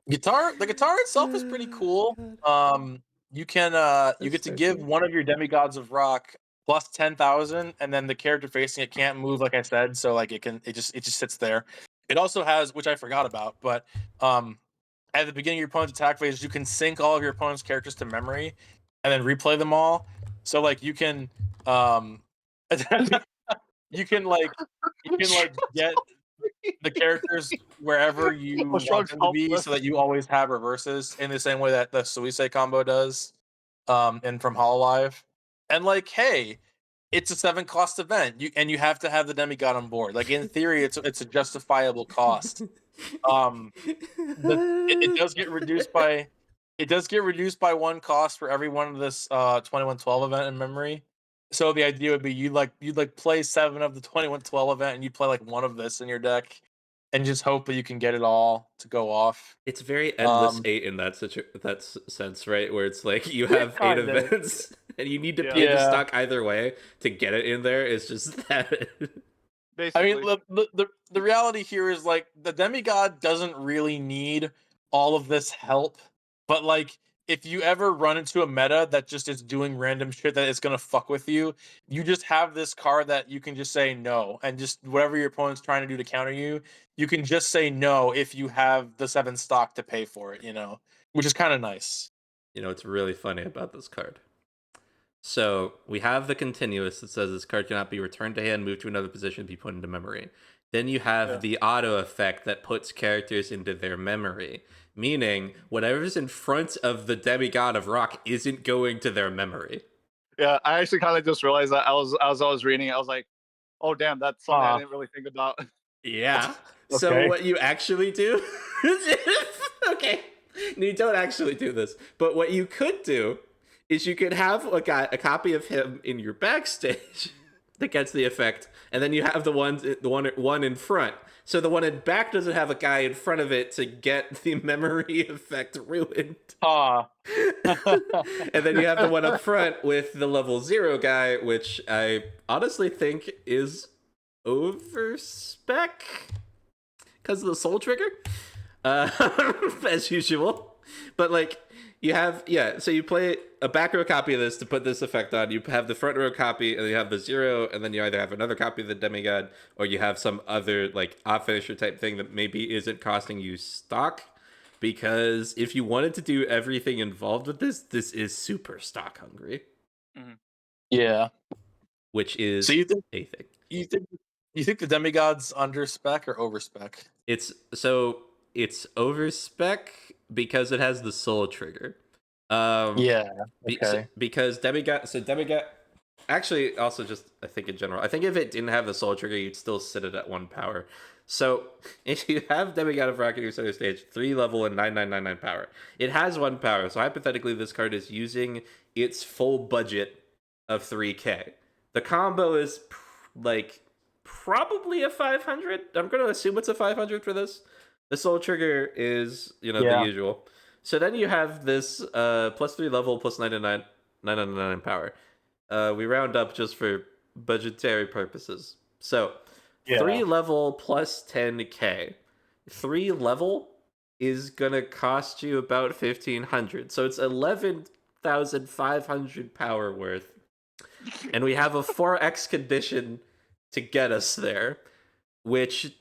[SPEAKER 3] the guitar itself is pretty cool. You get to give one of your demigods of rock plus 10,000, and then the character facing it can't move, like I said, so like it just sits there. It also has, which I forgot about, but at the beginning of your opponent's attack phase, you can sync all of your opponent's characters to memory and then replay them all. So like you can you can like get the characters wherever you
[SPEAKER 2] Oh,
[SPEAKER 3] want
[SPEAKER 2] Shrug's
[SPEAKER 3] them to be,
[SPEAKER 2] helpless.
[SPEAKER 3] so that you always have reverses in the same way that the Suisei combo does, and from Hololive. And like, hey, it's a 7 cost event. You have to have the demigod on board. Like in theory, it's a justifiable cost. It does get reduced by 1 cost for every one of this 2112 event in memory. So the idea would be you'd play 7 of the 2112 event, and you play like 1 of this in your deck, and just hope that you can get it all to go off.
[SPEAKER 1] It's very endless
[SPEAKER 3] Um,
[SPEAKER 1] 8 in that sense, right? Where it's like you have 8
[SPEAKER 3] kinda.
[SPEAKER 1] events and you need to
[SPEAKER 2] Yeah.
[SPEAKER 1] pay the
[SPEAKER 3] Yeah.
[SPEAKER 1] stock either way to get it in there. It's just that.
[SPEAKER 3] I mean,
[SPEAKER 2] Basically,
[SPEAKER 3] the reality here is like the demigod doesn't really need all of this help, but like if you ever run into a meta that just is doing random shit that is gonna fuck with you, you just have this card that you can just say no, and just whatever your opponent's trying to do to counter you, you can just say no if you have the 7 stock to pay for it, which is kind of nice.
[SPEAKER 1] You know, it's really funny about this card. So we have the continuous that says this card cannot be returned to hand, moved to another position, be put into memory. Then you have
[SPEAKER 2] Yeah.
[SPEAKER 1] the auto effect that puts characters into their memory, meaning whatever's in front of the demigod of rock isn't going to their memory.
[SPEAKER 2] yeah. I actually kind of just realized that I was reading it. I was like, oh damn, that's something I didn't really think about.
[SPEAKER 1] Yeah. So
[SPEAKER 3] Okay.
[SPEAKER 1] what you actually do okay. No, you don't actually do this. But what you could do is you could have a copy of him in your backstage that gets the effect, and then you have the one in front. So the one in back doesn't have a guy in front of it to get the memory effect ruined.
[SPEAKER 3] Ah.
[SPEAKER 1] And then you have the one up front with the level 0 guy, which I honestly think is over spec because of the soul trigger, as usual. But like you have so you play a back row copy of this to put this effect on. You have the front row copy, and you have the 0, and then you either have another copy of the demigod, or you have some other like off finisher type thing that maybe isn't costing you stock. Because if you wanted to do everything involved with this is super stock hungry.
[SPEAKER 3] Yeah.
[SPEAKER 1] Which is
[SPEAKER 3] So you think
[SPEAKER 1] a thing.
[SPEAKER 3] you think the demigod's under spec or over spec?
[SPEAKER 1] It's over spec because it has the soul trigger.
[SPEAKER 3] Yeah. Okay.
[SPEAKER 1] Because demigod actually also just I think in general. I think if it didn't have the soul trigger, you'd still sit it at 1 power. So if you have Demigod of Rocketeer Center Stage, 3 level and 9999 power, it has 1 power. So hypothetically, this card is using its full budget of 3k. The combo is probably a 500. I'm going to assume it's a 500 for this. The soul trigger is the usual. So then you have this plus 3 level plus 999 power. We round up just for budgetary purposes. So 3 level plus 10k. 3 level is gonna cost you about 1500. So it's 11,500 power worth. And we have a 4x condition to get us there, which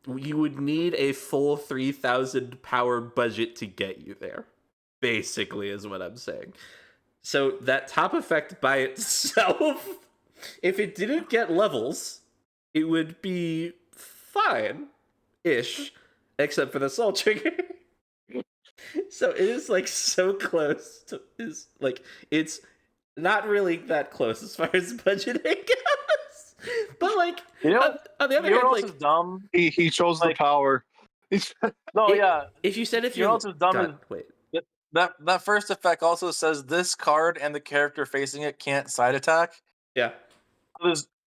[SPEAKER 1] you would need a full 3,000 power budget to get you there. Basically, is what I'm saying. So that top effect by itself, if it didn't get levels, it would be fine-ish, except for the soul trigger. So it is like so close to it's not really that close as far as budgeting goes. But like on the other hand,
[SPEAKER 3] like dumb.
[SPEAKER 2] He chose the power.
[SPEAKER 1] If you said
[SPEAKER 3] you know what's dumb
[SPEAKER 1] God, wait.
[SPEAKER 3] That first effect also says this card and the character facing it can't side attack.
[SPEAKER 1] Yeah.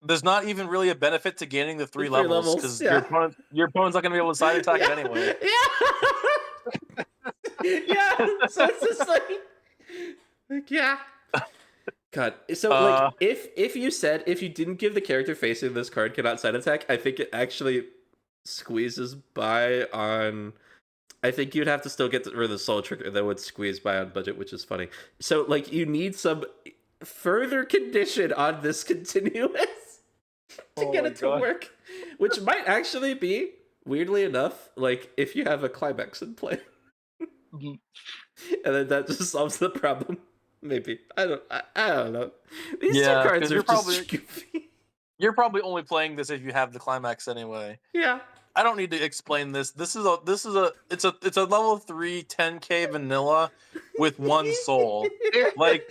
[SPEAKER 3] There's not even really a benefit to gaining the 3 levels because your opponent's not gonna be able to side attack it anyway.
[SPEAKER 1] Yeah. So it's just like yeah. God. So like if you didn't give the character facing this card cannot side attack, I think it actually squeezes by on. I think you'd have to still get rid of the soul trigger that would squeeze by on budget, which is funny. So like you need some further condition on this continuous to get it to work, which might actually be weirdly enough like if you have a climax in play. And then that just solves the problem. Maybe I don't know. These two cards are just goofy.
[SPEAKER 3] You're probably only playing this if you have the climax anyway.
[SPEAKER 1] Yeah.
[SPEAKER 3] I don't need to explain this. It's a level 3 10k vanilla with 1 soul. Like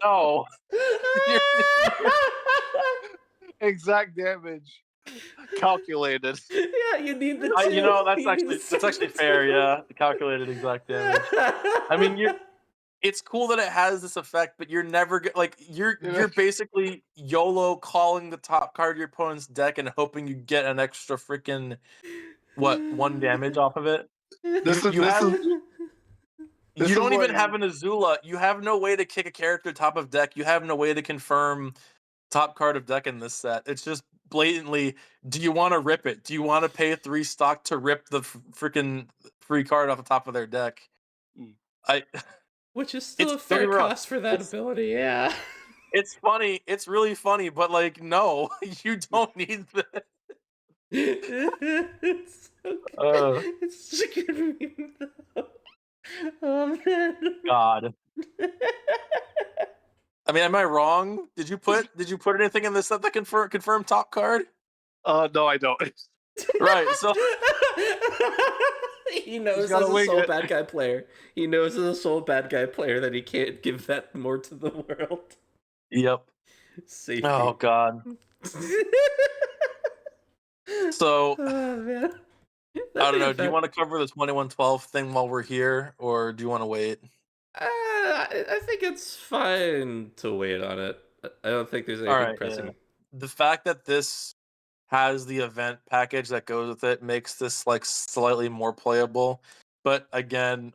[SPEAKER 3] no.
[SPEAKER 2] Exact damage calculated.
[SPEAKER 1] Yeah, you need the
[SPEAKER 3] that's actually fair, yeah. Calculated exact damage. I mean, it's cool that it has this effect, but you're never you're basically YOLO calling the top card of your opponent's deck and hoping you get an extra freaking 1 damage off of it. You don't even have an Azula. You have no way to kick a character top of deck. You have no way to confirm top card of deck in this set. It's just blatantly, do you want to rip it? Do you want to pay 3 stock to rip the freaking free card off the top of their deck?
[SPEAKER 1] Which is still a fair cost for that ability, yeah.
[SPEAKER 3] It's funny. It's really funny, but like, no, you don't need that.
[SPEAKER 1] It's so good. It's such a good meme, though. Oh man.
[SPEAKER 3] God. I mean, am I wrong? Did you put anything in this set that confirm top card?
[SPEAKER 2] No, I don't.
[SPEAKER 3] Right, so
[SPEAKER 1] he knows as a sole bad guy player. He knows as a sole bad guy player that he can't give that more to the world.
[SPEAKER 3] Yep.
[SPEAKER 1] Safety.
[SPEAKER 3] Oh God. So
[SPEAKER 1] oh, man.
[SPEAKER 3] I don't know. Do you want to cover the 2112 thing while we're here, or do you want to wait?
[SPEAKER 1] I think it's fine to wait on it. I don't think there's anything pressing.
[SPEAKER 3] Yeah. The fact that this has the event package that goes with it makes this like slightly more playable. But again,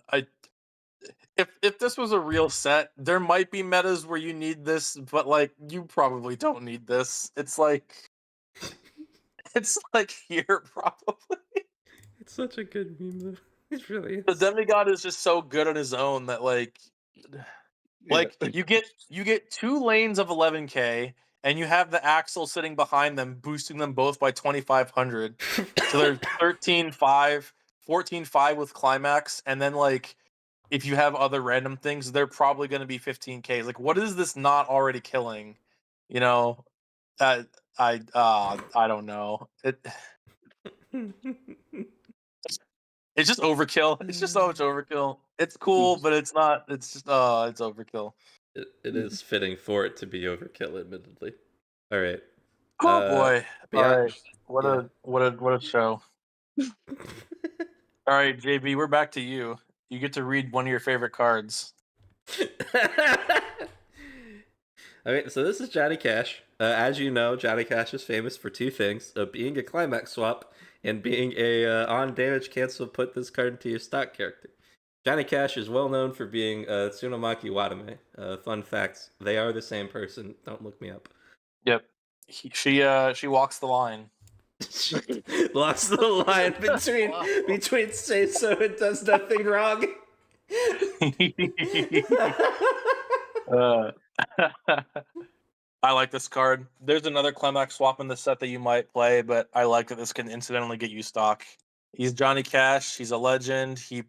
[SPEAKER 3] if this was a real set, there might be metas where you need this, but like you probably don't need this. It's like here probably.
[SPEAKER 1] It's such a good meme, though. It really
[SPEAKER 3] The
[SPEAKER 1] is.
[SPEAKER 3] demigod is just so good on his own that like you get 2 lanes of 11k, and you have the Axle sitting behind them, boosting them both by 2,500. So they're 13-5, 14-5 with climax, and then like if you have other random things, they're probably going to be 15k. Like, what is this not already killing? You know, I I don't know. It's just overkill. It's just so much overkill. It's cool, but it's not. It's just it's overkill.
[SPEAKER 1] It is fitting for it to be overkill, admittedly. All right.
[SPEAKER 3] Oh boy!
[SPEAKER 1] But
[SPEAKER 3] All
[SPEAKER 1] yeah,
[SPEAKER 3] right, what a show! All right, JB, we're back to you. You get to read one of your favorite cards.
[SPEAKER 1] Okay, so this is Johnny Cash. As you know, Johnny Cash is famous for two things: being a climax swap and being a on damage cancel. Put this card into your stock character. Johnny Cash is well known for being Tsunomaki Watame. Fun facts: they are the same person. Don't look me up.
[SPEAKER 3] Yep, she walks the line.
[SPEAKER 1] She lost the line between say so and does nothing wrong.
[SPEAKER 3] uh, I like this card. There's another climax swap in the set that you might play, but I like that this can incidentally get you stock. He's Johnny Cash. He's a legend. He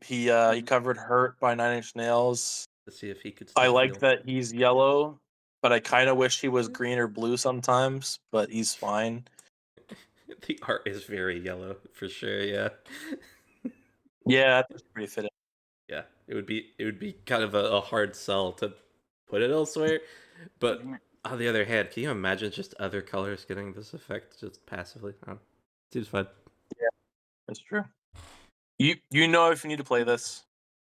[SPEAKER 3] covered Hurt by 9 Inch Nails.
[SPEAKER 1] Let's see if he could
[SPEAKER 3] I
[SPEAKER 1] still
[SPEAKER 3] like
[SPEAKER 1] feel.
[SPEAKER 3] that he's yellow, but I kind of wish he was green or blue sometimes. But he's fine.
[SPEAKER 1] The art is very yellow for sure. Yeah,
[SPEAKER 3] Yeah, that's pretty fitting.
[SPEAKER 1] yeah. It would be kind of a hard sell to put it elsewhere. But on the other hand, can you imagine just other colors getting this effect just passively? Oh, seems fun.
[SPEAKER 3] Yeah, that's true. You know if you need to play this.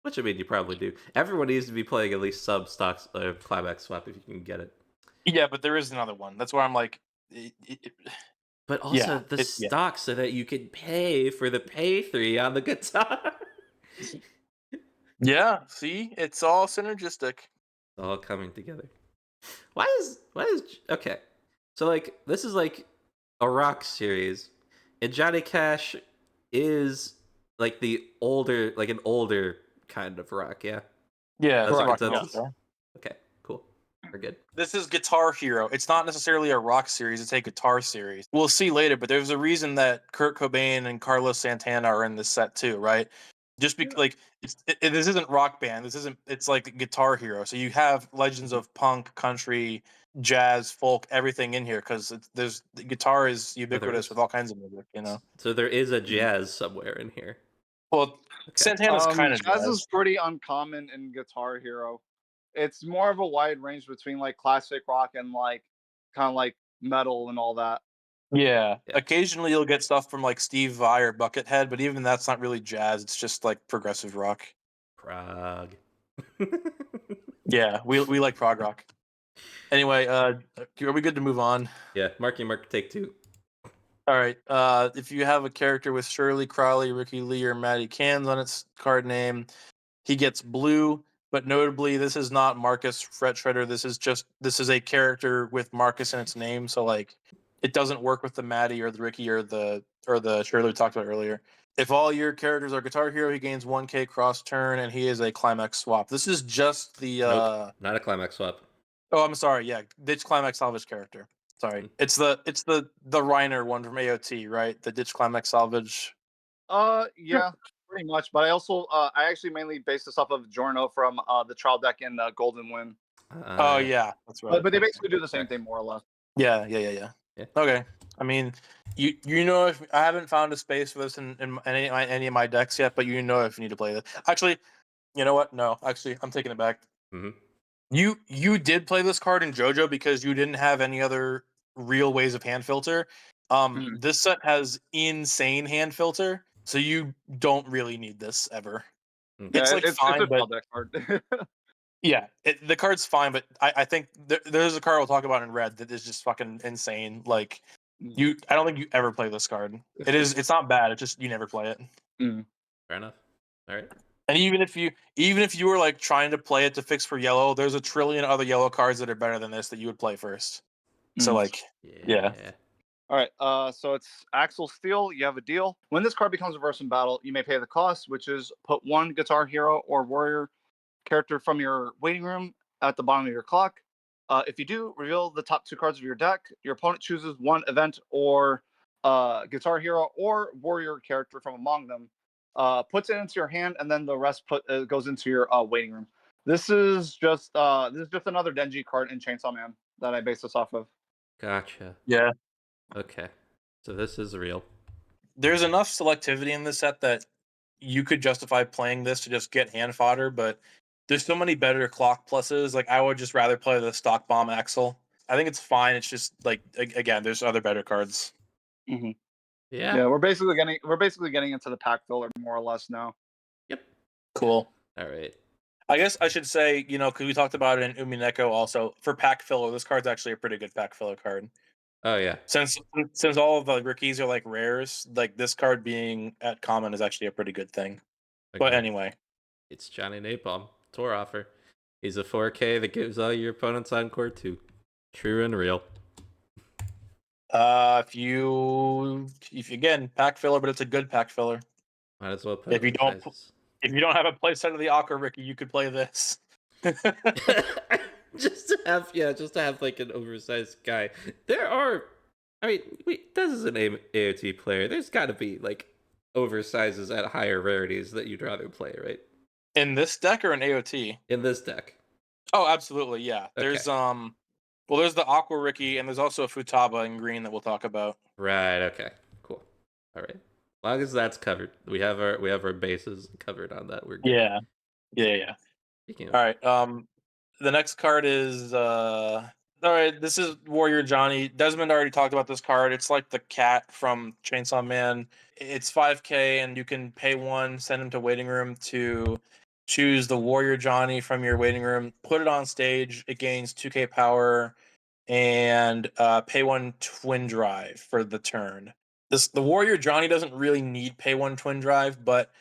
[SPEAKER 1] Which I mean, you probably do. Everyone needs to be playing at least sub stocks climax swap if you can get it.
[SPEAKER 3] Yeah, but there is another one. That's where I'm like,
[SPEAKER 1] But also the
[SPEAKER 3] yeah.
[SPEAKER 1] stock so that you can pay for the pay 3 on the guitar.
[SPEAKER 3] Yeah, see, it's all synergistic.
[SPEAKER 1] It's all coming together. Why is okay? So like this is like a rock series, and Johnny Cash is like an older kind of rock. Yeah,
[SPEAKER 3] Yeah,
[SPEAKER 1] that's
[SPEAKER 3] it's a rock
[SPEAKER 1] consensus.
[SPEAKER 3] monster.
[SPEAKER 1] Okay, cool. We're good.
[SPEAKER 3] This is Guitar Hero. It's not necessarily a rock series. It's a guitar series. We'll see later, but there's a reason that Kurt Cobain and Carlos Santana are in this set too, right? Just because, like, this isn't Rock Band. This isn't. It's like Guitar Hero. So you have legends of punk, country, jazz, folk, everything in here because the guitar is ubiquitous with all kinds of music. You know.
[SPEAKER 1] So there is a jazz somewhere in here.
[SPEAKER 3] Well,
[SPEAKER 1] Okay.
[SPEAKER 3] Santana's kind of
[SPEAKER 2] Jazz is pretty uncommon in Guitar Hero. It's more of a wide range between like classic rock and like kind of like metal and all that.
[SPEAKER 3] Yeah.
[SPEAKER 1] Yeah.
[SPEAKER 3] Occasionally you'll get stuff from like Steve Vai or Buckethead, but even that's not really jazz. It's just like progressive rock.
[SPEAKER 1] Prague.
[SPEAKER 3] Yeah, we like prog rock. Anyway, are we good to move on?
[SPEAKER 1] Yeah, Marky Mark, take 2.
[SPEAKER 3] All right. If you have a character with Shirley, Crowley, Ricky Lee, or Maddie Cans on its card name, he gets blue. But notably, this is not Marcus Fret Shredder. This is a character with Marcus in its name. So like, it doesn't work with the Maddie or the Ricky or the Shirley we talked about earlier. If all your characters are Guitar Hero, he gains 1k cross turn, and he is a climax swap. This is just the
[SPEAKER 1] Nope, not a climax swap.
[SPEAKER 3] Oh, I'm sorry. Yeah, Ditch Climax Salvage character. Sorry, it's the Reiner one from AOT, right? The Ditch Climax Salvage.
[SPEAKER 2] Yeah, pretty much. But I also I actually mainly based this off of Giorno from the trial deck in Golden Wind.
[SPEAKER 3] Oh yeah, that's right.
[SPEAKER 2] But they basically do the same thing more or less.
[SPEAKER 3] Yeah.
[SPEAKER 1] Yeah.
[SPEAKER 3] Okay. I mean, you know if I haven't found a space for this in any of my decks yet, but you know if you need to play this. Actually, you know what? No, actually, I'm taking it back.
[SPEAKER 1] Mm-hmm.
[SPEAKER 3] You did play this card in JoJo because you didn't have any other real ways of hand filter. This set has insane hand filter, so you don't really need this ever. It's like fine,
[SPEAKER 2] a
[SPEAKER 3] but
[SPEAKER 2] deck card.
[SPEAKER 3] yeah, the card's fine. But I think there's a card we'll talk about in red that is just fucking insane. Like I don't think you ever play this card. It's not bad. It's just you never play it.
[SPEAKER 1] Fair enough. All right.
[SPEAKER 3] And even if you were like trying to play it to fix for yellow, there's a trillion other yellow cards that are better than this that you would play first. So like, yeah.
[SPEAKER 2] All right. So it's Axel Steel. You have a deal. When this card becomes reverse in battle, you may pay the cost, which is put one Guitar Hero or Warrior character from your waiting room at the bottom of your clock. If you do, reveal the top two cards of your deck. Your opponent chooses one event or Guitar Hero or Warrior character from among them, puts it into your hand, and then the rest goes into your waiting room. This is just another Denji card in Chainsaw Man that I base this off of.
[SPEAKER 1] Gotcha.
[SPEAKER 3] Yeah.
[SPEAKER 1] Okay. So this is real.
[SPEAKER 3] There's enough selectivity in this set that you could justify playing this to just get hand fodder, but there's so many better clock pluses. Like, I would just rather play the stock bomb Axel. I think it's fine. It's just like, again, there's other better cards.
[SPEAKER 2] Mm-hmm.
[SPEAKER 1] Yeah.
[SPEAKER 2] Yeah, we're basically getting into the pack filler more or less now.
[SPEAKER 1] Yep.
[SPEAKER 3] Cool.
[SPEAKER 1] All right.
[SPEAKER 3] I guess I should say, because we talked about it in Umineko also, for pack filler, this card's actually a pretty good pack filler card.
[SPEAKER 1] Oh yeah.
[SPEAKER 3] Since all of the rookies are like rares, like this card being at common is actually a pretty good thing. But
[SPEAKER 1] Agreed.
[SPEAKER 3] anyway,
[SPEAKER 1] It's Johnny Napalm. Tour offer. He's a 4K that gives all your opponents Encore 2. True and real.
[SPEAKER 3] if you again pack filler, but it's a good pack filler.
[SPEAKER 1] Might as well put
[SPEAKER 3] If you don't have a playset of the Aqua Ricky, you could play this.
[SPEAKER 1] just to have like an oversized guy. There are, I mean, this is an AOT player. There's got to be like oversizes at higher rarities that you'd rather play, right?
[SPEAKER 3] In this deck or in AOT?
[SPEAKER 1] In this deck.
[SPEAKER 3] Oh, absolutely, yeah. There's there's the Aqua Ricky, and there's also a Futaba in green that we'll talk about.
[SPEAKER 1] Right. Okay. Cool. All right. As long as that's covered, we have our bases covered on that. We're good.
[SPEAKER 3] Yeah. All right. The next card is all right. This is Warrior Johnny. Desmond already talked about this card. It's like the cat from Chainsaw Man. It's 5K, and you can pay one, send him to waiting room to choose the Warrior Johnny from your waiting room. Put it on stage. It gains 2K power, and pay one twin drive for the turn. The Warrior Johnny doesn't really need pay one twin drive, but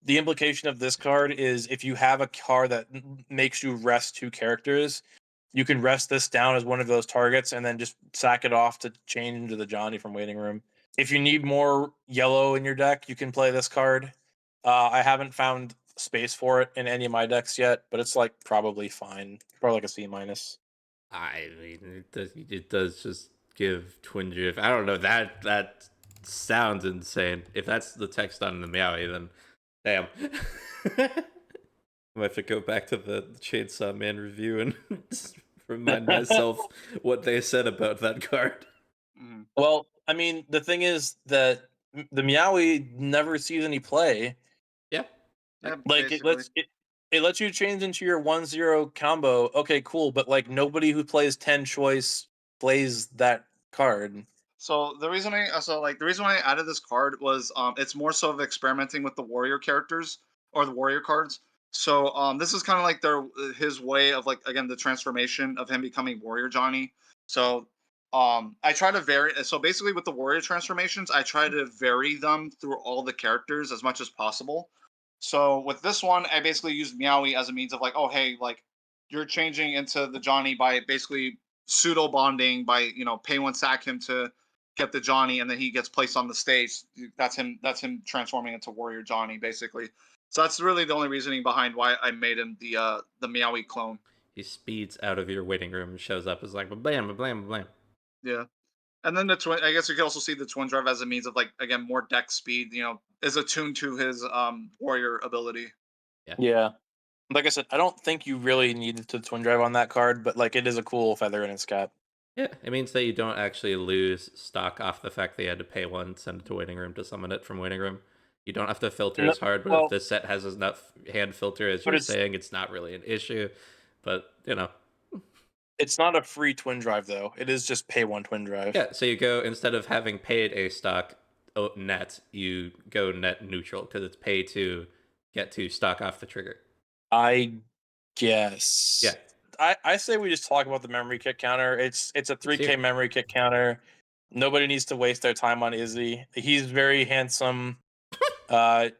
[SPEAKER 3] the implication of this card is if you have a card that makes you rest two characters, you can rest this down as one of those targets and then just sack it off to change into the Johnny from waiting room. If you need more yellow in your deck, you can play this card. I haven't found space for it in any of my decks yet, but it's like probably fine, probably like a C minus.
[SPEAKER 1] I mean, it does just give twin drift. I don't know, that sounds insane. If that's the text on the Meowie, then damn. I have to go back to the Chainsaw Man review and remind myself what they said about that card.
[SPEAKER 3] Well, I mean, the thing is that the Meowie never sees any play.
[SPEAKER 1] Yeah.
[SPEAKER 3] Like it lets you change into your 1-0 combo. Okay, cool, but like nobody who plays 10 choice plays that card.
[SPEAKER 2] So the reason why I added this card was it's more so of experimenting with the warrior characters or the warrior cards. So this is kind of like his way of like again the transformation of him becoming warrior Johnny. So I try to vary. So basically with the warrior transformations, I try to vary them through all the characters as much as possible. So with this one, I basically used Meowie as a means of like, oh hey, like you're changing into the Johnny by basically pseudo bonding by pay one sack him to get the Johnny, and then he gets placed on the stage. That's him. That's him transforming into Warrior Johnny, basically. So that's really the only reasoning behind why I made him the Meowie clone.
[SPEAKER 1] He speeds out of your waiting room and shows up as like blam, blam, blam.
[SPEAKER 2] Yeah, and then the twin. I guess you can also see the twin drive as a means of like again more deck speed. Is attuned to his warrior ability.
[SPEAKER 3] Yeah. Like I said, I don't think you really needed to twin drive on that card, but like it is a cool feather in its cap.
[SPEAKER 1] Yeah, it means that you don't actually lose stock off the fact that you had to pay one, send it to waiting room to summon it from waiting room. You don't have to filter as hard, but if this set has enough hand filter, as you're saying, it's not really an issue. But,
[SPEAKER 3] It's not a free twin drive, though. It is just pay one twin drive.
[SPEAKER 1] Yeah, so you go, instead of having paid a stock net, you go net neutral, because it's pay to get to stock off the trigger.
[SPEAKER 3] I guess.
[SPEAKER 1] Yeah.
[SPEAKER 3] I say we just talk about the memory kit counter. It's a 3K memory kit counter. Nobody needs to waste their time on Izzy. He's very handsome. I've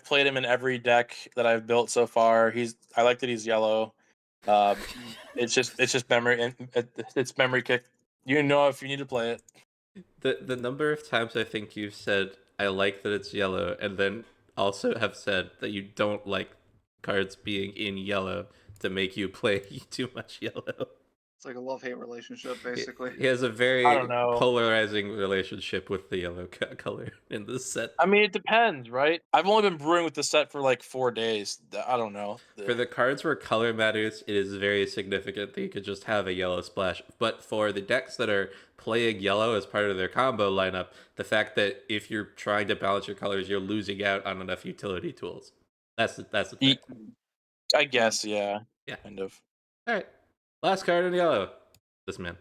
[SPEAKER 3] played him in every deck that I've built so far. I like that he's yellow. It's just memory, and it's memory kit. If you need to play it.
[SPEAKER 1] The number of times I think you've said I like that it's yellow, and then also have said that you don't like cards being in yellow to make you play too much yellow.
[SPEAKER 2] It's like a love-hate relationship,
[SPEAKER 1] He,
[SPEAKER 2] basically.
[SPEAKER 1] he has a
[SPEAKER 3] I don't
[SPEAKER 1] very
[SPEAKER 3] know.
[SPEAKER 1] polarizing relationship with the yellow color in this set.
[SPEAKER 3] I mean, it depends, right? I've only been brewing with the set for like 4 days. I don't know.
[SPEAKER 1] For the cards where color matters, it is very significant that you could just have a yellow splash. But for the decks that are playing yellow as part of their combo lineup, the fact that if you're trying to balance your colors, you're losing out on enough utility tools. That's the thing.
[SPEAKER 3] I guess, yeah.
[SPEAKER 1] Yeah.
[SPEAKER 3] Kind of.
[SPEAKER 1] All right. Last card in yellow. This man.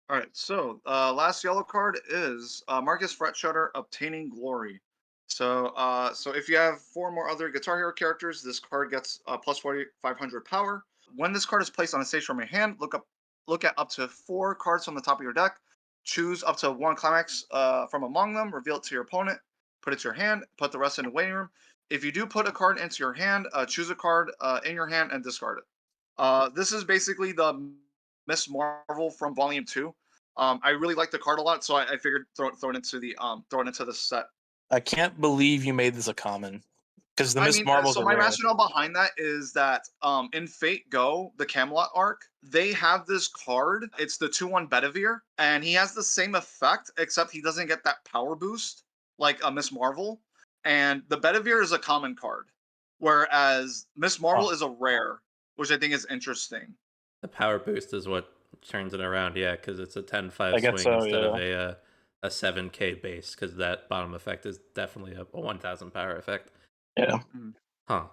[SPEAKER 2] All right, so last yellow card is Marcus Fretshudder, Obtaining Glory. So if you have 4 more other Guitar Hero characters, this card gets plus 4,500 power. When this card is placed on a stage from your hand, look at up to 4 cards from the top of your deck. Choose up to 1 climax from among them. Reveal it to your opponent. Put it to your hand. Put the rest in the waiting room. If you do put a card into your hand, choose a card in your hand and discard it. This is basically the Miss Marvel from Volume 2. I really like the card a lot, so I figured throw it into the set.
[SPEAKER 3] I can't believe you made this a common. Because the Miss Marvel's
[SPEAKER 2] so
[SPEAKER 3] are
[SPEAKER 2] my
[SPEAKER 3] rare.
[SPEAKER 2] rationale behind that is that in Fate Go, the Camelot arc, they have this card. It's the 2/1 Bedivere, and he has the same effect, except he doesn't get that power boost like a Miss Marvel. And the Bedivere is a common card, whereas Miss Marvel is a rare, which I think is interesting.
[SPEAKER 1] The power boost is what turns it around, yeah, because it's a 10-5
[SPEAKER 3] I guess
[SPEAKER 1] swing
[SPEAKER 3] so,
[SPEAKER 1] instead of
[SPEAKER 3] yeah.
[SPEAKER 1] a 7K base, because that bottom effect is definitely a 1,000 power effect.
[SPEAKER 3] Yeah.
[SPEAKER 1] Huh.
[SPEAKER 3] All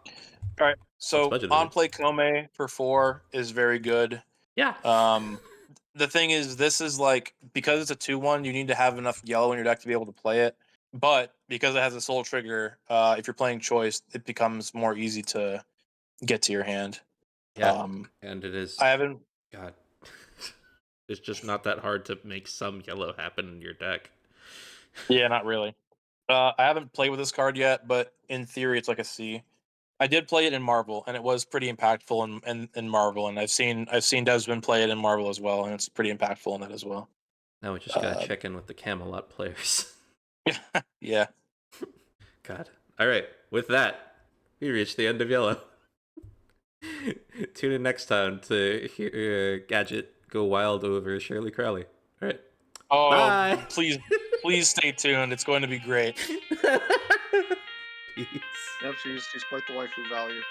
[SPEAKER 3] right. So
[SPEAKER 1] budget is
[SPEAKER 3] on
[SPEAKER 1] it?
[SPEAKER 3] play Kome for 4 is very good.
[SPEAKER 1] Yeah.
[SPEAKER 3] The thing is, this is like, because it's a 2/1, you need to have enough yellow in your deck to be able to play it. But because it has a soul trigger, if you're playing choice, it becomes more easy to get to your hand.
[SPEAKER 1] Yeah. And it is.
[SPEAKER 3] I haven't.
[SPEAKER 1] God. It's just not that hard to make some yellow happen in your deck.
[SPEAKER 3] Yeah, not really. I haven't played with this card yet, but in theory, it's like a C. I did play it in Marvel, and it was pretty impactful in Marvel. And I've seen Desmond play it in Marvel as well, and it's pretty impactful in that as well.
[SPEAKER 1] Now we just gotta check in with the Camelot players.
[SPEAKER 3] Yeah.
[SPEAKER 1] God. All right. With that, we reached the end of yellow. Tune in next time to hear Gadget go wild over Shirley Crowley. All right.
[SPEAKER 3] Oh,
[SPEAKER 1] Bye.
[SPEAKER 3] please stay tuned. It's going to be great.
[SPEAKER 1] Peace.
[SPEAKER 2] Yep, she's quite the waifu value.